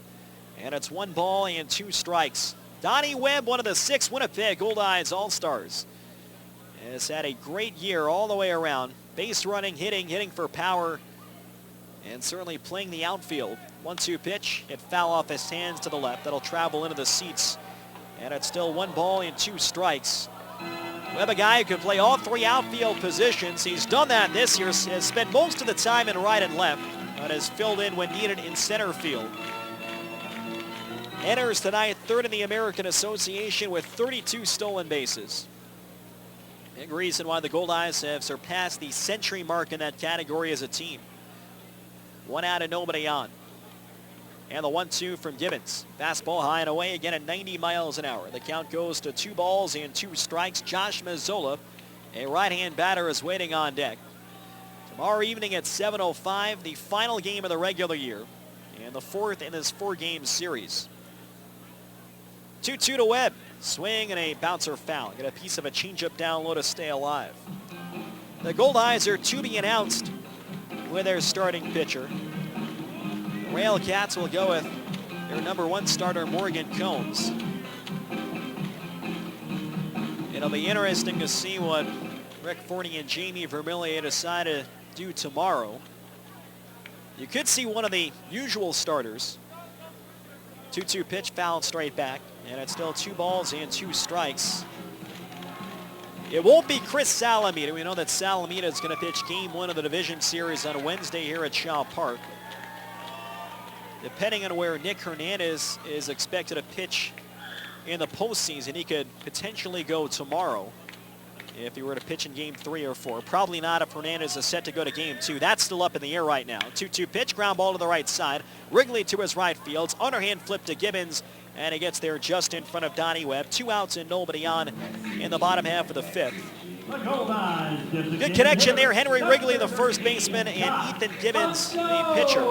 And it's 1 ball and 2 strikes. Donnie Webb, one of the 6 Winnipeg Goldeyes All-Stars, has had a great year all the way around. Base running, hitting for power, and certainly playing the outfield. 1-2 pitch, it foul off his hands to the left. That'll travel into the seats. And it's still 1 ball and 2 strikes. Webb, a guy who can play all 3 outfield positions. He's done that this year, has spent most of the time in right and left, but has filled in when needed in center field. Enters tonight 3rd in the American Association with 32 stolen bases. Big reason why the Goldeyes have surpassed the century mark in that category as a team. 1 out and nobody on. And the 1-2 from Gibbons. Fastball high and away again at 90 miles an hour. The count goes to 2 balls and 2 strikes. Josh Mazzola, a right-hand batter, is waiting on deck. Tomorrow evening at 7:05, the final game of the regular year and the 4th in this 4-game series. 2-2 to Webb. Swing and a bouncer foul. Get a piece of a changeup down low to stay alive. The Goldeyes are to be announced with their starting pitcher. The RailCats will go with their number 1 starter, Morgan Combs. It'll be interesting to see what Rick Forney and Jamie Vermillion decide to do tomorrow. You could see one of the usual starters. 2-2 pitch, fouled straight back, and it's still 2 balls and 2 strikes. It won't be Chris Salamita. We know that Salamita is going to pitch Game 1 of the Division Series on Wednesday here at Shaw Park. Depending on where Nick Hernandez is expected to pitch in the postseason, he could potentially go tomorrow if he were to pitch in Game 3 or 4. Probably not if Hernandez is set to go to Game 2. That's still up in the air right now. 2-2 pitch, ground ball to the right side. Wrigley to his right field. Underhand flip to Gibbons, and he gets there just in front of Donnie Webb. 2 outs and nobody on in the bottom half of the 5th. Good connection there. Henry Wrigley, the first baseman, and Ethan Gibbons, the pitcher.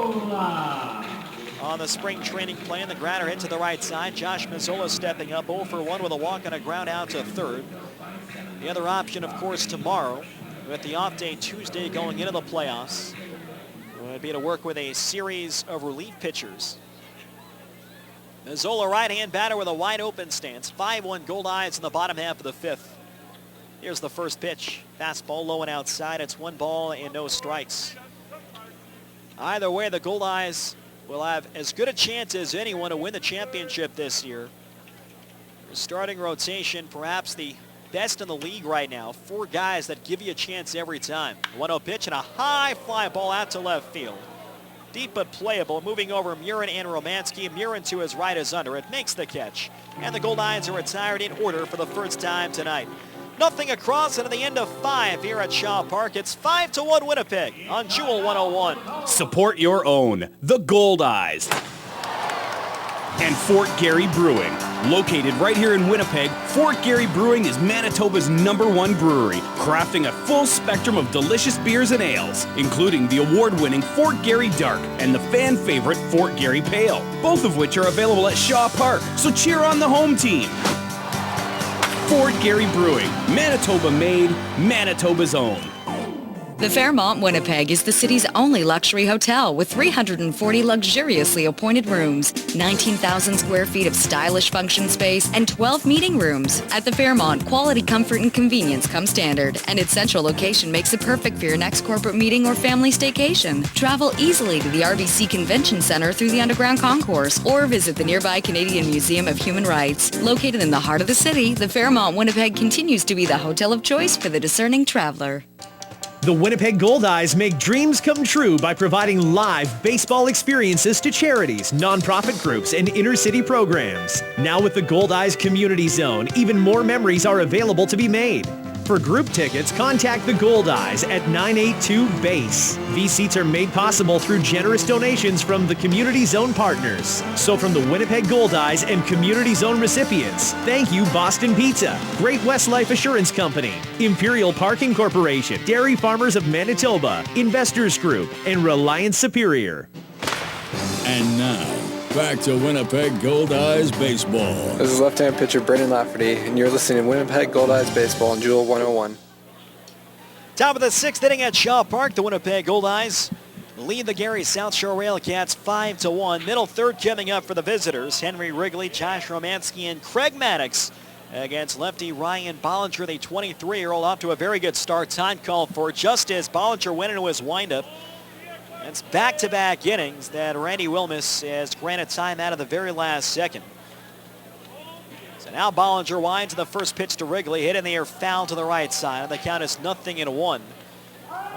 On the spring training plan, the grounder hit to the right side. Josh Mazzola stepping up 0 for 1 with a walk and a ground out to 3rd. The other option, of course, tomorrow, with the off day Tuesday going into the playoffs, would be to work with a series of relief pitchers. Mazzola, right-hand batter with a wide open stance. 5-1 Goldeyes in the bottom half of the 5th. Here's the first pitch. Fastball low and outside. It's 1 ball and no strikes. Either way, the Goldeyes will have as good a chance as anyone to win the championship this year. Their starting rotation, perhaps the best in the league right now. 4 guys that give you a chance every time. 1-0 pitch and a high fly ball out to left field. Deep but playable, moving over Murin and Romanski. Murin to his right is under it, makes the catch. And the Goldeyes are retired in order for the first time tonight. Nothing across, and at the end of 5 here at Shaw Park, it's 5-1 Winnipeg on Jewel 101. Support your own, the Goldeyes. And Fort Garry Brewing. Located right here in Winnipeg, Fort Garry Brewing is Manitoba's #1 brewery, crafting a full spectrum of delicious beers and ales, including the award-winning Fort Garry Dark and the fan-favorite Fort Garry Pale, both of which are available at Shaw Park, so cheer on the home team. Fort Garry Brewing, Manitoba made, Manitoba's own. The Fairmont Winnipeg is the city's only luxury hotel with 340 luxuriously appointed rooms, 19,000 square feet of stylish function space, and 12 meeting rooms. At the Fairmont, quality, comfort, and convenience come standard, and its central location makes it perfect for your next corporate meeting or family staycation. Travel easily to the RBC Convention Center through the Underground Concourse, or visit the nearby Canadian Museum of Human Rights. Located in the heart of the city, the Fairmont Winnipeg continues to be the hotel of choice for the discerning traveler. The Winnipeg Goldeyes make dreams come true by providing live baseball experiences to charities, nonprofit groups, and inner-city programs. Now with the Goldeyes Community Zone, even more memories are available to be made. For group tickets, contact the Goldeyes at 982-BASE. These seats are made possible through generous donations from the Community Zone partners. So from the Winnipeg Goldeyes and Community Zone recipients, thank you Boston Pizza, Great West Life Assurance Company, Imperial Parking Corporation, Dairy Farmers of Manitoba, Investors Group, and Reliance Superior. And now, back to Winnipeg Goldeyes Baseball. This is left-hand pitcher Brendan Lafferty, and you're listening to Winnipeg Goldeyes Baseball on Jewel 101. Top of the 6th inning at Shaw Park, the Winnipeg Goldeyes lead the Gary SouthShore RailCats 5-1. Middle third coming up for the visitors. Henry Wrigley, Josh Romanski, and Craig Maddox against lefty Ryan Bollinger, the 23-year-old, off to a very good start. Time called for just as Bollinger went into his windup. It's back-to-back innings that Randy Wilmus has granted time out of the very last second. So now Bollinger winds the first pitch to Wrigley, hit in the air, foul to the right side, and the count is 0-1.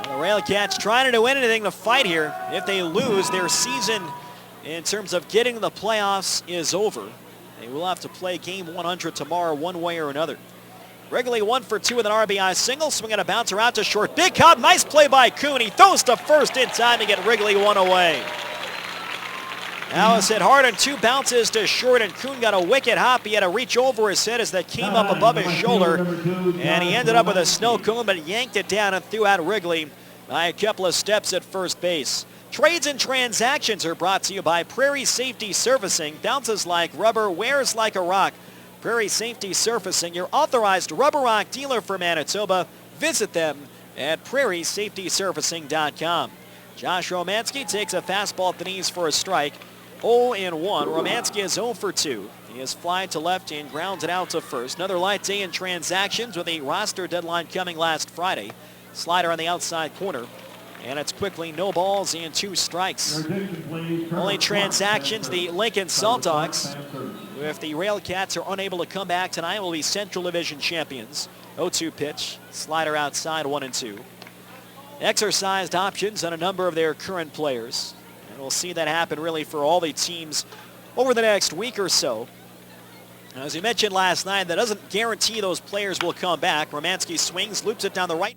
The RailCats trying to do anything to fight here. If they lose, their season in terms of getting to the playoffs is over. They will have to play game 100 tomorrow one way or another. Wrigley 1 for 2 with an RBI single, swinging a bouncer out to short. Big hop, nice play by Kuhn. He throws to first in time to get Wrigley one away. Now it's hit hard on 2 bounces to short, and Kuhn got a wicked hop. He had to reach over his head as that came up above his shoulder, and he ended up with a snow cone, but yanked it down and threw out Wrigley by a couple of steps at first base. Trades and transactions are brought to you by Prairie Safety Surfacing. Bounces like rubber, wears like a rock. Prairie Safety Surfacing, your authorized rubber rock dealer for Manitoba. Visit them at prairiesafetysurfacing.com. Josh Romanski takes a fastball at the knees for a strike. 0-1. Romanski is 0 for 2. He is fly to left and grounded out to first. Another light day in transactions with a roster deadline coming last Friday. Slider on the outside corner. And it's quickly no balls and 2 strikes. Only transactions, the Lincoln Saltdogs. If the RailCats are unable to come back tonight, will be Central Division champions. 0-2 pitch, slider outside, 1-2. Exercised options on a number of their current players. And we'll see that happen really for all the teams over the next week or so. As we mentioned last night, that doesn't guarantee those players will come back. Romanski swings, loops it down the right.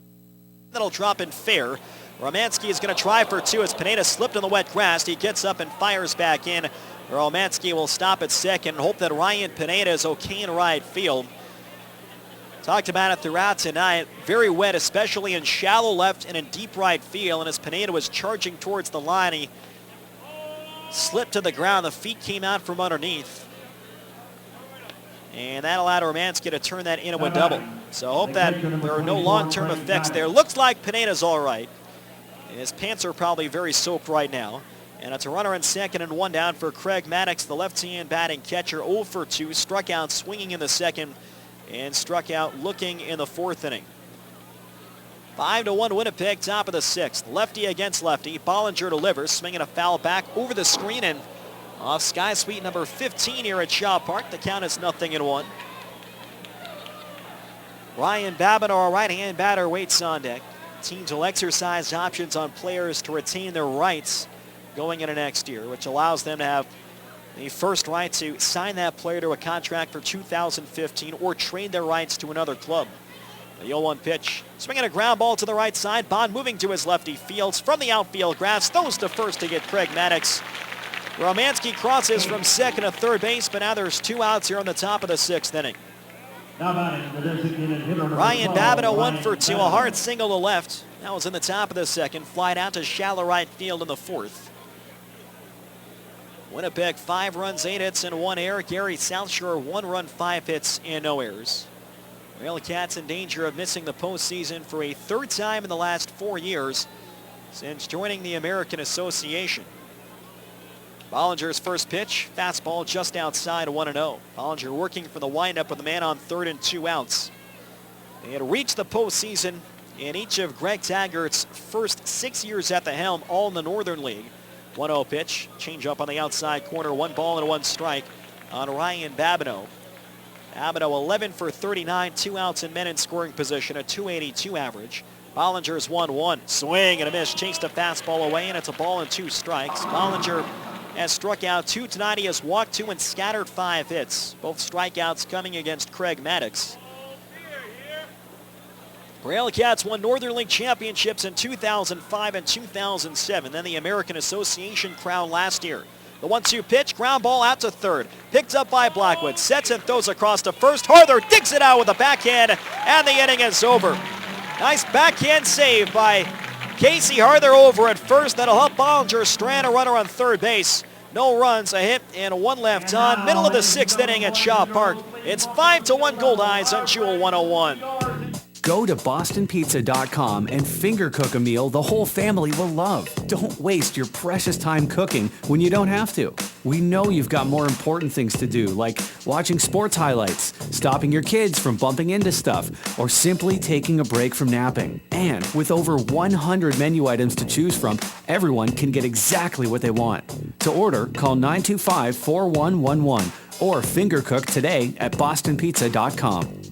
That'll drop in fair. Romanski is going to try for 2 as Pineda slipped in the wet grass. He gets up and fires back in. Romanski will stop at second and hope that Ryan Pineda is okay in right field. Talked about it throughout tonight. Very wet, especially in shallow left and in deep right field. And as Pineda was charging towards the line, he slipped to the ground. The feet came out from underneath. And that allowed Romanski to turn that into a double. So I hope that there are no long-term effects there. Looks like Pineda's all right. His pants are probably very soaked right now. And it's a runner in second and 1 down for Craig Maddox, the left-hand batting catcher. 0 for 2, struck out swinging in the second and struck out looking in the 4th inning. 5-1 Winnipeg, top of the 6th. Lefty against lefty. Bollinger delivers, swinging a foul back over the screen and off Sky Suite number 15 here at Shaw Park. The count is 0-1. Ryan Babin, our right-hand batter, waits on deck. Teams will exercise options on players to retain their rights going into next year, which allows them to have the first right to sign that player to a contract for 2015 or trade their rights to another club. The 0-1 pitch, swinging a ground ball to the right side. Bond moving to his lefty fields from the outfield grass. Throws to first to get Craig Maddox. Romanski crosses from second to third base, but now there's 2 outs here on the top of the 6th inning. Ryan Babineau 1 for 2, a hard single to left. That was in the top of the 2nd. Flied out to shallow right field in the 4th. Winnipeg 5 runs, 8 hits, and 1 error. Gary SouthShore 1 run, 5 hits, and no errors. RailCats in danger of missing the postseason for a 3rd time in the last 4 years since joining the American Association. Bollinger's first pitch, fastball just outside 1-0. Bollinger working for the windup with the man on 3rd and 2 outs. They had reached the postseason in each of Greg Taggart's first 6 years at the helm, all in the Northern League. 1-0 pitch, change up on the outside corner, 1 ball and 1 strike on Ryan Babineau. Babineau 11 for 39, 2 outs and men in scoring position, a .282 average. Bollinger's 1-1, swing and a miss, chased a fastball away, and it's a ball and 2 strikes. Bollinger has struck out 2 tonight. He has walked 2 and scattered 5 hits. Both strikeouts coming against Craig Maddox. RailCats won Northern League championships in 2005 and 2007, then the American Association crown last year. The 1-2 pitch, ground ball out to third. Picked up by Blackwood, sets and throws across to first. Harther digs it out with a backhand, and the inning is over. Nice backhand save by Casey Harther over at first. That'll help Bollinger strand a runner on third base. No runs, a hit, and 1 left on. Middle of the 6th inning at Shaw Park. It's 5-1 Goldeyes on Jewel 101. Go to bostonpizza.com and finger cook a meal the whole family will love. Don't waste your precious time cooking when you don't have to. We know you've got more important things to do, like watching sports highlights, stopping your kids from bumping into stuff, or simply taking a break from napping. And with over 100 menu items to choose from, everyone can get exactly what they want. To order, call 925-4111 or finger cook today at bostonpizza.com.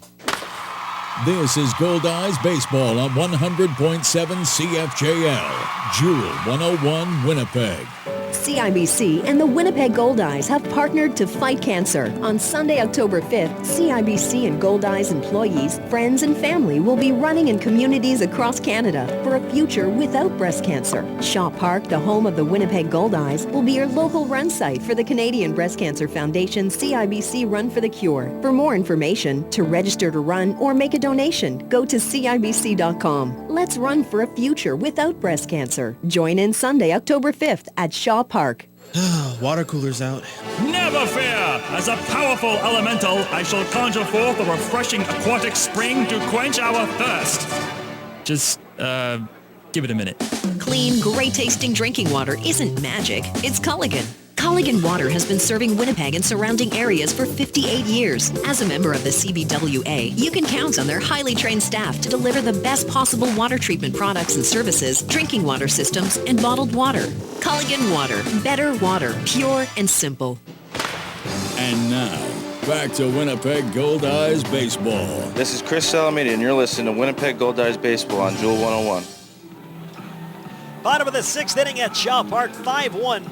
This is Goldeyes Baseball on 100.7 CFJL, Jewel 101, Winnipeg. CIBC and the Winnipeg Goldeyes have partnered to fight cancer. On Sunday, October 5th, CIBC and Goldeyes employees, friends, and family will be running in communities across Canada for a future without breast cancer. Shaw Park, the home of the Winnipeg Goldeyes, will be your local run site for the Canadian Breast Cancer Foundation CIBC Run for the Cure. For more information, to register to run or make a donation, go to CIBC.com. Let's run for a future without breast cancer. Join in Sunday, October 5th at Shaw Park. Water cooler's out. Never fear! As a powerful elemental, I shall conjure forth a refreshing aquatic spring to quench our thirst. Just, give it a minute. Clean, great-tasting drinking water isn't magic. It's Culligan. Culligan Water has been serving Winnipeg and surrounding areas for 58 years. As a member of the CBWA, you can count on their highly trained staff to deliver the best possible water treatment products and services, drinking water systems, and bottled water. Culligan Water. Better water. Pure and simple. And now, back to Winnipeg Goldeyes Baseball. This is Chris Salamini, and you're listening to Winnipeg Goldeyes Baseball on Jewel 101. Bottom of the 6th inning at Shaw Park, 5-1.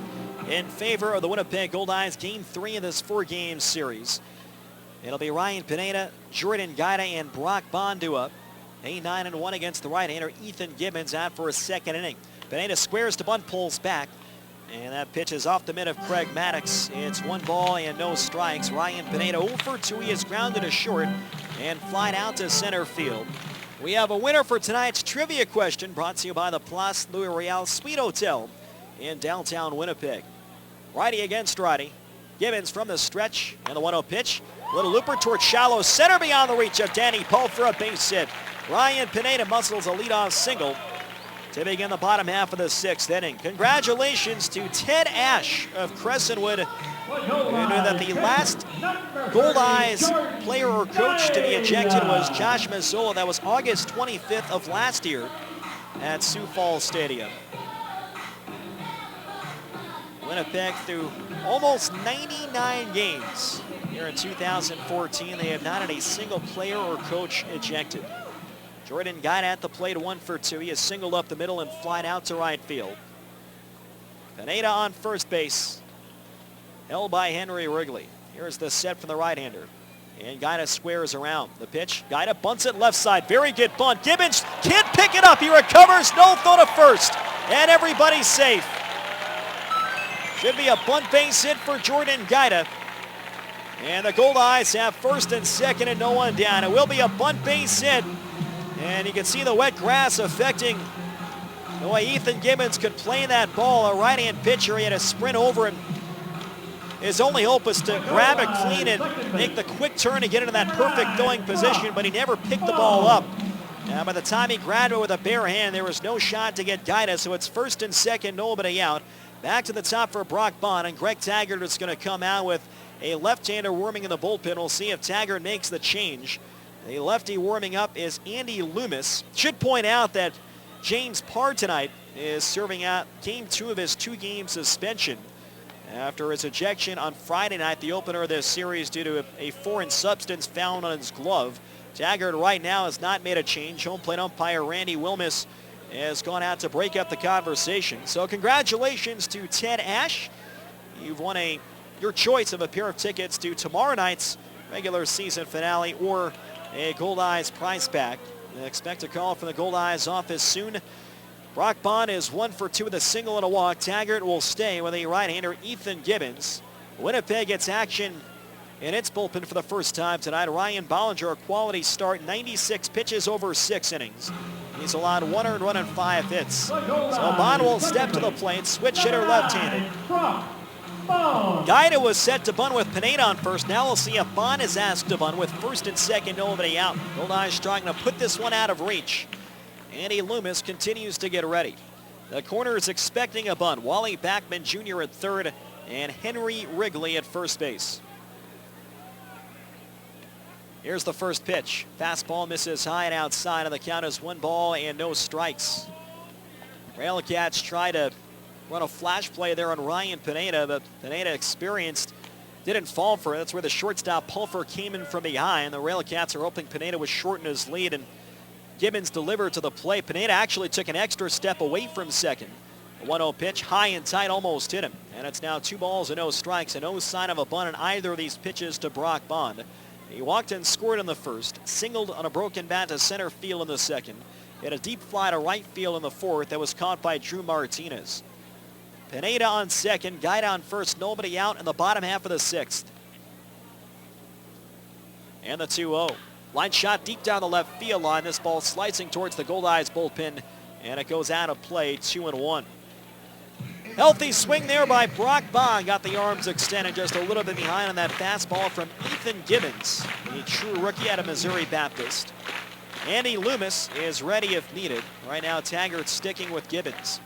In favor of the Winnipeg Goldeyes, Game 3 of this 4-game series. It'll be Ryan Pineda, Jordan Gaida, and Brock Bondu up. A 9-1 against the right-hander Ethan Gibbons out for a 2nd inning. Pineda squares to bunt, pulls back, and that pitch is off the mid of Craig Maddox. It's 1 ball and no strikes. Ryan Pineda 0 for 2. He is grounded to short and flied out to center field. We have a winner for tonight's trivia question, brought to you by the Place Louis Riel Suite Hotel in downtown Winnipeg. Righty against righty. Gibbons from the stretch, and the 1-0 pitch. Little looper towards shallow center beyond the reach of Danny Poe for a base hit. Ryan Pineda muscles a leadoff single to begin the bottom half of the 6th inning. Congratulations to Ted Ash of Crescentwood, who knew that the last Goldeyes player or coach to be ejected was Josh Mazzola. That was August 25th of last year at Sioux Falls Stadium. Winnipeg through almost 99 games here in 2014. They have not had a single player or coach ejected. Jordan Gaida at the plate, 1 for 2. He has singled up the middle and flied out to right field. Pineda on first base, held by Henry Wrigley. Here's the set from the right-hander. And Goldeyes squares around. The pitch, Goldeyes bunts it left side. Very good bunt. Gibbons can't pick it up. He recovers. No throw to first. And everybody's safe. Should be a bunt base hit for Jordan Goldeyes. And the Goldeyes have first and second and no one down. It will be a bunt base hit. And you can see the wet grass affecting the way Ethan Gibbons could play that ball. A right-hand pitcher, he had to sprint over him. His only hope was to grab it clean and make the quick turn to get into that perfect throwing position, but he never picked the ball up. And by the time he grabbed it with a bare hand, there was no shot to get Goldeyes, so it's first and second, nobody out. Back to the top for Brock Bond, and Greg Taggart is going to come out with a left-hander warming in the bullpen. We'll see if Taggart makes the change. The lefty warming up is Andy Loomis. Should point out that James Parr tonight is serving out game 2 of his 2-game suspension after his ejection on Friday night, the opener of this series, due to a foreign substance found on his glove. Taggart right now has not made a change. Home plate umpire Randy Wilmus has gone out to break up the conversation. So congratulations to Ted Ashe. You've won your choice of a pair of tickets to tomorrow night's regular season finale or a Goldeyes prize pack. Expect a call from the Goldeyes office soon. Brock Bond is 1 for 2 with a single and a walk. Taggart will stay with a right-hander, Ethan Gibbons. Winnipeg gets action in its bullpen for the first time tonight. Ryan Bollinger, a quality start, 96 pitches over 6 innings. He's allowed 1 earned run and 5 hits. So Bond will step to the plate, switch hitter left-handed. Goldeyes was set to bunt with Pineda on first. Now we'll see if Bond is asked to bunt with first and second, nobody out. Goldeyes trying to put this one out of reach. Andy Loomis continues to get ready. The corner is expecting a bunt. Wally Backman Jr. at third and Henry Wrigley at first base. Here's the first pitch. Fastball misses high and outside, and the count is 1 ball and no strikes. RailCats try to run a flash play there on Ryan Pineda, but Pineda experienced, didn't fall for it. That's where the shortstop Pulfer came in from behind. The RailCats are hoping Pineda would shorten his lead, and Gibbons delivered to the plate. Pineda actually took an extra step away from second. A 1-0 pitch, high and tight, almost hit him. And it's now 2 balls and no strikes, and no sign of a bunt in either of these pitches to Brock Bond. He walked and scored in the first, singled on a broken bat to center field in the second. Hit a deep fly to right field in the fourth that was caught by Drew Martinez. Pineda on second, Goldeyes on first, nobody out in the bottom half of the 6th. And the 2-0. Line shot deep down the left field line. This ball slicing towards the Goldeyes bullpen, and it goes out of play, 2-1. Healthy swing there by Brock Bond. Got the arms extended just a little bit behind on that fastball from Ethan Gibbons, the true rookie out of Missouri Baptist. Andy Loomis is ready if needed. Right now, Taggart sticking with Gibbons.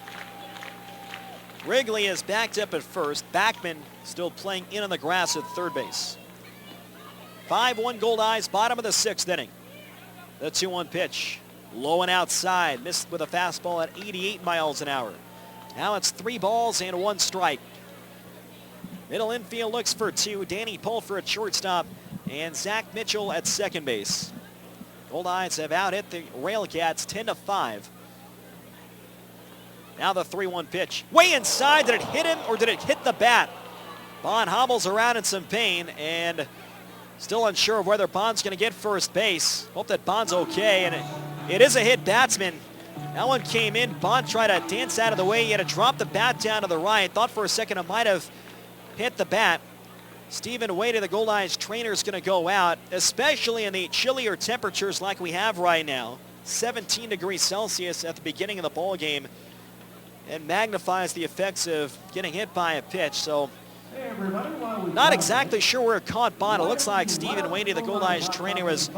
Wrigley is backed up at first. Backman still playing in on the grass at third base. 5-1 Goldeyes, bottom of the 6th inning. The 2-1 pitch, low and outside, missed with a fastball at 88 miles an hour. Now it's 3 balls and 1 strike. Middle infield looks for 2. Danny Pulfer at shortstop and Zach Mitchell at second base. Goldeyes have out-hit the RailCats 10-5. Now the 3-1 pitch. Way inside, did it hit him or did it hit the bat? Bond hobbles around in some pain and still unsure of whether Bond's going to get first base. Hope that Bond's okay, and it is a hit batsman. That one came in. Bond tried to dance out of the way. He had to drop the bat down to the right. Thought for a second it might have hit the bat. Stephen Wade, the Goldeyes trainer, is going to go out, especially in the chillier temperatures like we have right now. 17 degrees Celsius at the beginning of the ball game, and magnifies the effects of getting hit by a pitch. So not exactly sure where it caught Bond. It looks like Stephen Wade, the Goldeyes trainer, was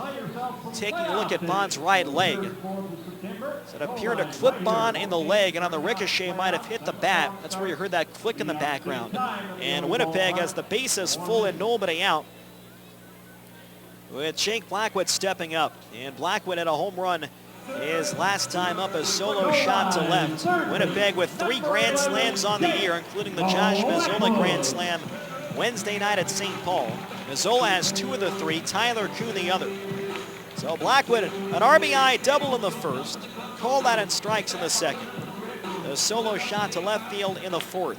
taking a look at Bond's right leg. So it appeared to clip Bond in the leg, and on the ricochet might have hit the bat. That's where you heard that click in the background. And Winnipeg has the bases full and nobody out, with Jake Blackwood stepping up. And Blackwood had a home run his last time up, a solo shot to left. Winnipeg with 3 grand slams on the year, including the Josh Mazzola Grand Slam Wednesday night at St. Paul. Mazzola has 2 of the 3, Tyler Kuhn the other. So Blackwood, an RBI double in the first, called out in strikes in the second. The a solo shot to left field in the 4th.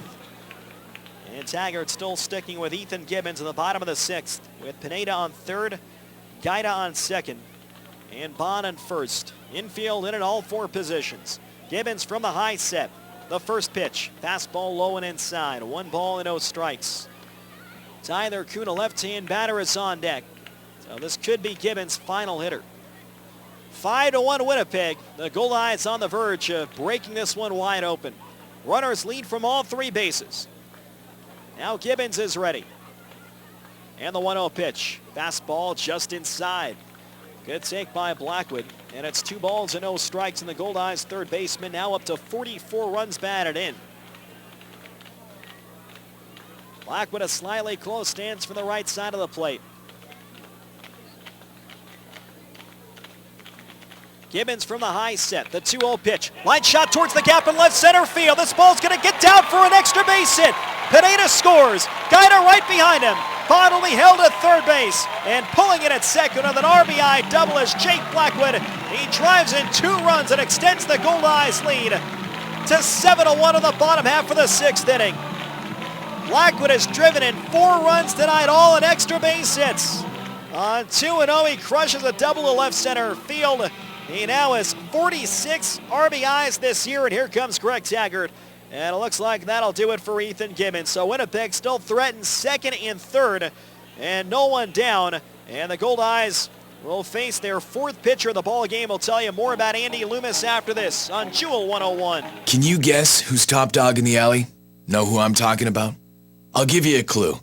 And Taggart still sticking with Ethan Gibbons in the bottom of the 6th, with Pineda on 3rd, Gaida on 2nd, and Bond on 1st. Infield in at all 4 positions. Gibbons from the high set. The first pitch, fastball low and inside. 1 ball and no strikes. Tyler Kuhn, a left-hand batter, is on deck. So this could be Gibbons' final hitter. 5-1 Winnipeg. The Goldeyes on the verge of breaking this one wide open. Runners lead from all 3 bases. Now Gibbons is ready. And the 1-0 pitch. Fastball just inside. Good take by Blackwood. And it's 2 balls and no strikes, and the Goldeyes third baseman now up to 44 runs batted in. Blackwood, a slightly close stance from the right side of the plate. Gibbons from the high set, the 2-0 pitch. Line shot towards the gap in left center field. This ball's going to get down for an extra base hit. Pineda scores. Gaida right behind him. Bond will be held at third base. And pulling in at second with an RBI double is Jake Blackwood. He drives in 2 runs and extends the Goldeyes lead to 7-1 in the bottom half of the 6th inning. Blackwood has driven in 4 runs tonight, all in extra base hits. On 2-0, he crushes a double to left center field. He now has 46 RBIs this year, and here comes Greg Taggart. And it looks like that'll do it for Ethan Gibbons. So Winnipeg still threatens 2nd and 3rd, and no one down. And the Goldeyes will face their 4th pitcher of the ball game. We'll tell you more about Andy Loomis after this on Jewel 101. Can you guess who's top dog in the alley? Know who I'm talking about? I'll give you a clue.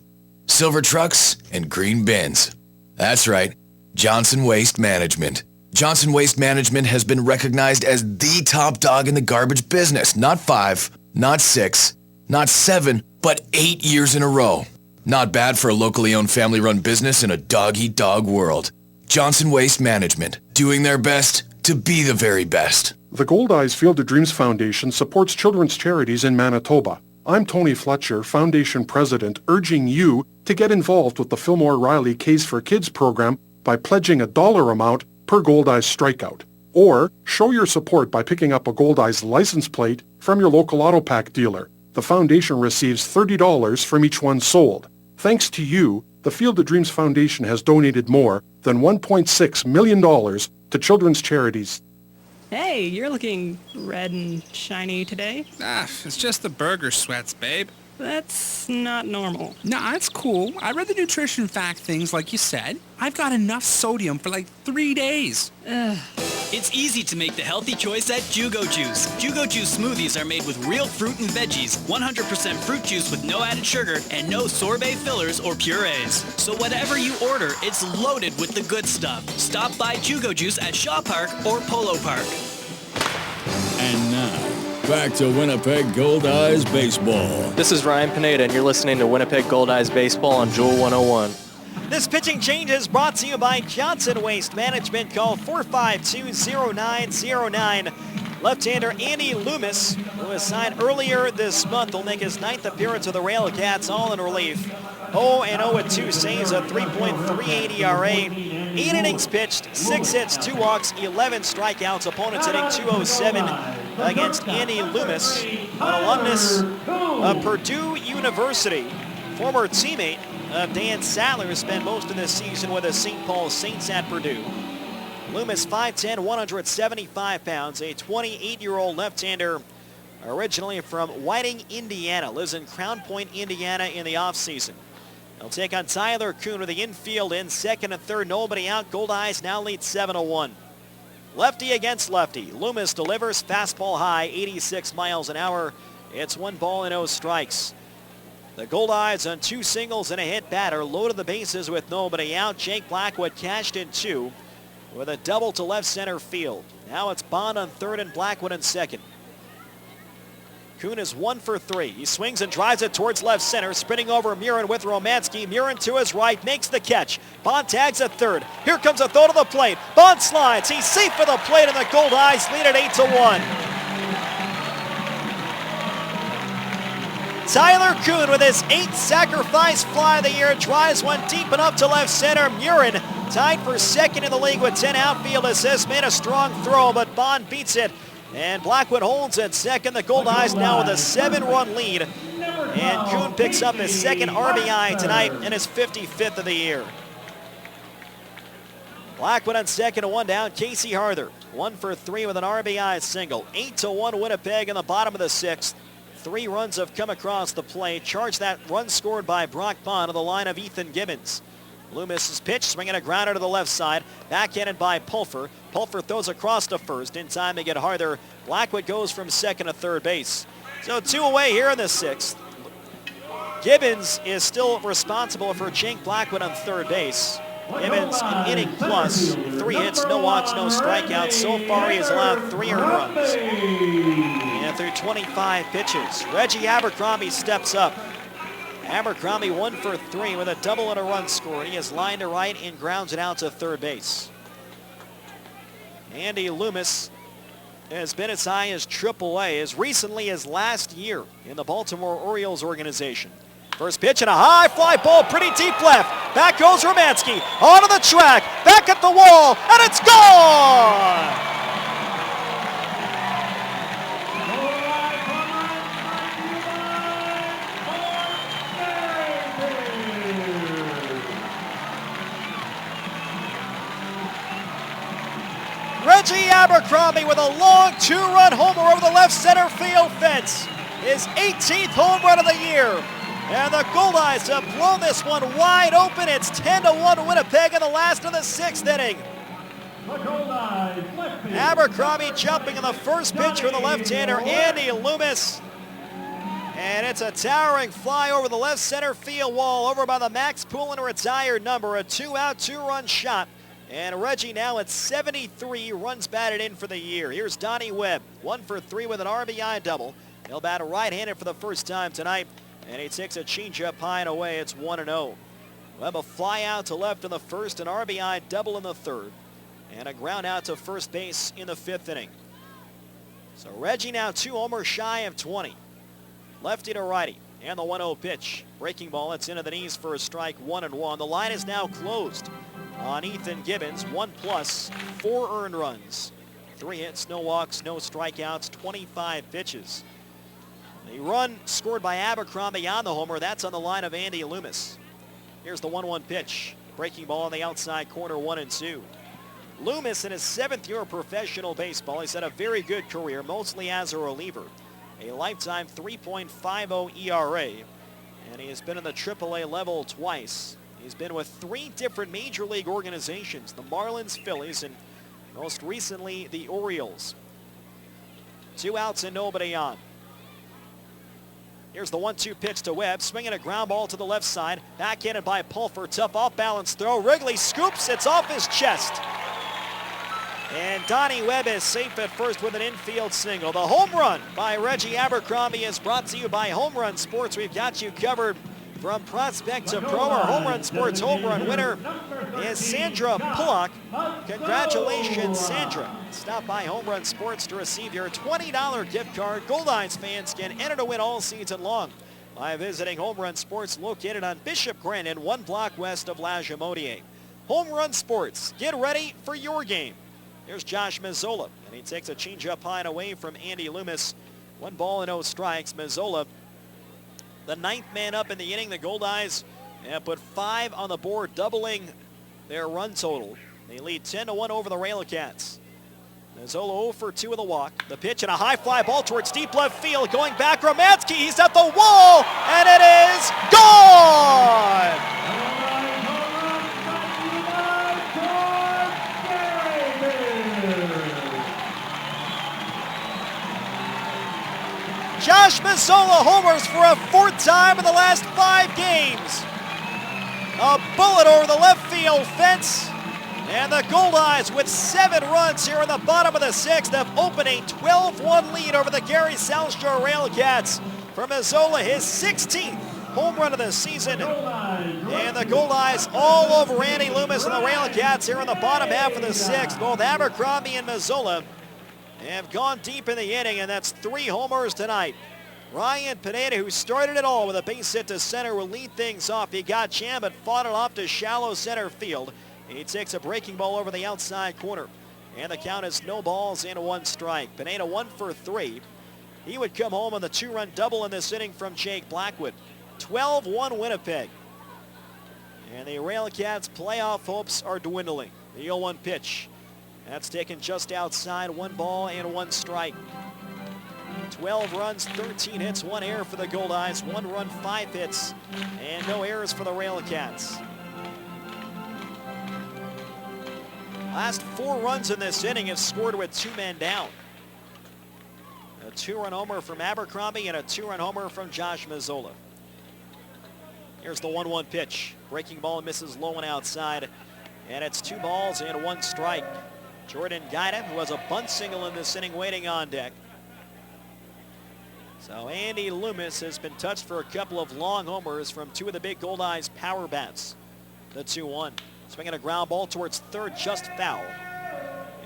Silver trucks and green bins. That's right, Johnson Waste Management. Johnson Waste Management has been recognized as the top dog in the garbage business. Not 5, not 6, not 7, but 8 years in a row. Not bad for a locally owned family-run business in a dog-eat-dog world. Johnson Waste Management, doing their best to be the very best. The Goldeyes Field of Dreams Foundation supports children's charities in Manitoba. I'm Tony Fletcher, Foundation President, urging you to get involved with the Fillmore Riley K's for Kids program by pledging a dollar amount per Goldeyes strikeout. Or show your support by picking up a Goldeyes license plate from your local auto pack dealer. The foundation receives $30 from each one sold. Thanks to you, the Field of Dreams Foundation has donated more than $1.6 million to children's charities. Hey, you're looking red and shiny today. It's just the burger sweats, babe. That's not normal. Nah, it's cool. I read the nutrition fact things like you said. I've got enough sodium for like 3 days. It's easy to make the healthy choice at Jugo Juice. Jugo Juice smoothies are made with real fruit and veggies, 100% fruit juice with no added sugar, and no sorbet fillers or purees. So whatever you order, it's loaded with the good stuff. Stop by Jugo Juice at Shaw Park or Polo Park. And now, back to Winnipeg Goldeyes Baseball. This is Ryan Pineda, and you're listening to Winnipeg Goldeyes Baseball on Jewel 101. This pitching change is brought to you by Johnson Waste Management. Call 452-0909. Left-hander Andy Loomis, who was signed earlier this month, will make his 9th appearance with the RailCats, all in relief. 0-0 with 2 saves, a 3.38 ERA. 8 innings pitched, 6 hits, 2 walks, 11 strikeouts. Opponents hitting .207 against Andy Loomis, an alumnus of Purdue University, former teammate of Dan Sadler, who spent most of this season with the St. Paul Saints at Purdue. Loomis, 5'10", 175 pounds, a 28-year-old left-hander, originally from Whiting, Indiana, lives in Crown Point, Indiana in the offseason. He'll take on Tyler Kuhn with the infield in 2nd and 3rd, nobody out. Goldeyes now lead 7-1. Lefty against lefty. Loomis delivers fastball high, 86 miles an hour. It's 1 ball and no strikes. The Goldeyes on 2 singles and a hit batter, loaded the bases with nobody out. Jake Blackwood cashed in 2 with a double to left center field. Now it's Bond on 3rd and Blackwood in 2nd. Kuhn is 1 for 3. He swings and drives it towards left center, spinning over Murin with Romansky. Murin to his right, makes the catch. Bond tags at 3rd. Here comes a throw to the plate. Bond slides. He's safe for the plate, and the Goldeyes lead at 8-1. Tyler Kuhn with his 8th sacrifice fly of the year drives one deep enough to left center. Murin tied for 2nd in the league with 10 outfield assists. Made a strong throw, but Bond beats it. And Blackwood holds at second. The Goldeyes now with a 7-run lead. And Kuhn picks up his second RBI tonight and his 55th of the year. Blackwood on second and one down. Casey Harther 1 for 3 with an RBI single. 8-1 Winnipeg in the bottom of the sixth. 3 runs have come across the plate. Charge that run scored by Brock Bond on the line of Ethan Gibbons. Loomis's pitch, swinging a grounder to the left side. Backhanded by Pulfer. Pulfer throws across to first. In time to get Harther. Blackwood goes from second to third base. So 2 away here in the sixth. Gibbons is still responsible for Jake Blackwood on third base. Gibbons an inning plus, 3 hits, no walks, no strikeouts. So far he has allowed 3 earned runs. And through 25 pitches, Reggie Abercrombie steps up. Abercrombie 1 for 3 with a double and a run scored. He is lined to right and grounds it out to third base. Andy Loomis has been as high as AAA as recently as last year in the Baltimore Orioles organization. First pitch and a high fly ball, pretty deep left. Back goes Romanski, onto the track, back at the wall, and it's gone! Reggie Abercrombie with a long 2-run homer over the left center field fence. His 18th home run of the year. And the Goldeyes have blown this one wide open. It's 10-1 Winnipeg in the last of the 6th inning. Abercrombie jumping in the first pitch for the left-hander, Andy Loomis. And it's a towering fly over the left center field wall over by the Max Poulin retired number. A 2-out, 2-run shot. And Reggie now at 73 runs batted in for the year. Here's Donnie Webb, 1 for 3 with an RBI double. He'll bat right-handed for the first time tonight. And he takes a changeup high and away. It's 1-0. Webb a fly out to left in the first, an RBI double in the third, and a ground out to first base in the 5th inning. So Reggie now 2 homers shy of 20. Lefty to righty, and the 1-0 pitch. Breaking ball, it's into the knees for a strike, 1-1. The line is now closed on Ethan Gibbons, 1+, 4 earned runs. 3 hits, no walks, no strikeouts, 25 pitches. The run scored by Abercrombie on the homer. That's on the line of Andy Loomis. Here's the 1-1 pitch. Breaking ball on the outside corner, 1-2. Loomis in his 7th year of professional baseball. He's had a very good career, mostly as a reliever. A lifetime 3.50 ERA. And he has been in the AAA level twice. He's been with 3 different major league organizations. The Marlins, Phillies, and most recently the Orioles. 2 outs and nobody on. Here's the 1-2 pitch to Webb, swinging a ground ball to the left side. Backhanded by Pulfer, tough off-balance throw. Wrigley scoops, it's off his chest. And Donnie Webb is safe at first with an infield single. The home run by Reggie Abercrombie is brought to you by Home Run Sports. We've got you covered from prospect to pro. Our Home Run Sports home run winner is Sandra Pullock. Congratulations, Sandra. Stop by Home Run Sports to receive your $20 gift card. Goldeyes fans can enter to win all season long by visiting Home Run Sports, located on Bishop Grandin, 1 block west of La Jamodier. Home Run Sports, get ready for your game. Here's Josh Mazzola, and he takes a changeup high and away from Andy Loomis. 1 ball and 0 strikes. Mazzola, the 9th man up in the inning. The Goldeyes have put 5 on the board, doubling their run total. They lead 10-1 over the RailCats. Mazzola 0 for 2 with a walk. The pitch and a high fly ball towards deep left field. Going back, Romanski, he's at the wall, and it is gone! Josh Mazzola homers for a 4th time in the last 5 games. A bullet over the left field fence. And the Goldeyes with 7 runs here in the bottom of the 6th have opened a 12-1 lead over the Gary SouthShore RailCats. For Mazzola, his 16th home run of the season. And the Goldeyes all over Andy Loomis and the RailCats here in the bottom half of the 6th. Both Abercrombie and Mazzola have gone deep in the inning, and that's 3 homers tonight. Ryan Pineda, who started it all with a base hit to center, will lead things off. He got jammed but fought it off to shallow center field. He takes a breaking ball over the outside corner. And the count is no balls and 1 strike. Pineda 1 for 3. He would come home on the 2-run double in this inning from Jake Blackwood. 12-1 Winnipeg. And the RailCats' playoff hopes are dwindling. The 0-1 pitch. That's taken just outside. 1 ball and 1 strike. 12 runs, 13 hits, 1 error for the Goldeyes. 1 run, 5 hits, and no errors for the RailCats. Last 4 runs in this inning have scored with 2 men down. A 2-run homer from Abercrombie and a 2-run homer from Josh Mazzola. Here's the 1-1 pitch. Breaking ball misses low and outside. And it's 2 balls and 1 strike. Jordan Guida, who has a bunt single in this inning, waiting on deck. So Andy Loomis has been touched for a couple of long homers from 2 of the big Goldeyes power bats. The 2-1. Swinging a ground ball towards third, just foul.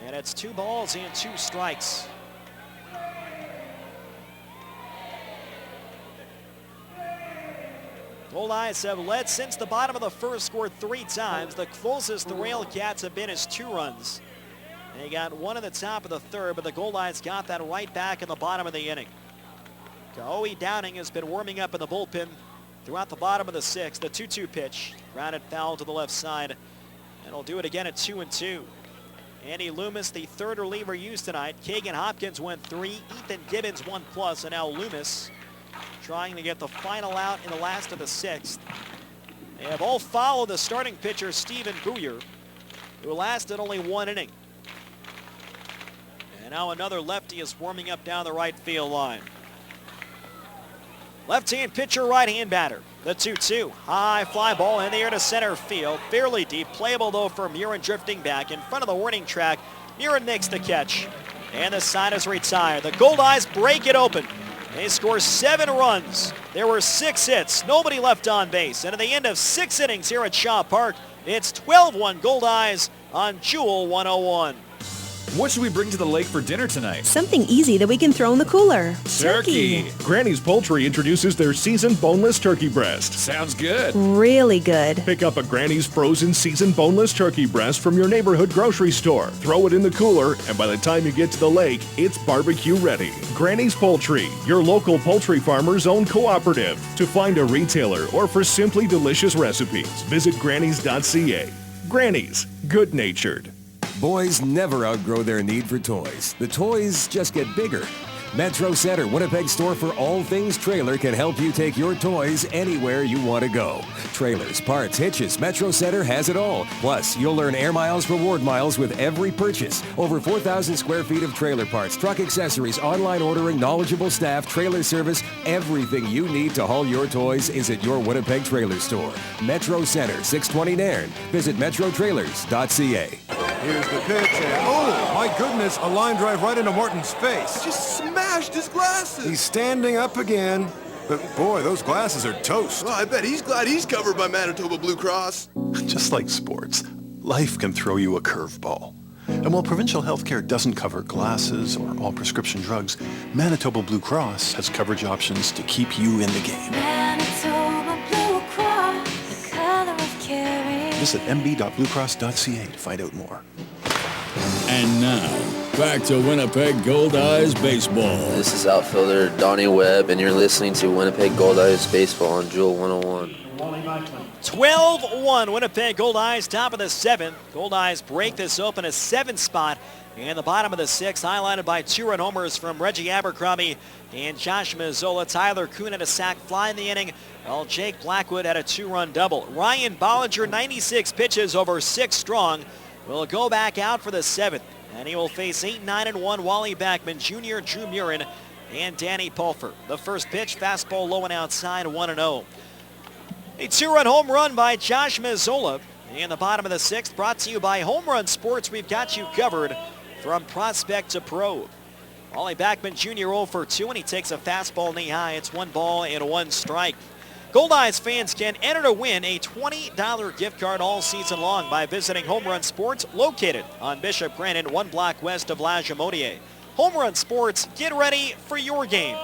And it's 2 balls and 2 strikes. Goldeyes have led since the bottom of the first, scored 3 times. The closest the RailCats have been is 2 runs. They got 1 in the top of the third, but the Goldeyes got that right back in the bottom of the inning. Kaoi Downing has been warming up in the bullpen throughout the bottom of the 6th. The 2-2 pitch, grounded foul to the left side, and he'll do it again at 2-2. Andy Loomis, the 3rd reliever used tonight. Kagan Hopkins went 3, Ethan Gibbons 1+, and now Loomis trying to get the final out in the last of the 6th. They have all followed the starting pitcher, Stephen Booyer, who lasted only 1 inning. And now another lefty is warming up down the right field line. Left-hand pitcher, right-hand batter. The 2-2. High fly ball in the air to center field. Fairly deep. Playable, though, for Murin drifting back. In front of the warning track, Murin makes the catch. And the side is retired. The Goldeyes break it open. They score 7 runs. There were 6 hits. Nobody left on base. And at the end of 6 innings here at Shaw Park, it's 12-1 Goldeyes on Jewel 101. What should we bring to the lake for dinner tonight? Something easy that we can throw in the cooler. Turkey. Granny's Poultry introduces their seasoned boneless turkey breast. Sounds good. Really good. Pick up a Granny's frozen seasoned boneless turkey breast from your neighborhood grocery store. Throw it in the cooler, and by the time you get to the lake, it's barbecue ready. Granny's Poultry, your local poultry farmer's own cooperative. To find a retailer or for simply delicious recipes, visit grannys.ca. Granny's, good-natured. Boys never outgrow their need for toys. The toys just get bigger. Metro Center, Winnipeg store for all things trailer, can help you take your toys anywhere you want to go. Trailers, parts, hitches, Metro Center has it all. Plus, you'll earn Air Miles reward miles with every purchase. Over 4,000 square feet of trailer parts, truck accessories, online ordering, knowledgeable staff, trailer service. Everything you need to haul your toys is at your Winnipeg trailer store. Metro Center, 620 Nairn. Visit metrotrailers.ca. Here's the pitch, and oh, my goodness, a line drive right into Morton's face. Just smashed his glasses. He's standing up again, but boy, those glasses are toast. Well, I bet he's glad he's covered by Manitoba Blue Cross. Just like sports, life can throw you a curveball. And while provincial health care doesn't cover glasses or all prescription drugs, Manitoba Blue Cross has coverage options to keep you in the game. Manitoba Blue Cross, the color of caring. Visit mb.bluecross.ca to find out more. And now, back to Winnipeg Goldeyes Baseball. This is outfielder Donnie Webb, and you're listening to Winnipeg Goldeyes Baseball on Jewel 101. 12-1 Winnipeg Goldeyes, top of the 7th. Goldeyes break this open, a 7 spot in the bottom of the 6th, highlighted by 2-run homers from Reggie Abercrombie and Josh Mazzola. Tyler Kuhn had a sac fly in the inning, while Jake Blackwood had a 2-run double. Ryan Bollinger, 96 pitches over 6 strong, will go back out for the 7th, and he will face 8-9-1 Wally Backman Jr., Drew Murin, and Danny Pulfer. The first pitch, fastball low and outside, 1-0. A 2-run home run by Josh Mazzola in the bottom of the 6th, brought to you by Home Run Sports. We've got you covered from prospect to pro. Wally Backman Jr. 0 for 2, and he takes a fastball knee high. It's 1 ball and 1 strike. Goldeyes fans can enter to win a $20 gift card all season long by visiting Home Run Sports, located on Bishop Granite, 1 block west of La Jamodier. Home Run Sports, get ready for your game.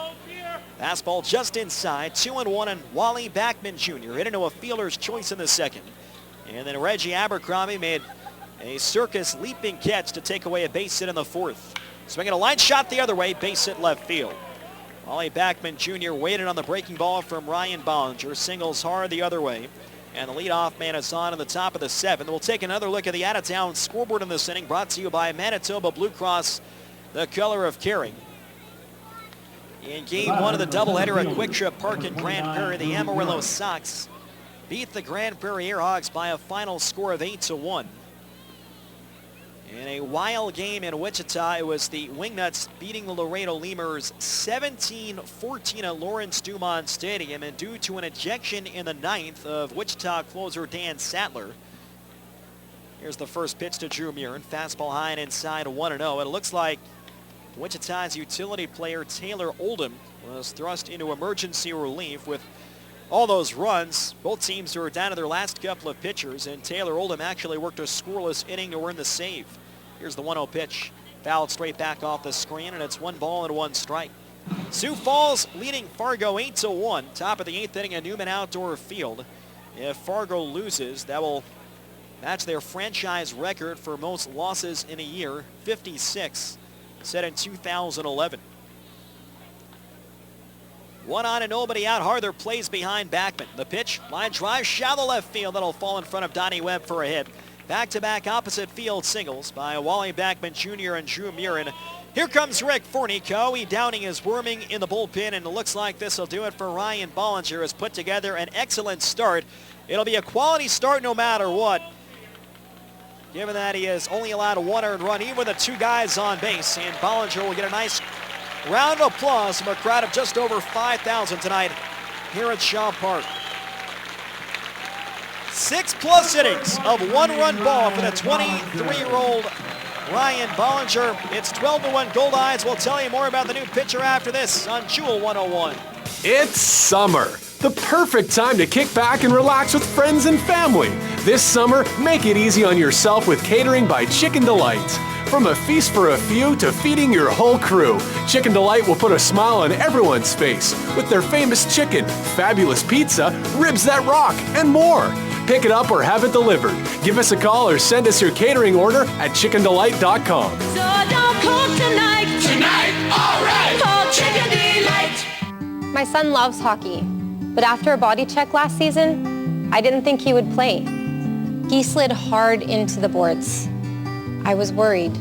Fastball just inside, 2-1, and Wally Backman Jr. hit into a fielder's choice in the 2nd. And then Reggie Abercrombie made A circus leaping catch to take away a base hit in the fourth. Swinging a line shot the other way, base hit left field. Wally Backman Jr. waited on the breaking ball from Ryan Bollinger. Singles hard the other way. And the leadoff man is on in the top of the seventh. We'll take another look at the out-of-town scoreboard in this inning, brought to you by Manitoba Blue Cross, the color of caring. In game one of the doubleheader at Quick Trip Park in Grand Prairie, the Amarillo Sox beat the Grand Prairie Airhawks by a final score of 8-1. In a wild game in Wichita, it was the Wingnuts beating the Laredo Lemurs 17-14 at Lawrence Dumont Stadium, and due to an ejection in the ninth of Wichita closer Dan Sattler. Here's the first pitch to Drew Murin, fastball high and inside 1-0. It looks like Wichita's utility player Taylor Oldham was thrust into emergency relief with all those runs. Both teams were down to their last couple of pitchers, and Taylor Oldham actually worked a scoreless inning to earn the save. Here's the 1-0 pitch. Fouled straight back off the screen, and it's 1 ball and 1 strike. Sioux Falls leading Fargo 8-1. Top of the 8th inning at Newman Outdoor Field. If Fargo loses, that will match their franchise record for most losses in a year, 56, set in 2011. 1 on and nobody out. Harther plays behind Backman. The pitch, line drive, shallow left field. That'll fall in front of Donnie Webb for a hit. Back-to-back opposite field singles by Wally Backman Jr. and Drew Murin. Here comes Rick Forney. Cowie Downing is worming in the bullpen, and it looks like this will do it for Ryan Bollinger. Has put together an excellent start. It'll be a quality start no matter what, given that he has only allowed a 1 earned run, even with the 2 guys on base. And Bollinger will get a nice round of applause from a crowd of just over 5,000 tonight here at Shaw Park. 6+ innings of 1-run ball for the 23-year-old Ryan Bollinger. It's 12-1 Goldeyes. We'll tell you more about the new pitcher after this on Jewel 101. It's summer. The perfect time to kick back and relax with friends and family. This summer, make it easy on yourself with catering by Chicken Delight. From a feast for a few to feeding your whole crew, Chicken Delight will put a smile on everyone's face with their famous chicken, fabulous pizza, ribs that rock, and more. Pick it up or have it delivered. Give us a call or send us your catering order at chickendelight.com. So don't cook tonight. Tonight, all right. Call Chicken Delight. My son loves hockey, but after a body check last season, I didn't think he would play. He slid hard into the boards. I was worried.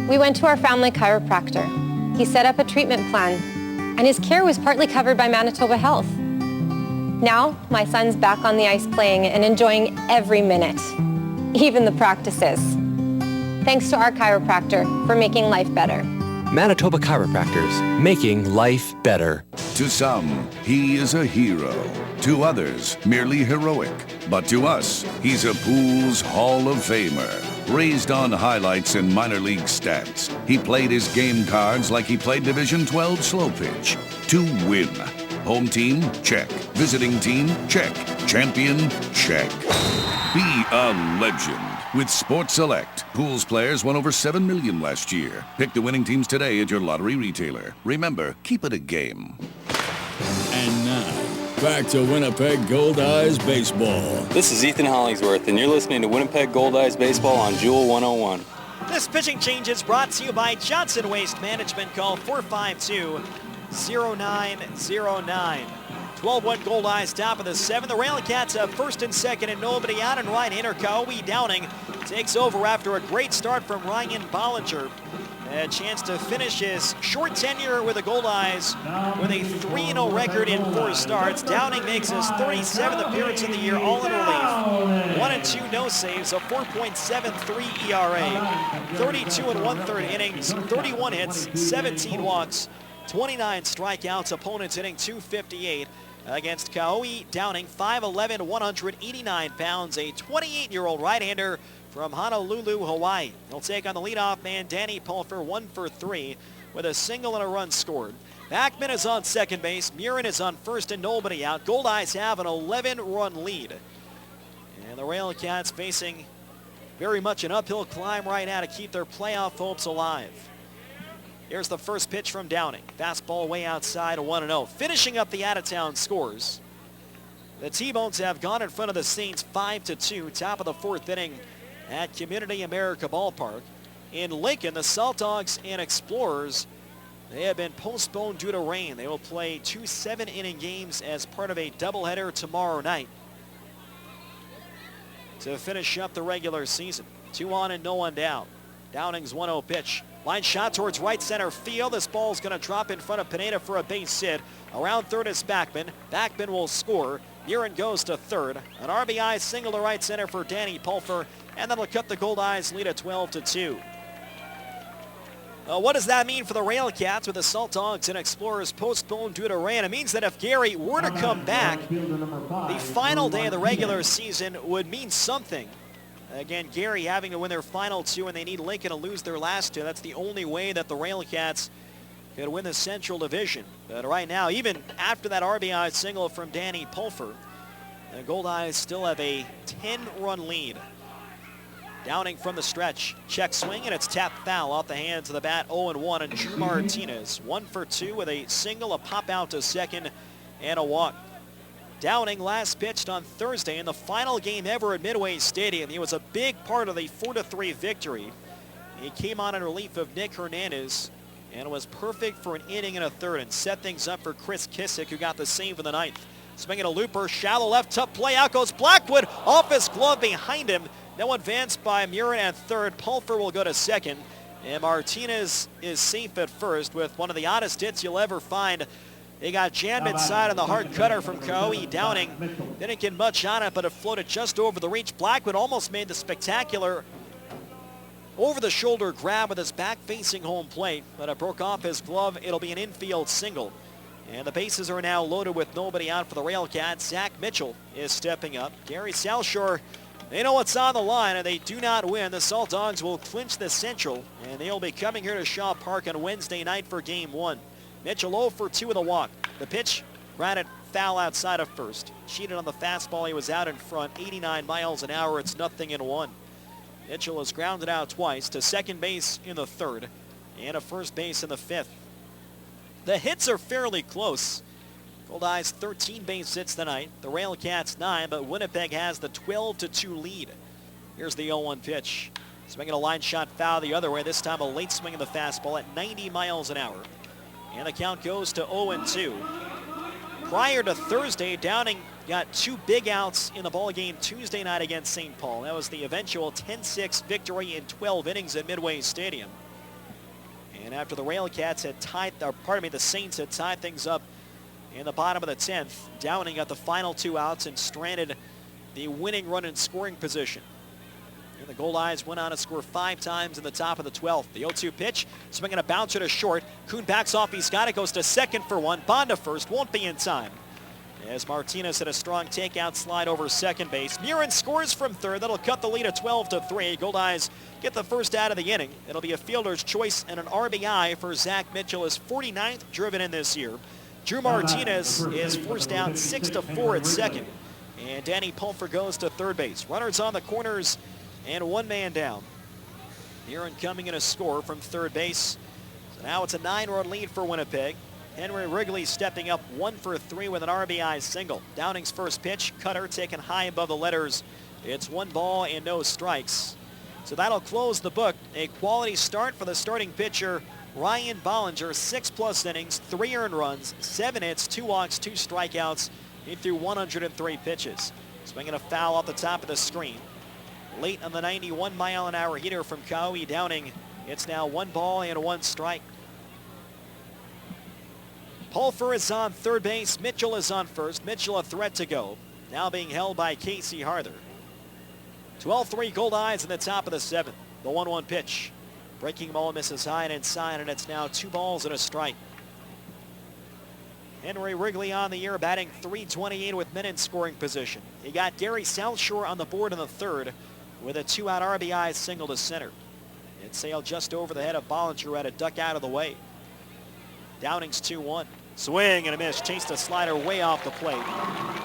We went to our family chiropractor. He set up a treatment plan, and his care was partly covered by Manitoba Health. Now, my son's back on the ice playing and enjoying every minute, even the practices. Thanks to our chiropractor for making life better. Manitoba Chiropractors, making life better. To some, he is a hero. To others, merely heroic. But to us, he's a Pools Hall of Famer. Raised on highlights and minor league stats, he played his game cards like he played Division 12 slow pitch. To win. Home team? Check. Visiting team? Check. Champion? Check. Be a legend with Sports Select. Pools players won over $7 million last year. Pick the winning teams today at your lottery retailer. Remember, keep it a game. And now, back to Winnipeg Goldeyes Baseball. This is Ethan Hollingsworth, and you're listening to Winnipeg Goldeyes Baseball on Jewel 101. This pitching change is brought to you by Johnson Waste Management. Call 452-0909. 12-1 Goldeyes, top of the 7th. The RailCats have first and second and nobody out, and right-hander Cowie Downing takes over after a great start from Ryan Bollinger. A chance to finish his short tenure with the Goldeyes with a 3-0 record in 4 starts. Downing makes his 37th appearance in the year, all in relief. 1-2 no saves, a 4.73 ERA, 32 1/3 innings, 31 hits, 17 walks, 29 strikeouts. Opponents hitting .258 against Cowie Downing, 5'11", 189 pounds, a 28-year-old right-hander from Honolulu, Hawaii. He'll take on the leadoff man, Danny Pulfer, 1 for 3 with a single and a run scored. Backman is on second base. Murin is on first and nobody out. Goldeyes have an 11-run lead. And the RailCats facing very much an uphill climb right now to keep their playoff hopes alive. Here's the first pitch from Downing. Fastball way outside, a 1-0. Finishing up the out-of-town scores, the T-Bones have gone in front of the Saints 5-2. Top of the 4th inning at Community America Ballpark. In Lincoln, the Salt Dogs and Explorers, they have been postponed due to rain. They will play 2 7-inning games as part of a doubleheader tomorrow night to finish up the regular season. 2 on and no one down. Downing's 1-0 pitch. Line shot towards right center field. This ball's going to drop in front of Pineda for a base hit. Around third is Backman. Backman will score. Murin goes to third. An RBI single to right center for Danny Pulfer, and that'll cut the Goldeyes lead at 12-2. What does that mean for the RailCats with the Salt Dogs and Explorers postponed due to rain? It means that if Gary were to come back, the final day of the regular season would mean something. Again, Gary having to win their final 2, and they need Lincoln to lose their last 2. That's the only way that the RailCats could win the Central Division. But right now, even after that RBI single from Danny Pulfer, the Goldeyes still have a 10-run lead. Downing from the stretch. Check swing, and it's tapped foul off the hands of the bat. 0-1, and Drew Martinez 1 for 2 with a single, a pop out to second, and a walk. Downing last pitched on Thursday in the final game ever at Midway Stadium. He was a big part of the 4-3 victory. He came on in relief of Nick Hernandez and was perfect for an inning and a third and set things up for Chris Kissick, who got the save in the ninth. Swinging a looper, shallow left, tough play. Out goes Blackwood, off his glove behind him. Now advanced by Murin at third. Pulfer will go to second. And Martinez is safe at first with one of the oddest hits you'll ever find. They got jammed inside on the hard cutter from Kauai. Downing didn't get much on it, but it floated just over the reach. Blackwood almost made the spectacular over-the-shoulder grab with his back-facing home plate, but it broke off his glove. It'll be an infield single. And the bases are now loaded with nobody out for the RailCats. Zach Mitchell is stepping up. Gary SouthShore, they know what's on the line, and they do not win. The Salt Dogs will clinch the Central, and they'll be coming here to Shaw Park on Wednesday night for Game 1. Mitchell 0 for 2 with a walk. The pitch, grounded foul outside of first. Cheated on the fastball. He was out in front, 89 miles an hour. It's 0-1. Mitchell has grounded out twice to second base in the third and a first base in the fifth. The hits are fairly close. Goldeyes 13 base hits tonight. The RailCats 9, but Winnipeg has the 12-2 lead. Here's the 0-1 pitch. Swinging a line shot foul the other way. This time a late swing of the fastball at 90 miles an hour. And the count goes to 0-2. Prior to Thursday, Downing got 2 big outs in the ball game Tuesday night against St. Paul. That was the eventual 10-6 victory in 12 innings at Midway Stadium. And after the RailCats had the Saints had tied things up in the bottom of the 10th, Downing got the final 2 outs and stranded the winning run in scoring position. And the Goldeyes went on to score 5 times in the top of the 12th. The 0-2 pitch, swinging a bouncer to short. Kuhn backs off, he's got it, goes to second for 1. Bond to first, won't be in time. As Martinez hit a strong takeout slide over second base. Murin scores from third. That'll cut the lead at 12-3. Goldeyes get the first out of the inning. It'll be a fielder's choice and an RBI for Zach Mitchell, his 49th driven in this year. Drew Martinez is forced out 6-4 at second. And Danny Pulfer goes to third base. Runners on the corners and 1 man down. Murin coming in a score from third base. So now it's a 9-run lead for Winnipeg. Henry Wrigley stepping up 1 for 3 with an RBI single. Downing's first pitch, cutter taken high above the letters. It's 1 ball and no strikes. So that'll close the book. A quality start for the starting pitcher, Ryan Bollinger. 6+ innings, 3 earned runs, 7 hits, 2 walks, 2 strikeouts. He threw 103 pitches. Swinging a foul off the top of the screen. Late on the 91-mile-an-hour heater from Kauai. Downing. It's now 1 ball and 1 strike. Pulfer is on third base. Mitchell is on first. Mitchell a threat to go. Now being held by Casey Harther. 12-3 Goldeyes in the top of the 7th. The 1-1 pitch. Breaking ball misses high and inside, and it's now 2 balls and a strike. Henry Wrigley on the year, batting .328 with men in scoring position. He got Gary SouthShore on the board in the third with a 2-out RBI single to center. It sailed just over the head of Bollinger, who had a duck out of the way. Downing's 2-1. Swing and a miss. Chased a slider way off the plate.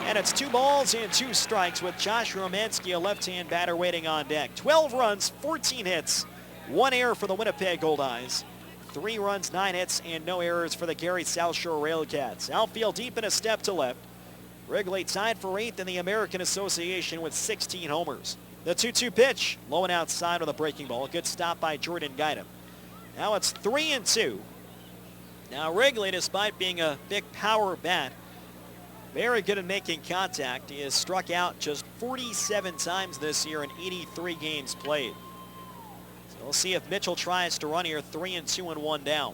And it's 2 balls and 2 strikes with Josh Romanski, a left-hand batter, waiting on deck. 12 runs, 14 hits, 1 error for the Winnipeg Goldeyes. 3 runs, 9 hits, and no errors for the Gary SouthShore RailCats. Outfield deep and a step to left. Wrigley tied for 8th in the American Association with 16 homers. The 2-2 pitch, low and outside with a breaking ball. A good stop by Jordan Guida. Now it's 3-2. Now Wrigley, despite being a big power bat, very good at making contact. He has struck out just 47 times this year in 83 games played. So we'll see if Mitchell tries to run here. 3-2 and 1 down.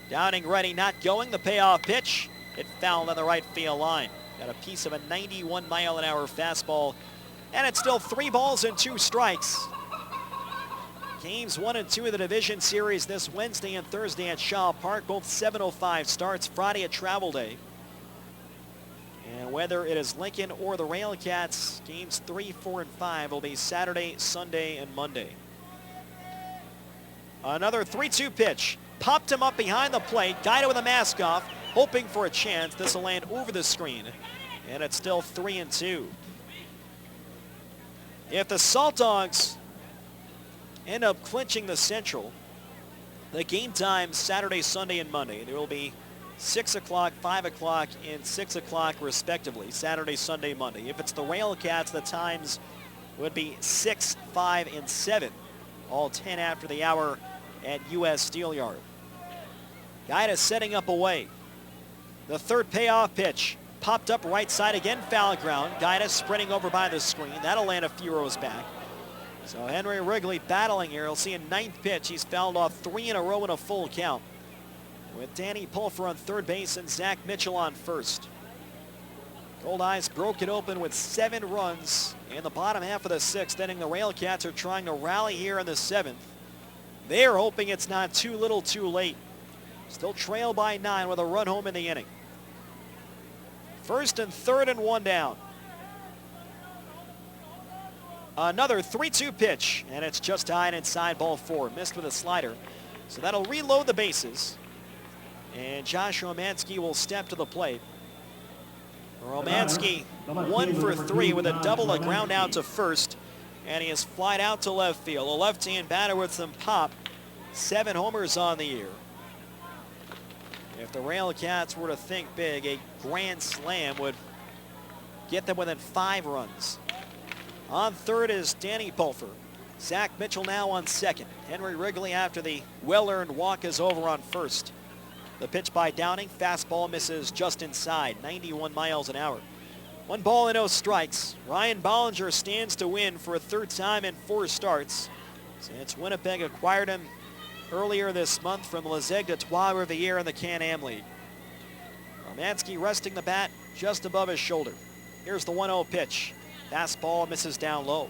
Downing ready, not going. The payoff pitch. It fouled on the right field line. Got a piece of a 91-mile-an-hour fastball. And it's still 3 balls and 2 strikes. Games 1 and 2 of the division series this Wednesday and Thursday at Shaw Park. Both 7:05 starts. Friday a travel day. And whether it is Lincoln or the RailCats, games 3, 4, and 5 will be Saturday, Sunday, and Monday. Another 3-2 pitch. Popped him up behind the plate. Guida with a mask off, hoping for a chance. This will land over the screen. And it's still 3-2. If the Salt Dogs end up clinching the Central, the game times Saturday, Sunday, and Monday, there will be 6 o'clock, 5 o'clock, and 6 o'clock respectively, Saturday, Sunday, Monday. If it's the RailCats, the times would be 6, 5, and 7, all 10 after the hour at U.S. Steel Yard. Guida setting up away. The third payoff pitch, popped up right side again, foul ground. Guida sprinting over by the screen. That'll land a few rows back. So Henry Wrigley battling here. He'll see a 9th pitch. He's fouled off 3 in a row in a full count, with Danny Pulfer on third base and Zach Mitchell on first. Goldeyes broke it open with 7 runs in the bottom half of the 6th inning. The RailCats are trying to rally here in the 7th. They're hoping it's not too little too late. Still trail by 9 with a run home in the inning. 1st and 3rd and 1 down. Another 3-2 pitch, and it's just high and inside, ball 4. Missed with a slider. So that'll reload the bases. And Josh Romanski will step to the plate. Romanski 1 for 3 with a double, a ground out to first. And he is flied out to left field. A left-hand batter with some pop. 7 homers on the year. If the RailCats were to think big, a grand slam would get them within 5 runs. On third is Danny Pulfer. Zach Mitchell now on second. Henry Wrigley, after the well-earned walk, is over on first. The pitch by Downing, fastball misses just inside, 91 miles an hour. 1 ball and no strikes. Ryan Bollinger stands to win for a 3rd time in 4 starts since Winnipeg acquired him earlier this month from Lizieg de Trois Riviere in the Can-Am League. Romanski resting the bat just above his shoulder. Here's the 1-0 pitch. Fastball misses down low.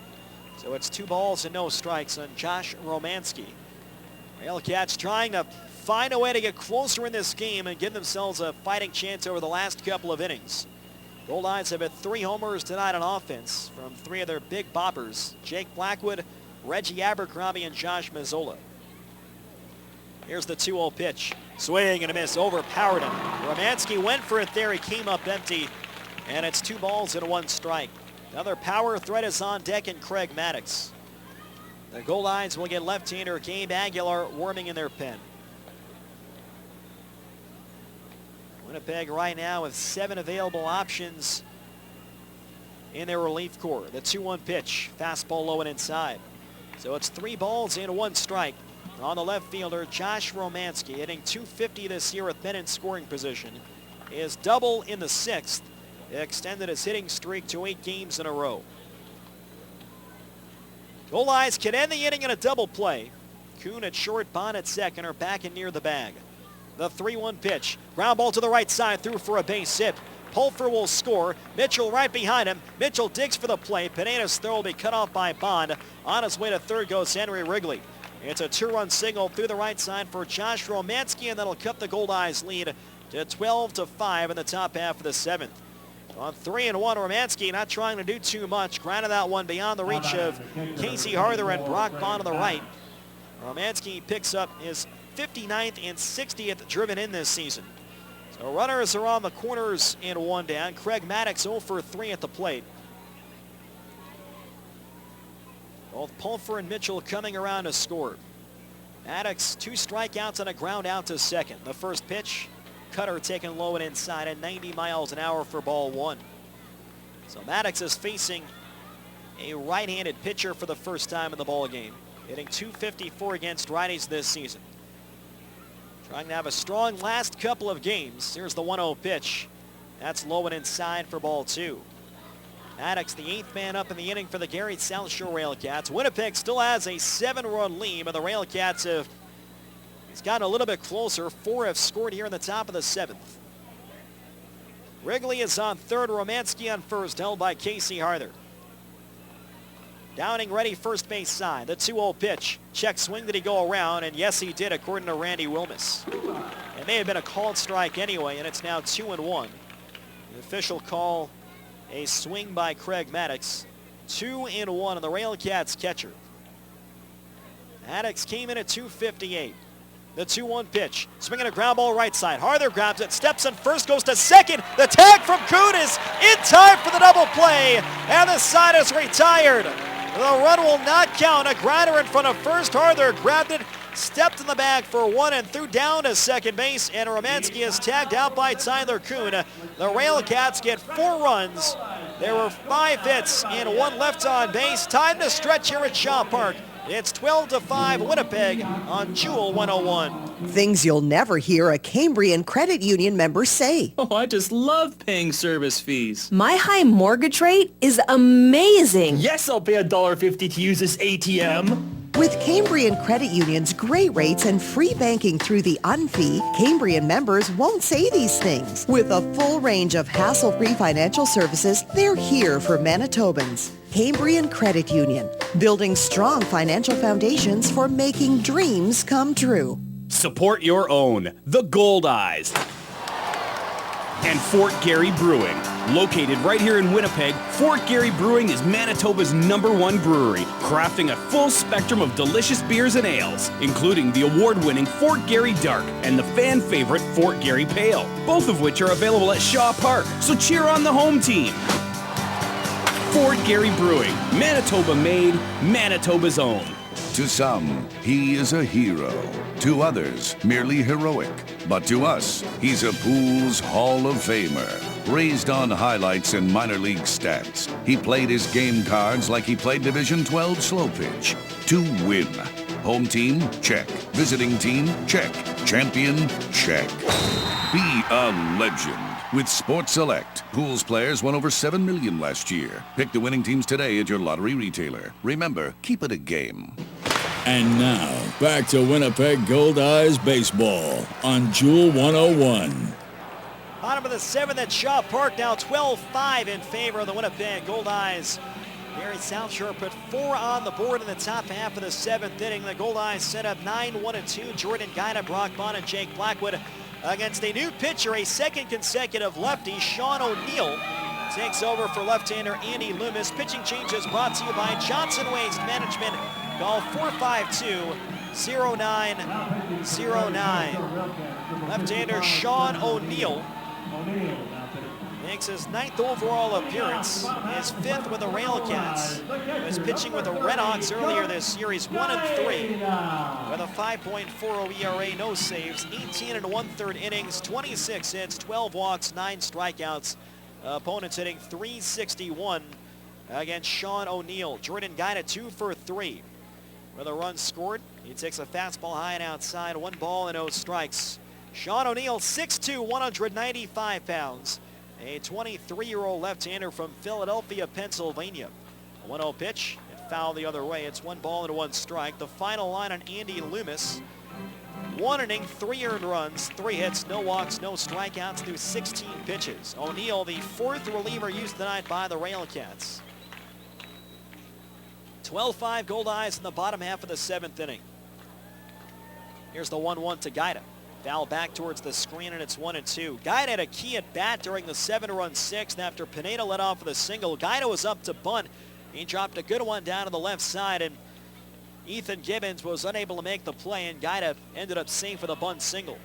So it's 2 balls and no strikes on Josh Romanski. RailCats trying to find a way to get closer in this game and give themselves a fighting chance over the last couple of innings. Goldeyes have hit 3 homers tonight on offense from 3 of their big boppers: Jake Blackwood, Reggie Abercrombie, and Josh Mazzola. Here's the 2-0 pitch. Swing and a miss, overpowered him. Romanski went for it there. He came up empty, and it's 2 balls and 1 strike. Another power threat is on deck in Craig Maddox. The Goldeyes will get left-hander Gabe Aguilar warming in their pen. Winnipeg right now with 7 available options in their relief corps. The 2-1 pitch, fastball low and inside. So it's 3 balls and 1 strike. On the left fielder, Josh Romanski, hitting .250 this year with men in scoring position. His double in the 6th extended his hitting streak to 8 games in a row. Goldeyes can end the inning in a double play. Kuhn at short, Bond at second are back and near the bag. The 3-1 pitch. Ground ball to the right side, through for a base hit. Pulfer will score. Mitchell right behind him. Mitchell digs for the play. Pineda's throw will be cut off by Bond. On his way to third goes Henry Wrigley. It's a 2-run single through the right side for Josh Romanski, and that'll cut the Goldeyes lead to 12-5 in the top half of the 7th. On 3-1, Romanski not trying to do too much. Grounded that one beyond the reach of Casey Harther and Brock Bond on the right. Romanski picks up his 59th and 60th driven in this season. So runners are on the corners and 1 down. Craig Maddox 0 for 3 at the plate. Both Pulfer and Mitchell coming around to score. Maddox 2 strikeouts and a ground out to second. The first pitch, cutter taken low and inside at 90 miles an hour for ball 1. So Maddox is facing a right-handed pitcher for the first time in the ball game, hitting .254 against righties this season. Trying to have a strong last couple of games. Here's the 1-0 pitch. That's low and inside for ball 2. Maddox, the 8th man up in the inning for the Gary SouthShore RailCats. Winnipeg still has a 7-run lead, but the RailCats have gotten a little bit closer. 4 have scored here in the top of the 7th. Wrigley is on third, Romanski on first, held by Casey Harther. Downing ready, first base side. The 2-0 pitch. Check swing, did he go around? And yes, he did, according to Randy Wilmus. It may have been a called strike anyway, and it's now 2-1. The official call, a swing by Craig Maddox. 2-1 on the RailCats catcher. Maddox came in at .258. The 2-1 pitch. Swinging a ground ball right side. Harther grabs it, steps in first, goes to second. The tag from Kuhn is in time for the double play, and the side is retired. The run will not count. A grinder in front of first. Harther grabbed it, stepped in the bag for 1 and threw down to second base, and Romanski is tagged out by Tyler Kuhn. The RailCats get 4 runs. There were 5 hits and 1 left on base. Time to stretch here at Shaw Park. It's 12-5 Winnipeg on Jewel 101. Things you'll never hear a Cambrian Credit Union member say. Oh, I just love paying service fees. My high mortgage rate is amazing. Yes, I'll pay $1.50 to use this ATM. With Cambrian Credit Union's great rates and free banking through the UnFee, Cambrian members won't say these things. With a full range of hassle-free financial services, they're here for Manitobans. Cambrian Credit Union, building strong financial foundations for making dreams come true. Support your own, the Goldeyes. And Fort Garry Brewing. Located right here in Winnipeg, Fort Garry Brewing is Manitoba's #1 brewery, crafting a full spectrum of delicious beers and ales, including the award-winning Fort Garry Dark and the fan-favorite Fort Garry Pale, both of which are available at Shaw Park, so cheer on the home team. Fort Garry Brewing, Manitoba made, Manitoba's own. To some, he is a hero. To others, merely heroic. But to us, he's a Pools Hall of Famer. Raised on highlights and minor league stats, he played his game cards like he played Division 12 slow pitch. To win. Home team? Check. Visiting team? Check. Champion? Check. Be a legend. With Sports Select, Pools players won over $7 million last year. Pick the winning teams today at your lottery retailer. Remember, keep it a game. And now, back to Winnipeg Goldeyes baseball on Jewel 101. Bottom of the 7th at Shaw Park, now 12-5 in favor of the Winnipeg Goldeyes. Gary SouthShore put 4 on the board in the top half of the 7th inning. The Goldeyes set up 9-1-2. Jordan Guida, Brock Bond, and Jake Blackwood against a new pitcher, a second consecutive lefty. Sean O'Neill takes over for left-hander Andy Loomis. Pitching changes brought to you by Johnson Waste Management. Call 452-0909. Left-hander Sean O'Neill makes his 9th overall appearance, his 5th with the RailCats. He was pitching with the Redhawks earlier this year. He's 1-3 with a 5.40 ERA, no saves, 18 1/3 innings, 26 hits, 12 walks, 9 strikeouts. Opponents hitting .361 against Sean O'Neill. Jordan Guida 2 for 3 with a run scored. He takes a fastball high and outside, 1 ball and no strikes. Sean O'Neill, 6'2", 195 pounds. A 23-year-old left-hander from Philadelphia, Pennsylvania. A 1-0 pitch, and foul the other way. It's 1 ball and 1 strike. The final line on Andy Loomis. 1 inning, 3 earned runs, 3 hits, no walks, no strikeouts through 16 pitches. O'Neill, the 4th reliever used tonight by the RailCats. 12-5 Goldeyes in the bottom half of the 7th inning. Here's the 1-1 to Guida. Foul back towards the screen, and it's 1-2. Guida had a key at bat during the 7-run 6th after Pineda led off with a single. Guida was up to bunt. He dropped a good one down to the left side, and Ethan Gibbons was unable to make the play, and Guida ended up safe with a bunt single.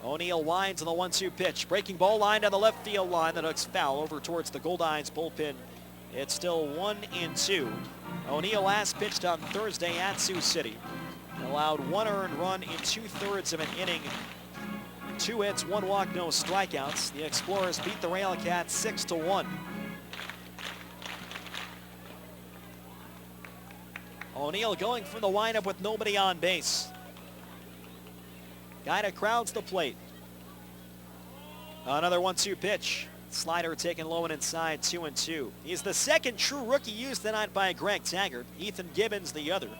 O'Neill winds on the 1-2 pitch. Breaking ball line down the left field line. That hooks foul over towards the Goldeyes bullpen. It's still 1-2. O'Neill last pitched on Thursday at Sioux City. Allowed 1 earned run in 2/3 of an inning 2 hits, 1 walk, no strikeouts. The Explorers beat the RailCats 6-1. O'Neill going from the windup with nobody on base. Guida crowds the plate. Another 1-2 pitch. Slider taken low and inside, 2-2. He's the second true rookie used tonight by Greg Taggart. Ethan Gibbons the other.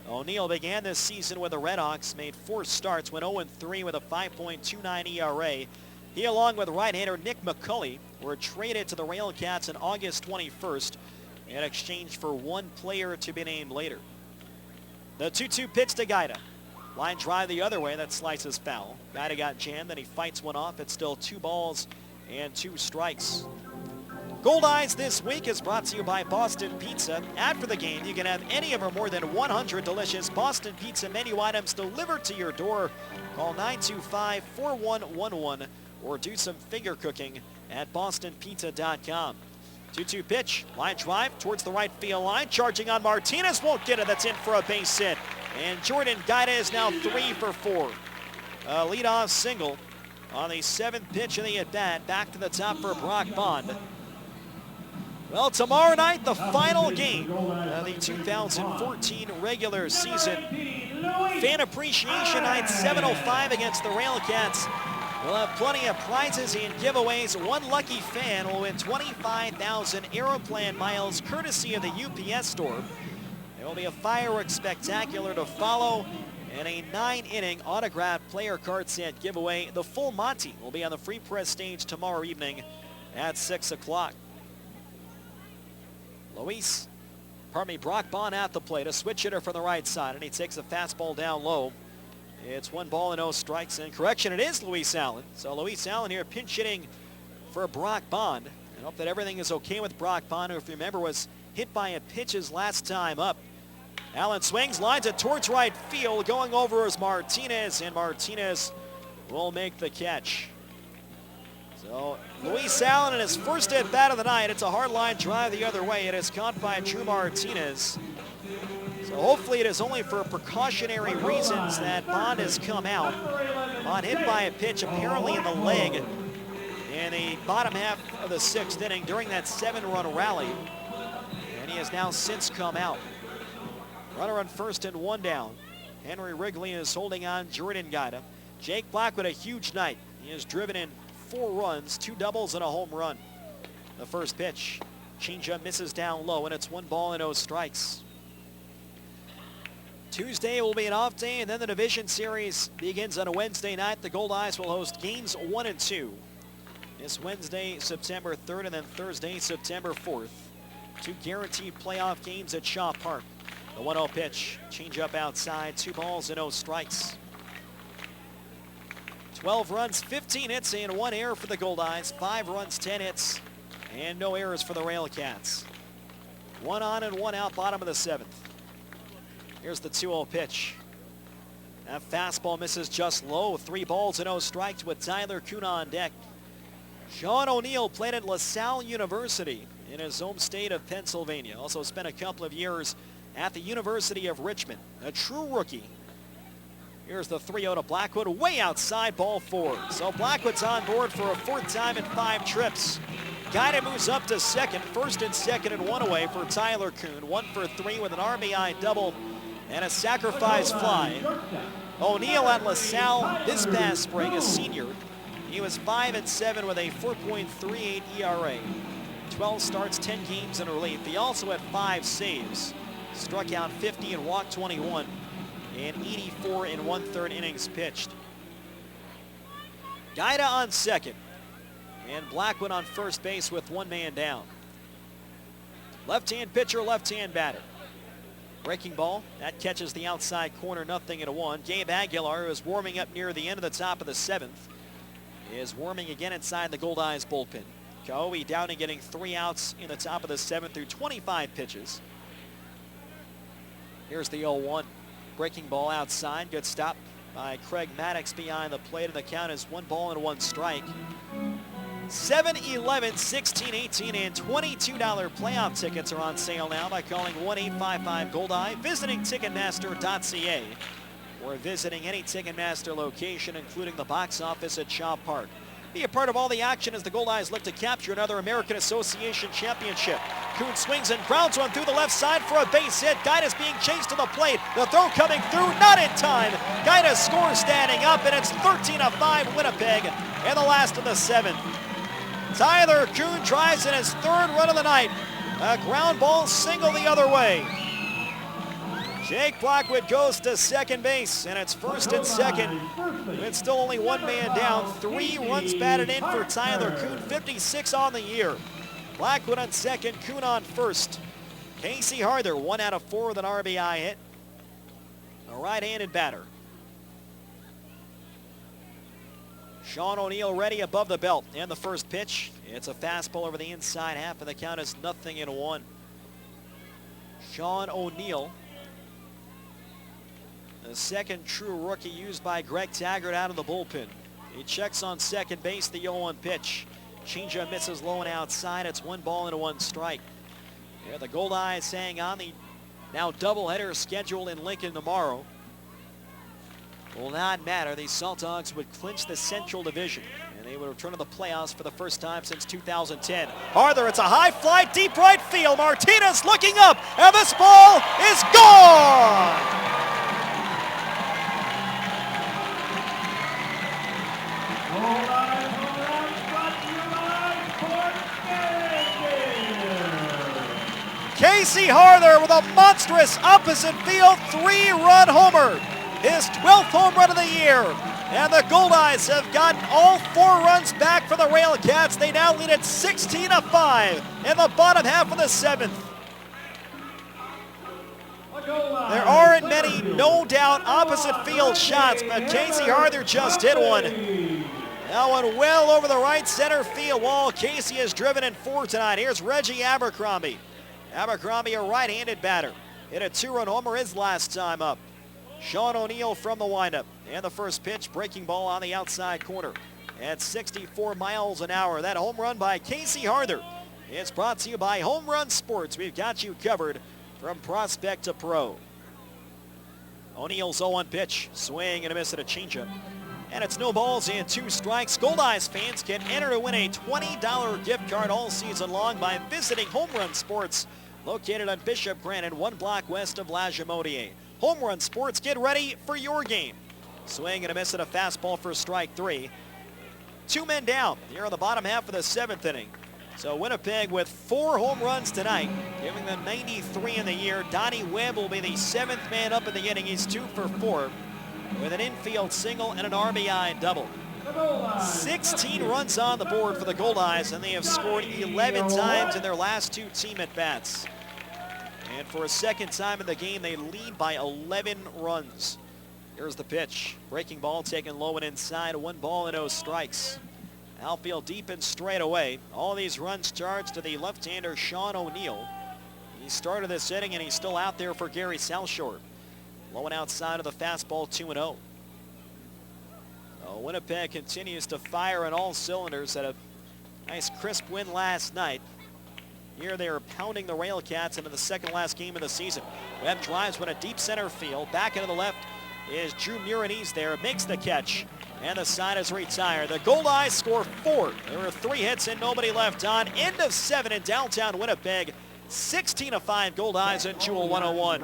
O'Neill began this season with the Redhawks, made 4 starts, went 0-3 with a 5.29 ERA. He, along with right-hander Nick McCulley, were traded to the RailCats on August 21st in exchange for 1 player to be named later. The 2-2 pitch to Guida. Line drive the other way, that slices foul. Guida got jammed, then he fights one off. It's still 2 balls and 2 strikes. Goldeyes this week is brought to you by Boston Pizza. After the game, you can have any of our more than 100 delicious Boston Pizza menu items delivered to your door. Call 925-4111 or do some finger cooking at bostonpizza.com. 2-2 pitch, line drive towards the right field line, charging on Martinez, won't get it, that's in for a base hit. And Jordan Guida is now 3 for 4. A leadoff single on the 7th pitch of the at-bat, back to the top for Brock Bond. Well, tomorrow night, the final game of the 2014 regular season. Fan Appreciation Night, 7:05 against the RailCats. We'll have plenty of prizes and giveaways. One lucky fan will win 25,000 Aeroplan miles courtesy of the UPS store. There will be a fireworks spectacular to follow and a 9-inning autographed player card set giveaway. The full Monty will be on the Free Press stage tomorrow evening at 6 o'clock. Brock Bond at the plate, a switch hitter from the right side, and he takes a fastball down low. It's 1 ball and no strikes, and correction, it is Luis Allen. So Luis Allen here pinch hitting for Brock Bond. I hope that everything is okay with Brock Bond, who, if you remember, was hit by a pitch his last time up. Allen swings, lines it towards right field. Going over is Martinez, and Martinez will make the catch. So Luis Allen in his first at bat of the night. It's a hard line drive the other way. It is caught by Drew Martinez. So hopefully it is only for precautionary reasons that Bond has come out. Bond hit by a pitch apparently in the leg in the bottom half of the 6th inning during that 7-run rally. And he has now since come out. Runner on first and 1 down. Henry Wrigley is holding on Jordan Guida. Jake Blackwood, a huge night. He has driven in 4 runs, 2 doubles and a home run. The first pitch, changeup misses down low, and it's 1 ball and no strikes. Tuesday will be an off day, and then the division series begins on a Wednesday night. The Goldeyes will host games 1 and 2. This Wednesday, September 3rd, and then Thursday, September 4th. 2 guaranteed playoff games at Shaw Park. The 1-0 pitch, changeup outside, 2 balls and no strikes. 12 runs, 15 hits, and 1 error for the Goldeyes. 5 runs, 10 hits, and no errors for the RailCats. 1 on and 1 out, bottom of the 7th. Here's the 2-0 pitch. That fastball misses just low. 3 balls and no strikes with Tyler Kuhn on deck. Sean O'Neill played at LaSalle University in his home state of Pennsylvania. Also spent a couple of years at the University of Richmond. A true rookie. Here's the 3-0 to Blackwood, way outside, ball 4. So Blackwood's on board for a 4th time in 5 trips. Guida moves up to second, 1st and 2nd and 1 away for Tyler Kuhn. 1 for 3 with an RBI double and a sacrifice fly. O'Neill at LaSalle this past spring, a senior. He was 5-7 with a 4.38 ERA. 12 starts, 10 games in relief. He also had 5 saves. Struck out 50 and walked 21. And 84 in 1/3 innings pitched. Guida on second. And Blackwood on first base with 1 man down. Left-hand pitcher, left-hand batter. Breaking ball, that catches the outside corner, 0-1. Gabe Aguilar, who is warming up near the end of the top of the 7th, is warming again inside the Goldeyes bullpen. Kaoi Downey getting 3 outs in the top of the 7th through 25 pitches. Here's the 0-1. Breaking ball outside, good stop by Craig Maddox behind the plate, and the count is 1 ball and 1 strike. 7, 11, 16, 18, and $22 playoff tickets are on sale now by calling 1-855-GOLDEYE, visiting Ticketmaster.ca, or visiting any Ticketmaster location, including the box office at Shaw Park. Be a part of all the action as the Goldeyes look to capture another American Association championship. Kuhn swings and grounds one through the left side for a base hit. Guidas being chased to the plate. The throw coming through, not in time. Guidas scores standing up, and it's 13-5 Winnipeg in the last of the 7th. Tyler Kuhn drives in his 3rd run of the night. A ground ball single the other way. Jake Blackwood goes to second base, and it's 1st and 2nd. It's still only 1 man down. 3 runs batted in for Tyler Kuhn, 56 on the year. Blackwood on 2nd, Kuhn on 1st. Casey Harder, 1 out of 4 with an RBI hit. A right-handed batter. Sean O'Neill ready above the belt, and the first pitch. It's a fastball over the inside half, and the count is 0-1. Sean O'Neill, the second true rookie used by Greg Taggart out of the bullpen. He checks on second base, the 0-1 pitch. Changeup misses low and outside. It's 1 ball and 1 strike. Yeah, the Goldeyes hang on. The now doubleheader scheduled in Lincoln tomorrow will not matter. The Salt Dogs would clinch the Central Division, and they would return to the playoffs for the first time since 2010. Harder, it's a high fly, deep right field. Martinez looking up, and this ball is gone! Casey Harder with a monstrous opposite field 3-run homer. His 12th home run of the year. And the Goldeyes have gotten all 4 runs back for the RailCats. They now lead at 16-5 in the bottom half of the 7th. There aren't many, no doubt, opposite field shots, but Casey Harder just hit one. That one well over the right center field wall. Casey has driven in 4 tonight. Here's Reggie Abercrombie. Abercrombie, a right-handed batter. Hit a 2-run homer his last time up. Sean O'Neill from the windup. And the first pitch, breaking ball on the outside corner. At 64 miles an hour. That home run by Casey Harder is brought to you by Home Run Sports. We've got you covered from prospect to pro. O'Neill's 0-1 pitch. Swing and a miss at a changeup. And it's no balls and 2 strikes. Goldeyes fans can enter to win a $20 gift card all season long by visiting Home Run Sports, located on Bishop Granite, 1 block west of La Jamodier. Home Run Sports, get ready for your game. Swing and a miss at a fastball for strike 3. 2 men down here on the bottom half of the 7th inning. So Winnipeg with 4 home runs tonight, giving them 93 in the year. Donnie Webb will be the 7th man up in the inning. He's 2 for 4 with an infield single and an RBI double. 16 runs on the board for the Goldeyes, and they have scored 11 times in their last 2 team at-bats. And for a second time in the game, they lead by 11 runs. Here's the pitch. Breaking ball taken low and inside. 1 ball and 0 strikes. Outfield deep and straight away. All these runs charged to the left-hander Sean O'Neill. He started this inning, and he's still out there for Gary SouthShore. Low and outside of the fastball, 2-0. Winnipeg continues to fire on all cylinders. Had a nice crisp win last night. Here they are pounding the RailCats into the second-last game of the season. Webb drives one a deep center field. Back into the left is Drew Muranese there. Makes the catch, and the side is retired. The Goldeyes score 4. There were 3 hits and nobody left on. End of 7 in downtown Winnipeg. 16-5 Goldeyes at Jewel 101.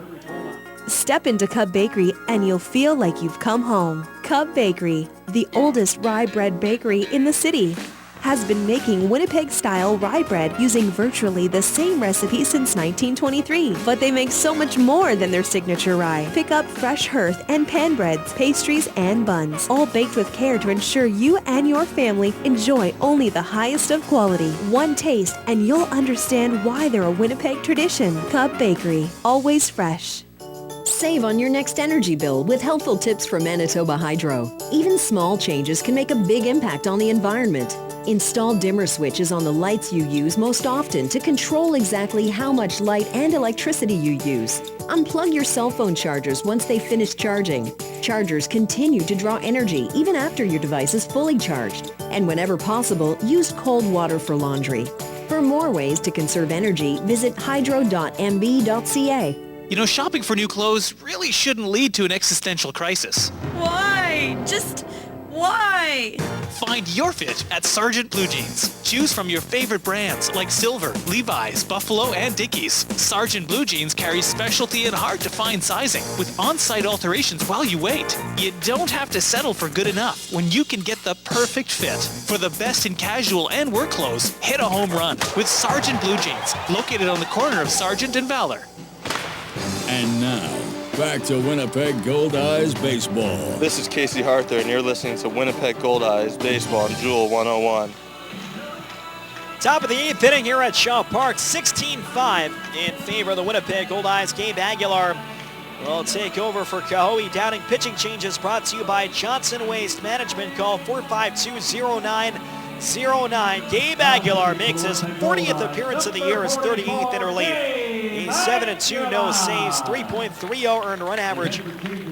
Step into Cub Bakery and you'll feel like you've come home. Cub Bakery, the oldest rye bread bakery in the city, has been making Winnipeg-style rye bread using virtually the same recipe since 1923. But they make so much more than their signature rye. Pick up fresh hearth and pan breads, pastries, and buns, all baked with care to ensure you and your family enjoy only the highest of quality. One taste and you'll understand why they're a Winnipeg tradition. Cub Bakery, always fresh. Save on your next energy bill with helpful tips from Manitoba Hydro. Even small changes can make a big impact on the environment. Install dimmer switches on the lights you use most often to control exactly how much light and electricity you use. Unplug your cell phone chargers once they finish charging. Chargers continue to draw energy even after your device is fully charged. And whenever possible, use cold water for laundry. For more ways to conserve energy, visit hydro.mb.ca. You know, shopping for new clothes really shouldn't lead to an existential crisis. Why? Just why? Find your fit at Sargent Blue Jeans. Choose from your favorite brands like Silver, Levi's, Buffalo, and Dickies. Sargent Blue Jeans carries specialty and hard-to-find sizing with on-site alterations while you wait. You don't have to settle for good enough when you can get the perfect fit. For the best in casual and work clothes, hit a home run with Sargent Blue Jeans, located on the corner of Sargent and Valor. And now, back to Winnipeg Goldeyes Baseball. This is Casey Harther, and you're listening to Winnipeg Goldeyes Baseball on Jewel 101. Top of the 8th inning here at Shaw Park, 16-5 in favor of the Winnipeg Goldeyes. Gabe Aguilar will take over for Kahoe Downing. Pitching changes brought to you by Johnson Waste Management. Call 452-0909. Gabe Aguilar makes his 40th appearance of the year, his 38th in relief. He's 7-2, no saves, 3.30 earned run average,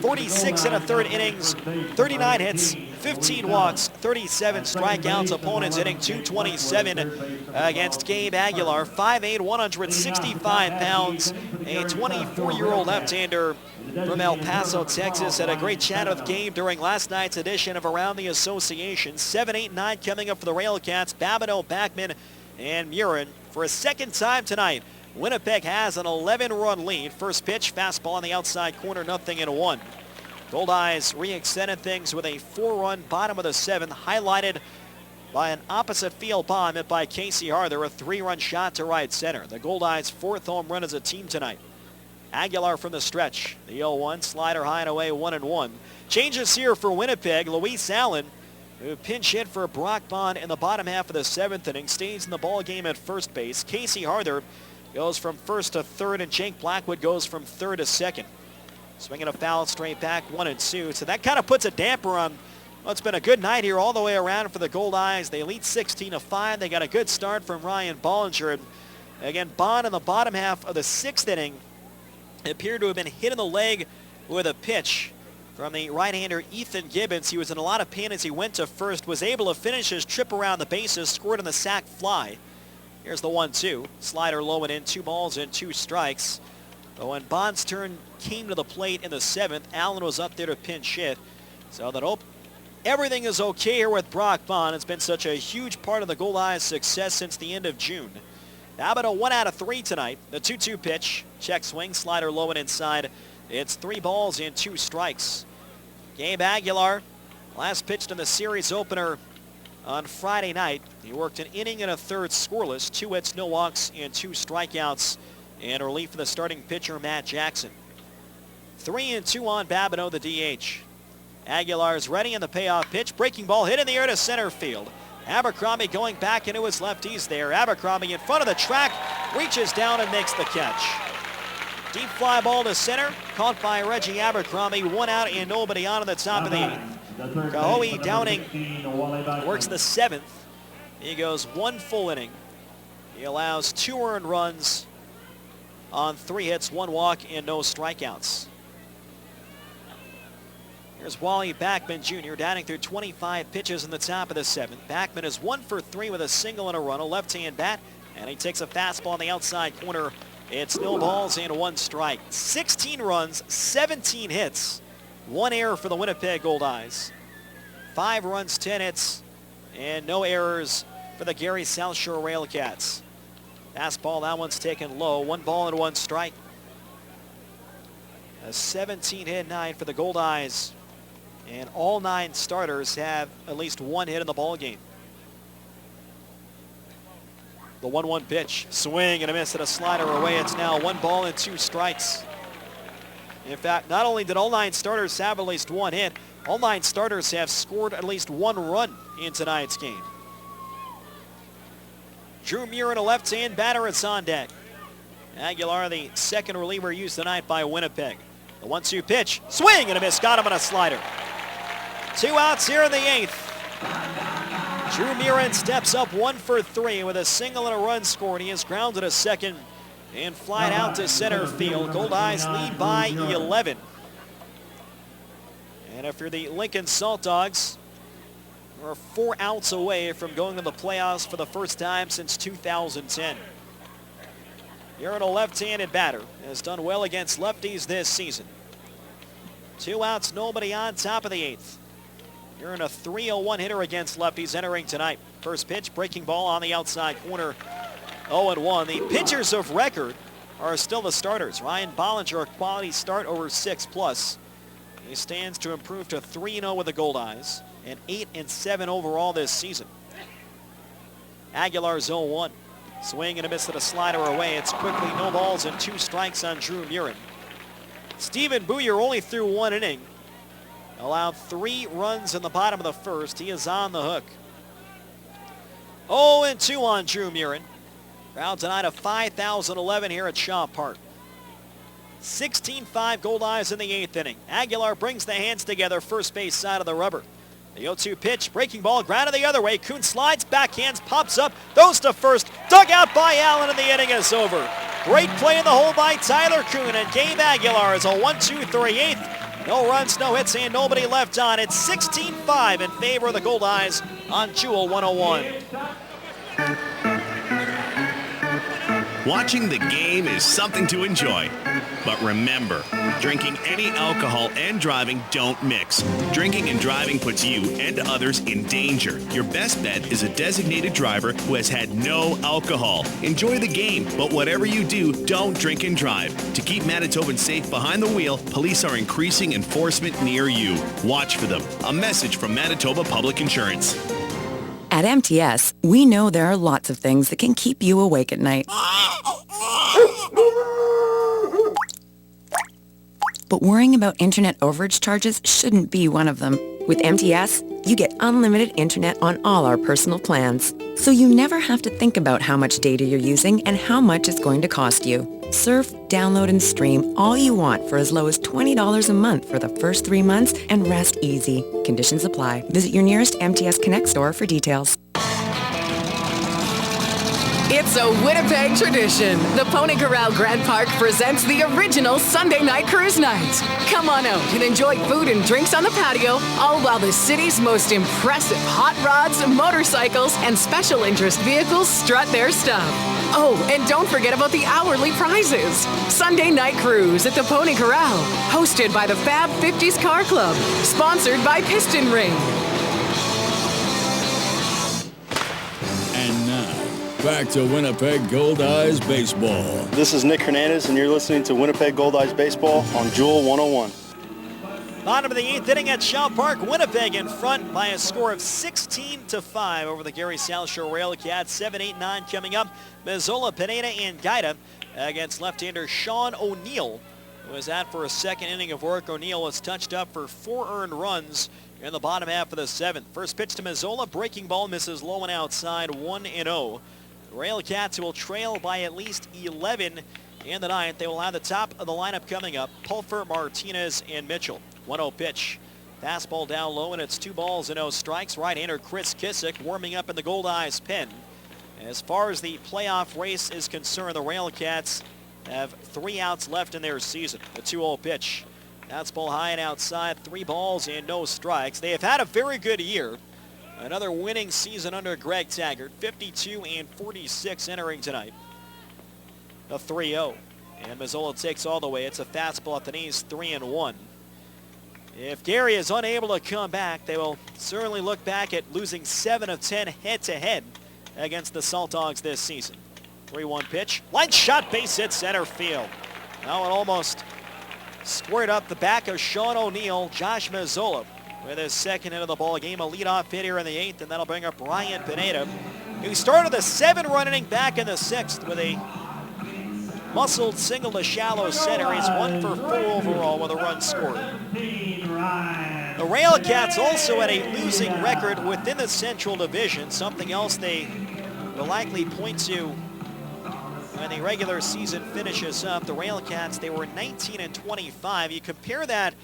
46 and a third innings, 39 hits, 15 walks, 37 strikeouts. Opponents hitting .227 against Gabe Aguilar. 5'8", 165 pounds, a 24-year-old left-hander from El Paso, Texas. Had a great chat with Gabe during last night's edition of Around the Association. 7, 8, 9 coming up for the RailCats. Babineau, Backman, and Murin. For a second time tonight, Winnipeg has an 11-run lead. First pitch, fastball on the outside corner, 0-1. Goldeyes re-extended things with a 4-run bottom of the 7th, highlighted by an opposite field bomb hit by Casey Harther, a 3-run shot to right center. The Goldeyes' 4th home run as a team tonight. Aguilar from the stretch. The 0-1, slider high and away, 1-1. Changes here for Winnipeg. Luis Allen, who pinch hit for Brock Bond in the bottom half of the 7th inning, stays in the ball game at first base. Casey Harther goes from first to third, and Jake Blackwood goes from third to second. Swinging a foul straight back, 1-2. So that kind of puts a damper on what's been a good night here all the way around for the Goldeyes. They lead 16-5. They got a good start from Ryan Bollinger. Again, Bond in the bottom half of the 6th inning appeared to have been hit in the leg with a pitch from the right-hander Ethan Gibbons. He was in a lot of pain as he went to first, was able to finish his trip around the bases, scored on the sac fly. Here's the 1-2. Slider low and in, 2 balls and 2 strikes. But when Bond's turn came to the plate in the 7th, Allen was up there to pinch hit. So that everything is okay here with Brock Bond. It's been such a huge part of the Goldeyes' success since the end of June. Now about a 1 out of 3 tonight. The 2-2 pitch. Check swing, slider low and inside. It's 3 balls and 2 strikes. Gabe Aguilar, last pitched in the series opener on Friday night. He worked an inning and a third scoreless, 2 hits, no walks, and 2 strikeouts, and relief for the starting pitcher, Matt Jackson. 3-2 on Babineau, the DH. Aguilar's ready in the payoff pitch. Breaking ball hit in the air to center field. Abercrombie going back into his lefties there. Abercrombie in front of the track, reaches down and makes the catch. Deep fly ball to center, caught by Reggie Abercrombie. 1 out and nobody on in the top of the 8th. Kahoe Downing works the 7th. He goes 1 full inning. He allows 2 earned runs on 3 hits, 1 walk, and no strikeouts. Here's Wally Backman Jr. Downing through 25 pitches in the top of the 7th. Backman is 1 for 3 with a single and a run, a left-hand bat, and he takes a fastball on the outside corner. It's no balls and 1 strike. 16 runs, 17 hits, 1 error for the Winnipeg Goldeyes. 5 runs, 10 hits, and no errors for the Gary SouthShore RailCats. Fastball, that one's taken low. 1 ball and 1 strike. A 17-hit night for the Goldeyes, and all 9 starters have at least 1 hit in the ball game. The 1-1 pitch, swing and a miss, and a slider away. It's now 1 ball and 2 strikes. In fact, not only did all 9 starters have at least 1 hit, all 9 starters have scored at least 1 run in tonight's game. Drew Murin, a left-hand batter, it's on deck. Aguilar, the second reliever used tonight by Winnipeg. The 1-2 pitch, swing and a miss, got him on a slider. 2 outs here in the 8th. Drew Murin steps up 1 for 3 with a single and a run scored. He is grounded to second and flied out to center field. Goldeyes lead by 11. And if you're the Lincoln Salt Dogs, we're 4 outs away from going to the playoffs for the first time since 2010. You're a left-handed batter. Has done well against lefties this season. 2 outs, nobody on, top of the 8th. You're in a 3-0-1 hitter against lefties entering tonight. First pitch, breaking ball on the outside corner. 0-1. The pitchers of record are still the starters. Ryan Bollinger, a quality start over 6+. He stands to improve to 3-0 with the Goldeyes and 8-7 overall this season. Aguilar's 0-1. Swing and a miss at a slider away. It's quickly no balls and 2 strikes on Drew Murin. Stephen Booyer only threw 1 inning. Allowed 3 runs in the bottom of the first. He is on the hook. 0-2 on Drew Murin. Crowd tonight of 5,011 here at Shaw Park. 16-5 Goldeyes in the 8th inning. Aguilar brings the hands together, first base side of the rubber. The 0-2 pitch, breaking ball, grounded the other way. Kuhn slides, backhands, pops up, throws to first. Dug out by Allen, and the inning is over. Great play in the hole by Tyler Kuhn, and Gabe Aguilar is a 1-2-3-8. No runs, no hits, and nobody left on. It's 16-5 in favor of the Goldeyes on Jewel 101. Watching the game is something to enjoy. But remember, drinking any alcohol and driving don't mix. Drinking and driving puts you and others in danger. Your best bet is a designated driver who has had no alcohol. Enjoy the game, but whatever you do, don't drink and drive. To keep Manitobans safe behind the wheel, police are increasing enforcement near you. Watch for them. A message from Manitoba Public Insurance. At MTS, we know there are lots of things that can keep you awake at night. But worrying about internet overage charges shouldn't be one of them. With MTS, you get unlimited internet on all our personal plans. So you never have to think about how much data you're using and how much it's going to cost you. Surf, download, and stream all you want for as low as $20 a month for the first 3 months and rest easy. Conditions apply. Visit your nearest MTS Connect store for details. It's a Winnipeg tradition. The Pony Corral Grand Park presents the original Sunday night cruise night. Come on out and enjoy food and drinks on the patio, all while the city's most impressive hot rods, motorcycles, and special interest vehicles strut their stuff. Oh, and don't forget about the hourly prizes. Sunday night cruise at the Pony Corral, hosted by the Fab 50s Car Club, sponsored by Piston Ring. And now, back to Winnipeg Goldeyes Baseball. This is Nick Hernandez, and you're listening to Winnipeg Goldeyes Baseball on Jewel 101. Bottom of the 8th inning at Shaw Park. Winnipeg in front by a score of 16-5 over the Gary SouthShore RailCats. 7-8-9 coming up. Mazzola, Pineda, and Gaida against left-hander Sean O'Neill, who was out for a second inning of work. O'Neill was touched up for 4 earned runs in the bottom half of the 7th. First pitch to Mazzola, breaking ball, misses low and outside, 1-0. The RailCats will trail by at least 11 in the 9th. They will have the top of the lineup coming up: Pulfer, Martinez, and Mitchell. 1-0 pitch. Fastball down low, and it's 2 balls and no strikes. Right-hander Chris Kissick warming up in the Goldeyes pen. As far as the playoff race is concerned, the RailCats have 3 outs left in their season. The 2-0 pitch. Fastball high and outside, 3 balls and no strikes. They have had a very good year. Another winning season under Greg Taggart. 52-46 entering tonight. A 3-0. And Mazzola takes all the way. It's a fastball at the knees, 3-1. If Gary is unable to come back, they will certainly look back at losing 7 of 10 head-to-head against the Salt Dogs this season. 3-1 pitch. Line shot, base hit center field. Now it almost squared up the back of Sean O'Neill. Josh Mazzola with his second hit of the ball game. A leadoff hit here in the 8th, and that'll bring up Ryan Pineda, who started the 7-run inning back in the 6th with a muscled single to shallow center. He's 1 for 4 overall with a run scored. The RailCats also had a losing record within the Central Division, something else they will likely point to when the regular season finishes up. The RailCats, they were 19-25. You compare that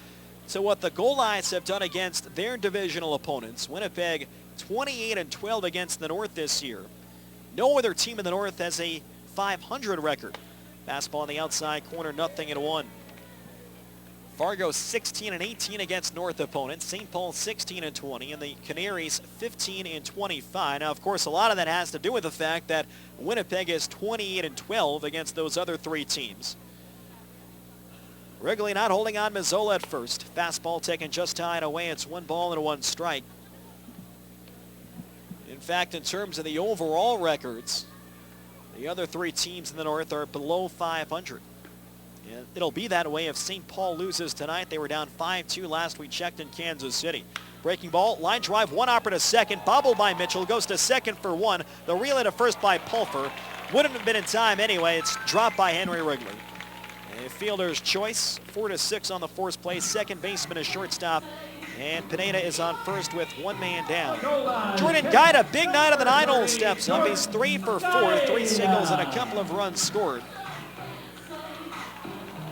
to what the Goldeyes have done against their divisional opponents. Winnipeg 28-12 against the North this year. No other team in the North has a .500 record. Fastball on the outside corner, 0-1. Fargo 16-18 against North opponents. St. Paul 16-20, and the Canaries 15-25. Now, of course, a lot of that has to do with the fact that Winnipeg is 28-12 against those other three teams. Wrigley not holding on Mazzola at first. Fastball taken just high and away. It's 1 ball and 1 strike. In fact, in terms of the overall records, the other three teams in the North are below 500. And it'll be that way if St. Paul loses tonight. They were down 5-2 last we checked in Kansas City. Breaking ball, line drive, one hopper to second, bobbled by Mitchell, goes to second for one. The reel to first by Pulfer. Wouldn't have been in time anyway. It's dropped by Henry Wrigley. A fielder's choice, 4-6 on the force play. Second baseman is shortstop, and Pineda is on first with 1 man down. Jordan Guida, big night of the 9-hole, steps up. He's 3 for 4, 3 singles and a couple of runs scored.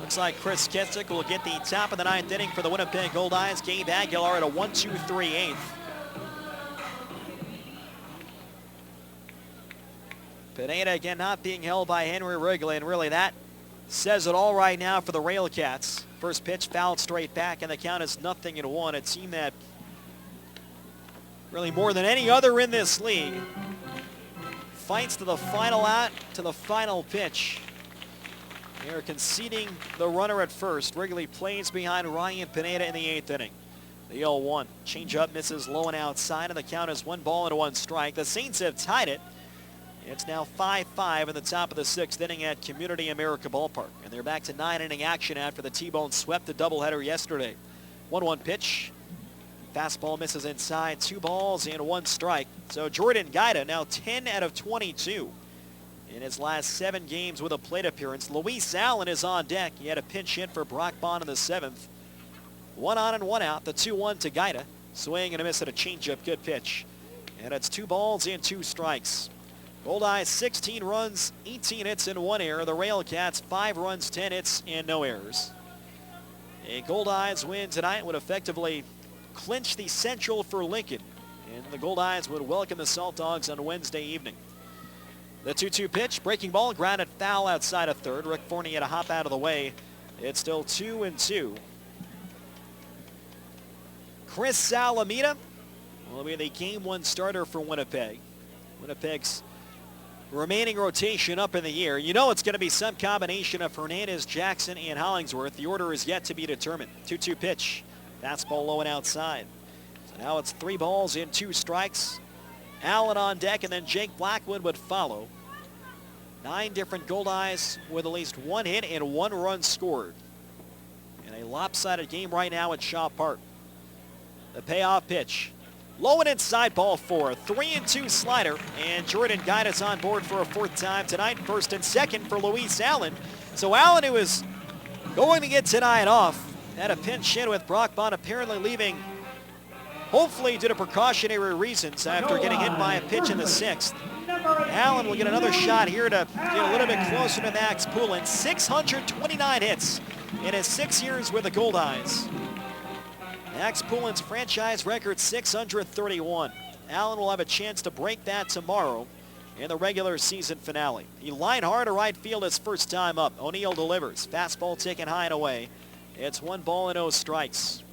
Looks like Chris Ketzik will get the top of the 9th inning for the Winnipeg Goldeyes. Gabe Aguilar at a 1-2-3-8. Pineda again not being held by Henry Wrigley, and really that says it all right now for the RailCats. First pitch fouled straight back, and the count is 0-1. A team that really more than any other in this league fights to the final out, to the final pitch. They are conceding the runner at first. Wrigley plays behind Ryan Pineda in the 8th inning. The 0-1. Change-up misses low and outside, and the count is 1 ball and 1 strike. The Saints have tied it. It's now 5-5 in the top of the 6th inning at Community America Ballpark. And they're back to 9-inning action after the T-Bone swept the doubleheader yesterday. 1-1 pitch. Fastball misses inside. 2 balls and 1 strike. So Jordan Guida now 10 out of 22 in his last 7 games with a plate appearance. Luis Allen is on deck. He had a pinch hit for Brock Bond in the 7th. 1 on and 1 out. The 2-1 to Guida. Swing and a miss at a changeup. Good pitch. And it's 2 balls and 2 strikes. Goldeyes 16 runs, 18 hits and 1 error. The RailCats 5 runs, 10 hits and no errors. A Goldeyes win tonight would effectively clinch the Central for Lincoln, and the Goldeyes would welcome the Salt Dogs on Wednesday evening. The 2-2 pitch, breaking ball, grounded foul outside of third. Rick Forney had a hop out of the way. It's still 2-2. Chris Salamita will be the Game 1 starter for Winnipeg. Winnipeg's remaining rotation up in the air. You know it's going to be some combination of Hernandez, Jackson, and Hollingsworth. The order is yet to be determined. 2-2 pitch. Fastball low and outside. So now it's 3 balls and 2 strikes. Allen on deck, and then Jake Blackwood would follow. 9 different Goldeyes with at least 1 hit and 1 run scored. In a lopsided game right now at Shaw Park. The payoff pitch. Low and inside, ball 4. 3-2 slider, and Jordan Guida's on board for a 4th time tonight. 1st and 2nd for Luis Allen. So Allen, who is going to get tonight off, had a pinch hit with Brock Bond apparently leaving, hopefully due to precautionary reasons after getting hit by a pitch in the 6th. Allen will get another shot here to get a little bit closer to Max Poulin. 629 hits in his 6 years with the Goldeyes. Max Poulin's franchise record 631. Allen will have a chance to break that tomorrow in the regular season finale. He lined hard to right field his first time up. O'Neill delivers. Fastball taken high and away. It's 1 ball and 0 strikes.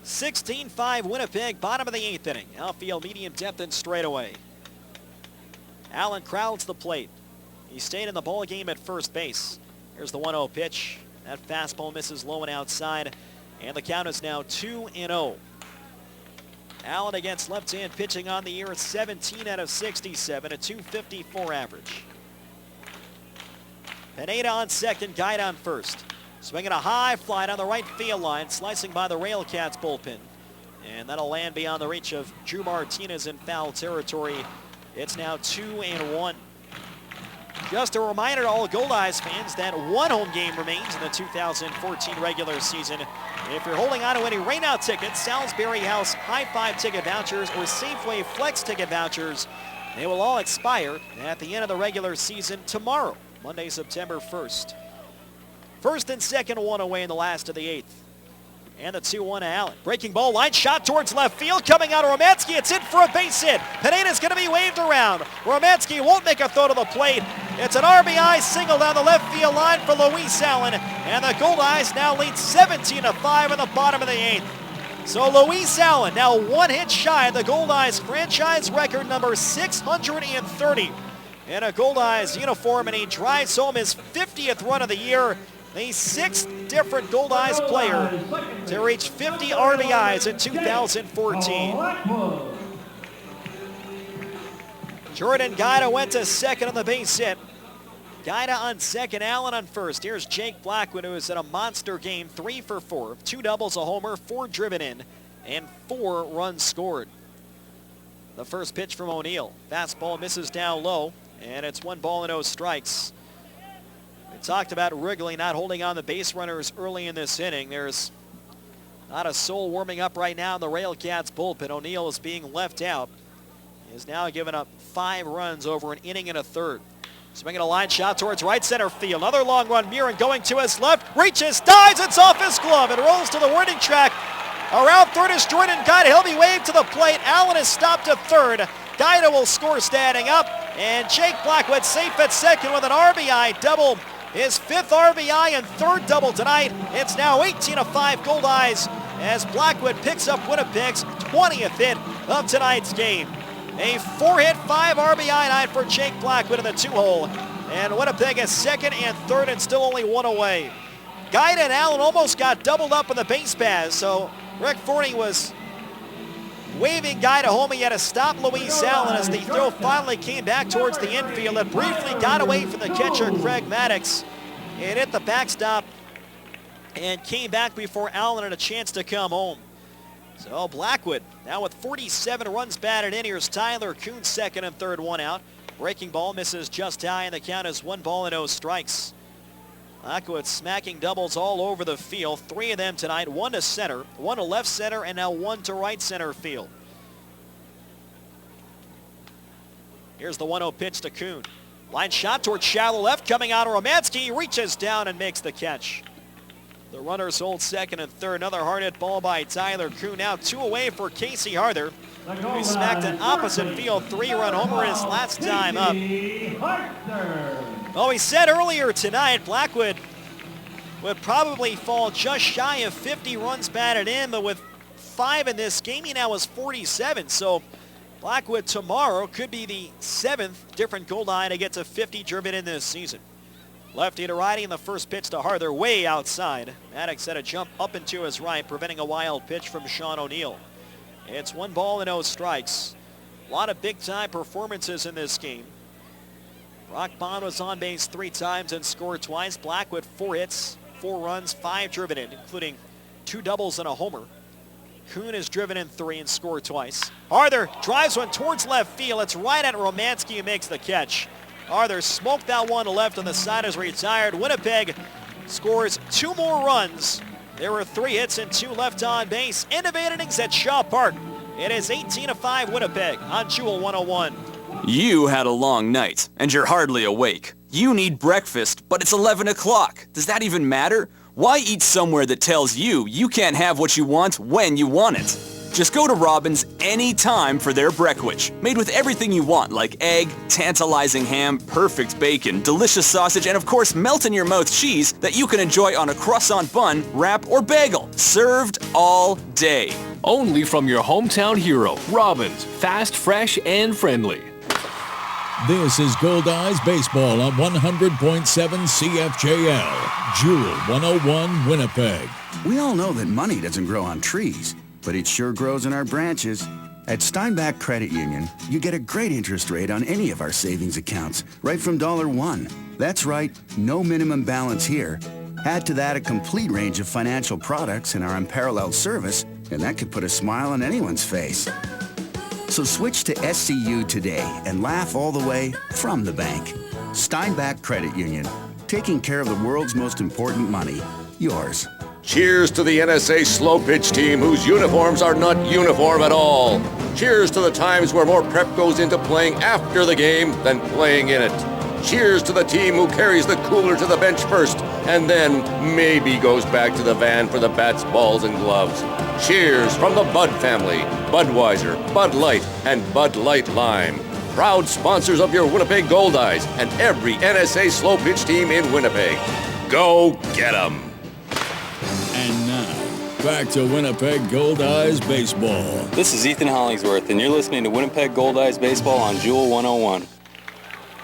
16-5 Winnipeg, bottom of the 8th inning. Outfield medium depth and straightaway. Allen crowds the plate. He stayed in the ball game at first base. Here's the 1-0 pitch. That fastball misses low and outside. And the count is now 2-0. Allen against left-hand pitching on the year at 17 out of 67, a .254 average. Pineda on second, Guida on first. Swinging a high fly down the right field line, slicing by the RailCats bullpen. And that'll land beyond the reach of Drew Martinez in foul territory. It's now 2-1. Just a reminder to all Goldeyes fans that 1 home game remains in the 2014 regular season. If you're holding on to any rainout tickets, Salisbury House High Five ticket vouchers or Safeway Flex ticket vouchers, they will all expire at the end of the regular season tomorrow, Monday, September 1st. 1st and 2nd, 1 away in the last of the 8th. And the 2-1 to Allen. Breaking ball, line shot towards left field. Coming out of Romansky. It's in for a base hit. Pineda's going to be waved around. Romansky won't make a throw to the plate. It's an RBI single down the left field line for Luis Allen, and the Goldeyes now lead 17-5 in the bottom of the 8th. So Luis Allen now one hit shy of the Goldeyes franchise record number 630 in a Goldeyes uniform, and he drives home his 50th run of the year, the 6th different Goldeyes player to reach 50 RBIs in 2014. Jordan Guida went to second on the base hit. Guida on second, Allen on first. Here's Jake Blackwood, who is in a monster game, 3 for 4. 2 doubles, a homer, 4 driven in, and 4 runs scored. The first pitch from O'Neill. Fastball misses down low, and it's 1 ball and no strikes. We talked about Wrigley not holding on the base runners early in this inning. There's not a soul warming up right now in the RailCats bullpen. O'Neill is being left out. He has now given up 5 runs over an inning and a third. Swinging a line shot towards right center field. Another long run. Murin going to his left. Reaches, dives. It's off his glove. It rolls to the warning track. Around third is Jordan Guida. He'll be waved to the plate. Allen is stopped at third. Guida will score standing up. And Jake Blackwood safe at second with an RBI double. His 5th RBI and 3rd double tonight. It's now 18-5 Goldeyes as Blackwood picks up Winnipeg's 20th hit of tonight's game. A 4-hit, 5 RBI night for Jake Blackwood in the 2-hole. And Winnipeg is 2nd and 3rd and still only 1 away. Guida and Allen almost got doubled up in the base paths, so Rick Forney was waving Guida home. He had to stop Luis Allen as the throw finally came back towards the infield. It briefly got away from the catcher, Craig Maddox. It hit the backstop and came back before Allen had a chance to come home. So Blackwood now with 47 runs batted in. Here's Tyler Kuhn, second and third, 1 out. Breaking ball misses just high, and the count is 1 ball and no strikes. Blackwood smacking doubles all over the field. 3 of them tonight, 1 to center, 1 to left center, and now 1 to right center field. Here's the 1-0 pitch to Kuhn. Line shot towards shallow left, coming out of Romansky. He reaches down and makes the catch. The runners hold second and third. Another hard hit ball by Tyler Kuhn. Now 2 away for Casey Harther, who smacked an opposite field 3-run homer his last time up. Well, we said earlier tonight Blackwood would probably fall just shy of 50 runs batted in, but with 5 in this game, he now has 47. So Blackwood tomorrow could be the 7th different Goldeye to get to 50 driven in this season. Lefty to righty, and the first pitch to Harther way outside. Maddox had a jump up and to his right, preventing a wild pitch from Sean O'Neill. It's 1 ball and no strikes. A lot of big-time performances in this game. Brock Bond was on base 3 times and scored twice. Blackwood 4 hits, 4 runs, 5 driven in, including 2 doubles and a homer. Kuhn has driven in 3 and scored twice. Harther drives one towards left field. It's right at Romansky, who makes the catch. Harther smoked that one to left on the side as retired. Winnipeg scores 2 more runs. There were 3 hits and 2 left on base. End of 8 innings at Shaw Park. It is 18-5 Winnipeg on Jewel 101. You had a long night, and you're hardly awake. You need breakfast, but it's 11 o'clock. Does that even matter? Why eat somewhere that tells you you can't have what you want when you want it? Just go to Robin's anytime for their Breckwich, made with everything you want, like egg, tantalizing ham, perfect bacon, delicious sausage, and of course melt-in-your-mouth cheese that you can enjoy on a croissant bun, wrap, or bagel, served all day. Only from your hometown hero, Robin's. Fast, fresh, and friendly. This is Goldeyes Baseball on 100.7 CFJL, Jewel 101, Winnipeg. We all know that money doesn't grow on trees, but it sure grows in our branches. At Steinbach Credit Union, you get a great interest rate on any of our savings accounts, right from $1. That's right, no minimum balance here. Add to that a complete range of financial products and our unparalleled service, and that could put a smile on anyone's face. So switch to SCU today and laugh all the way from the bank. Steinbach Credit Union, taking care of the world's most important money, yours. Cheers to the NSA slow pitch team whose uniforms are not uniform at all. Cheers to the times where more prep goes into playing after the game than playing in it. Cheers to the team who carries the cooler to the bench first and then maybe goes back to the van for the bats, balls, and gloves. Cheers from the Bud family, Budweiser, Bud Light, and Bud Light Lime. proud sponsors of your Winnipeg Goldeyes and every NSA slow pitch team in Winnipeg. Go get 'em! And now, back to Winnipeg Goldeyes Baseball. This is Ethan Hollingsworth, and you're listening to Winnipeg Goldeyes Baseball on Jewel 101.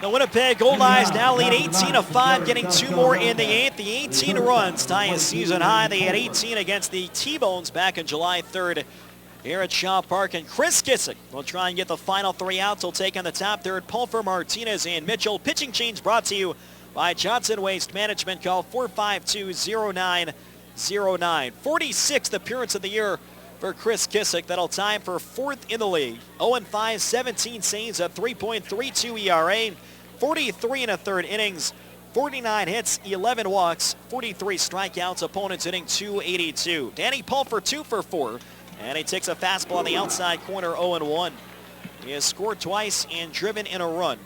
The Winnipeg Goldeyes now lead 18-5, getting 2 more in the 8th. The 18 runs tie a season high. They had 18 against the T-Bones back on July 3rd here at Shaw Park. And Chris Kissick will try and get the final 3 outs. He'll take on the top third Pulfer, Martinez, and Mitchell. Pitching change brought to you by Johnson Waste Management. Call 452-0909. 46th appearance of the year for Chris Kissick. That'll tie him for 4th in the league. 0-5, 17 saves, a 3.32 ERA, 43 1/3 innings, 49 hits, 11 walks, 43 strikeouts. Opponents hitting .282. Danny Pulfer 2 for 4, and he takes a fastball on the outside corner, 0-1. He has scored twice and driven in a run.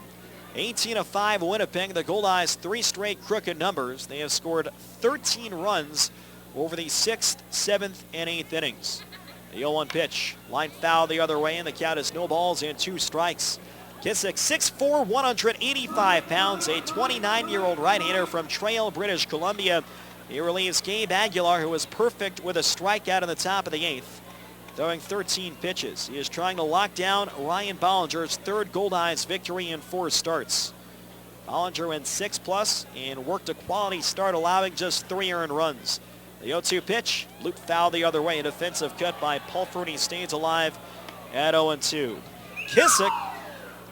18-5 Winnipeg. The Goldeyes 3 straight crooked numbers. They have scored 13 runs over the 6th, 7th, and 8th innings. The 0-1 pitch. Line foul the other way, and the count is no balls and 2 strikes. Kissick, 6'4", 185 pounds, a 29-year-old right-hander from Trail, British Columbia. He relieves Gabe Aguilar, who was perfect with a strikeout in the top of the 8th, throwing 13 pitches. He is trying to lock down Ryan Bollinger's 3rd Goldeyes victory in 4 starts. Bollinger went 6+ and worked a quality start, allowing just 3 earned runs. The 0-2 pitch, loop foul the other way. A defensive cut by Pulfer, and he stays alive at 0-2. Kissick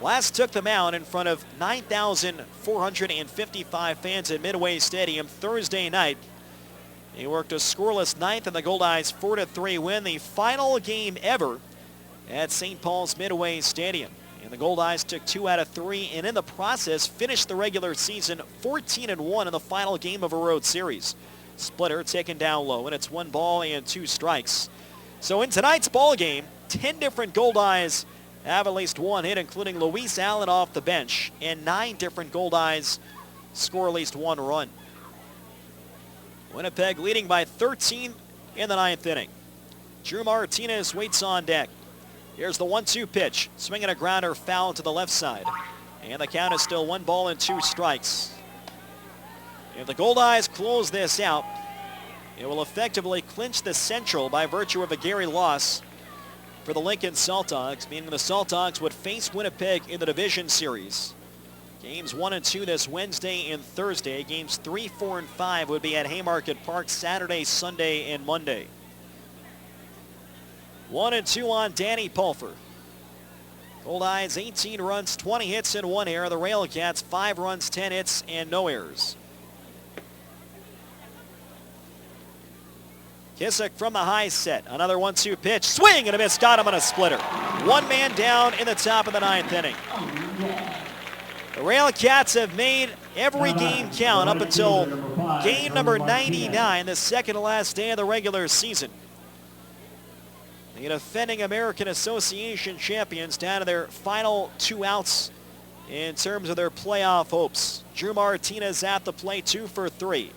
last took the mound in front of 9,455 fans at Midway Stadium Thursday night. He worked a scoreless 9th in the Goldeyes 4-3 win, the final game ever at St. Paul's Midway Stadium. And the Goldeyes took 2 out of 3, and in the process finished the regular season 14-1 in the final game of a road series. Splitter taken down low, and it's 1 ball and 2 strikes. So in tonight's ball game, 10 different Goldeyes have at least 1 hit, including Luis Allen off the bench, and 9 different Goldeyes score at least 1 run. Winnipeg leading by 13 in the 9th inning. Drew Martinez waits on deck. Here's the 1-2 pitch, swinging a grounder foul to the left side, and the count is still 1 ball and 2 strikes. If the Goldeyes close this out, it will effectively clinch the Central by virtue of a Gary loss for the Lincoln Salt Dogs, meaning the Salt Dogs would face Winnipeg in the division series. Games 1 and 2 this Wednesday and Thursday. Games 3, 4, and 5 would be at Haymarket Park Saturday, Sunday, and Monday. 1-2 on Danny Pulfer. Goldeyes 18 runs, 20 hits, and 1 error. The RailCats 5 runs, 10 hits, and no errors. Kissick from the high set. Another 1-2 pitch. Swing and a miss. Got him on a splitter. 1 man down in the top of the 9th inning. The RailCats have made every game count up until game number 99, the second to last day of the regular season. The defending American Association champions down to their final 2 outs in terms of their playoff hopes. Drew Martinez at the plate, 2 for 3.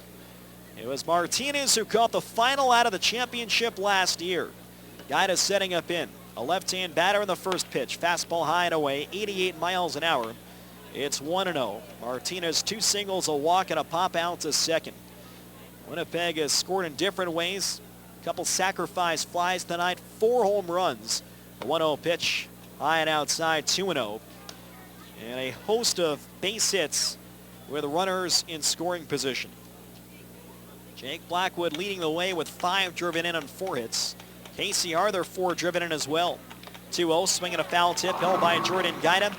It was Martinez who caught the final out of the championship last year. Guy is setting up in. A left-hand batter in the first pitch. Fastball high and away, 88 miles an hour. It's 1-0. Martinez 2 singles, a walk, and a pop out to second. Winnipeg has scored in different ways. A couple sacrifice flies tonight, 4 home runs. A 1-0 pitch, high and outside, 2-0. And a host of base hits with runners in scoring position. Jake Blackwood leading the way with 5 driven in on 4 hits. Casey Arthur 4 driven in as well. 2-0, swinging a foul tip held by Jordan Guida.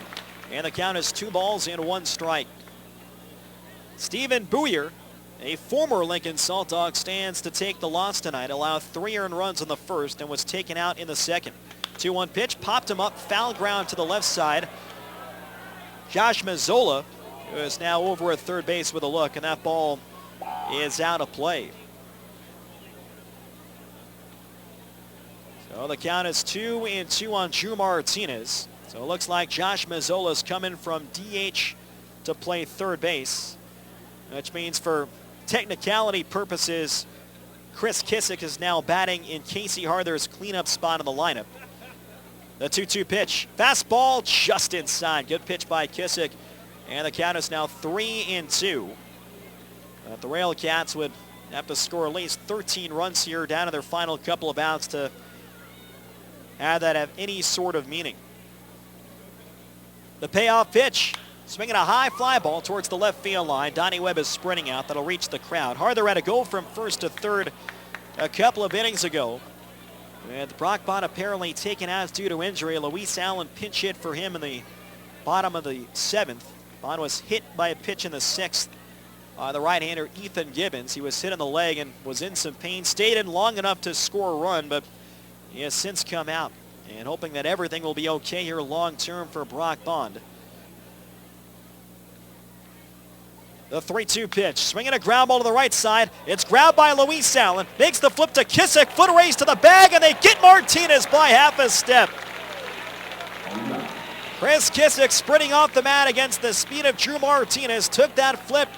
And the count is 2 balls and 1 strike. Stephen Booyer, a former Lincoln Salt Dog, stands to take the loss tonight. Allowed 3 earned runs in the first and was taken out in the second. 2-1 pitch, popped him up, foul ground to the left side. Josh Mazzola, who is now over at third base with a look, and that ball is out of play. So the count is 2-2 on Drew Martinez. So it looks like Josh Mazzola is coming from DH to play third base, which means for technicality purposes, Chris Kissick is now batting in Casey Arthur's cleanup spot in the lineup. The 2-2 pitch. Fastball just inside. Good pitch by Kissick. And the count is now 3-2. But the RailCats would have to score at least 13 runs here down to their final couple of outs to have that have any sort of meaning. The payoff pitch. Swinging a high fly ball towards the left field line. Donnie Webb is sprinting out. That'll reach the crowd. Harther had a go from first to third a couple of innings ago. And Brock Bond apparently taken out due to injury. Luis Allen pinch hit for him in the bottom of the 7th. Bond was hit by a pitch in the 6th. The right-hander Ethan Gibbons. He was hit in the leg and was in some pain. Stayed in long enough to score a run, but he has since come out. And hoping that everything will be okay here long-term for Brock Bond. The 3-2 pitch, swinging a ground ball to the right side. It's grabbed by Luis Allen. Makes the flip to Kissick. Foot race to the bag, and they get Martinez by half a step. Chris Kissick sprinting off the mat against the speed of Drew Martinez. Took that flip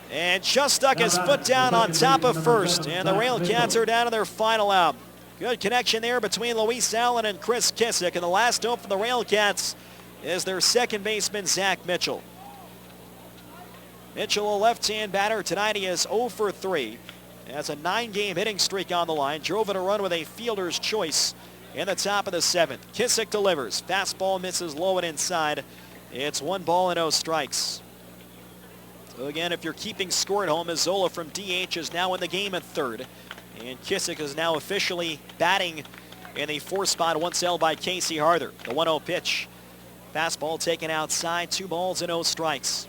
and just stuck his foot down on top of first. And the RailCats are down to their final out. Good connection there between Luis Allen and Chris Kissick. And the last note for the RailCats is their second baseman, Zach Mitchell. Mitchell, a left-hand batter. Tonight he is 0 for 3. Has a 9-game hitting streak on the line. Drove in a run with a fielder's choice in the top of the 7th. Kissick delivers. Fastball misses low and inside. It's 1 ball and 0 strikes. So again, if you're keeping score at home, Izzola from DH is now in the game at third. And Kissick is now officially batting in the 4th spot once held by Casey Harther. The 1-0 pitch. Fastball taken outside. 2 balls and 0 strikes.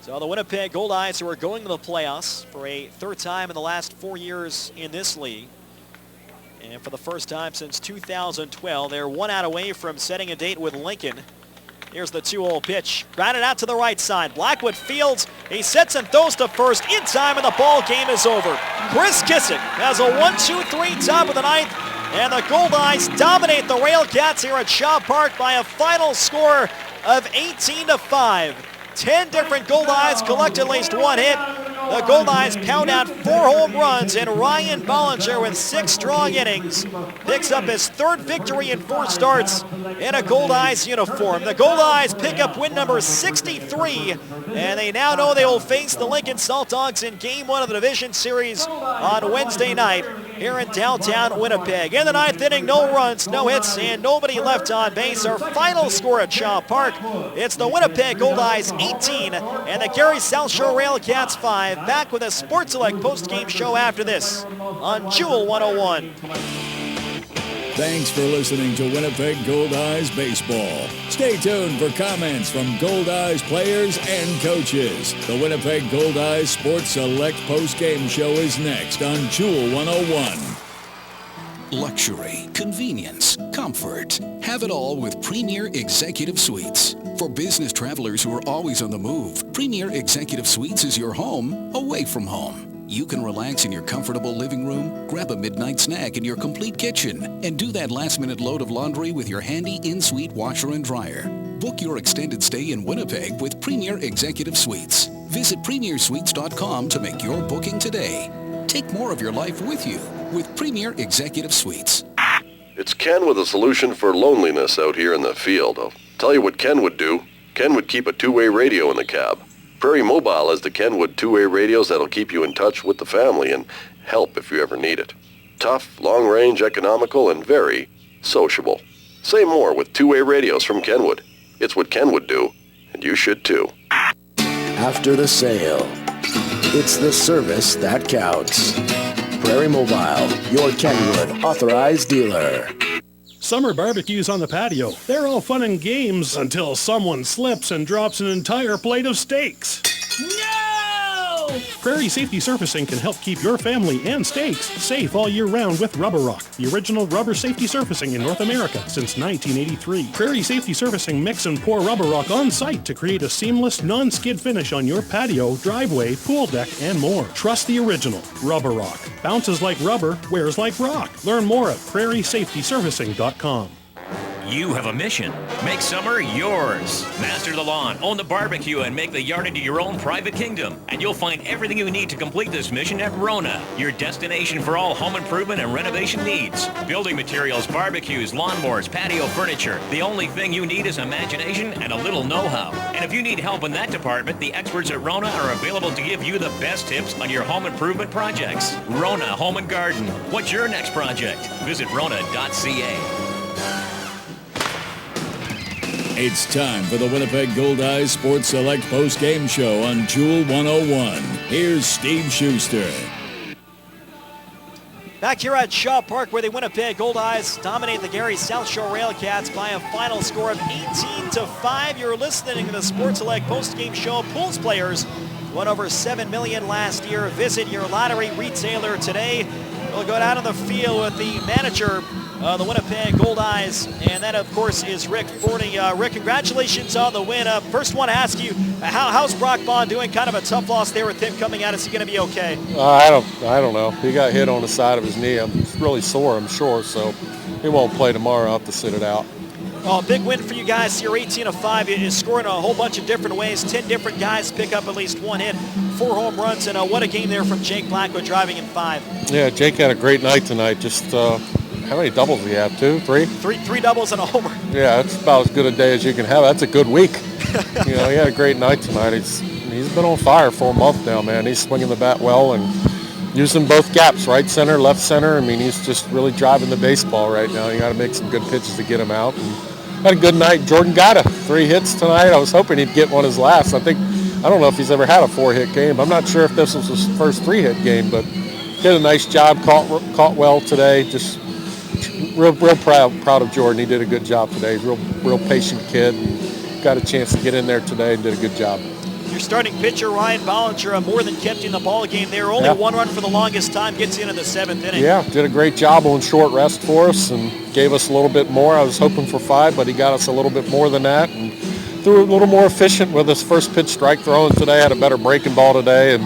So the Winnipeg Goldeyes, who are going to the playoffs for a 3rd time in the last 4 years in this league. And for the first time since 2012, they're 1 out away from setting a date with Lincoln. Here's the 2-0 pitch. Grounded out to the right side. Blackwood fields. He sets and throws to first in time, and the ball game is over. Chris Kissick has a 1-2-3 top of the 9th. And the Goldeyes dominate the RailCats here at Shaw Park by a final score of 18-5. 10 different Goldeyes collect at least 1 hit. The Goldeyes pound out 4 home runs, and Ryan Bollinger with 6 strong innings picks up his 3rd victory in 4 starts in a Goldeyes uniform. The Goldeyes pick up win number 63, and they now know they will face the Lincoln Salt Dogs in Game 1 of the Division Series on Wednesday night here in downtown Winnipeg. In the 9th inning, no runs, no hits, and nobody left on base. Our final score at Shaw Park, it's the Winnipeg Goldeyes 18 and the Gary SouthShore RailCats 5. Back with a Sports Select post-game show after this on Jewel 101. Thanks for listening to Winnipeg Goldeyes Baseball. Stay tuned for comments from Goldeyes players and coaches. The Winnipeg Goldeyes Sports Select post-game show is next on Jewel 101. Luxury, convenience, comfort. Have it all with Premier Executive Suites. For business travelers who are always on the move, Premier Executive Suites is your home away from home. You can relax in your comfortable living room, grab a midnight snack in your complete kitchen, and do that last-minute load of laundry with your handy in-suite washer and dryer. Book your extended stay in Winnipeg with Premier Executive Suites. Visit premiersuites.com to make your booking today. Take more of your life with you with Premier Executive Suites. It's Ken with a solution for loneliness out here in the field. I'll tell you what Ken would do. Ken would keep a two-way radio in the cab. Prairie Mobile has the Kenwood two-way radios that'll keep you in touch with the family and help if you ever need it. Tough, long-range, economical, and very sociable. Say more with two-way radios from Kenwood. It's what Ken would do, and you should too. After the sale, it's the service that counts. Prairie Mobile, your Kenwood authorized dealer. Summer barbecues on the patio. They're all fun and games until someone slips and drops an entire plate of steaks. No! Prairie Safety Surfacing can help keep your family and steaks safe all year round with Rubber Rock, the original rubber safety surfacing in North America since 1983. Prairie Safety Surfacing mix and pour Rubber Rock on site to create a seamless, non-skid finish on your patio, driveway, pool deck, and more. Trust the original Rubber Rock. Bounces like rubber, wears like rock. Learn more at prairiesafetysurfacing.com. You have a mission. Make summer yours. Master the lawn, own the barbecue, and make the yard into your own private kingdom. And you'll find everything you need to complete this mission at Rona, your destination for all home improvement and renovation needs. Building materials, barbecues, lawnmowers, patio furniture. The only thing you need is imagination and a little know-how. And if you need help in that department, the experts at Rona are available to give you the best tips on your home improvement projects. Rona Home and Garden. What's your next project? Visit Rona.ca. It's time for the Winnipeg Goldeyes Sports Select post-game show on Jewel 101. Here's Steve Schuster. Back here at Shaw Park, where the Winnipeg Goldeyes dominate the Gary SouthShore RailCats by a final score of 18-5. You're listening to the Sports Select post-game show. Pools players won over $7 million last year. Visit your lottery retailer today. We'll go down on the field with the manager the Winnipeg Goldeyes, and that, of course, is Rick Forney. Rick, congratulations on the win. First, want to ask you, how's Brock Bond doing? Kind of a tough loss there with him coming out. Is he going to be okay? I don't know. He got hit on the side of his knee. It's really sore, I'm sure, so he won't play tomorrow. I'll have to sit it out. Well, a big win for you guys here, 18-5. It is scoring a whole bunch of different ways. 10 different guys pick up at least one hit, 4 home runs, and what a game there from Jake Blacko driving in 5. Yeah, Jake had a great night tonight. Just how many doubles did he have? 2, 3? Three doubles and a homer. Yeah, that's about as good a day as you can have. That's a good week. He had a great night tonight. He's been on fire for a month now, man. He's swinging the bat well and using both gaps, right center, left center. I mean, he's just really driving the baseball right now. You got to make some good pitches to get him out. And had a good night. Jordan got 3 hits tonight. I was hoping he'd get one his last. I don't know if he's ever had a 4-hit game. I'm not sure if this was his first 3-hit game, but did a nice job. Caught well today. Just real proud of Jordan. He did a good job today. He's a real patient kid. Got a chance to get in there today and did a good job. Your starting pitcher, Ryan Bollinger, more than kept you in the ball game there. Only 1 run for the longest time, gets you into the 7th inning. Yeah, did a great job on short rest for us and gave us a little bit more. I was hoping for 5, but he got us a little bit more than that. And threw a little more efficient with his first pitch strike throwing today. Had a better breaking ball today and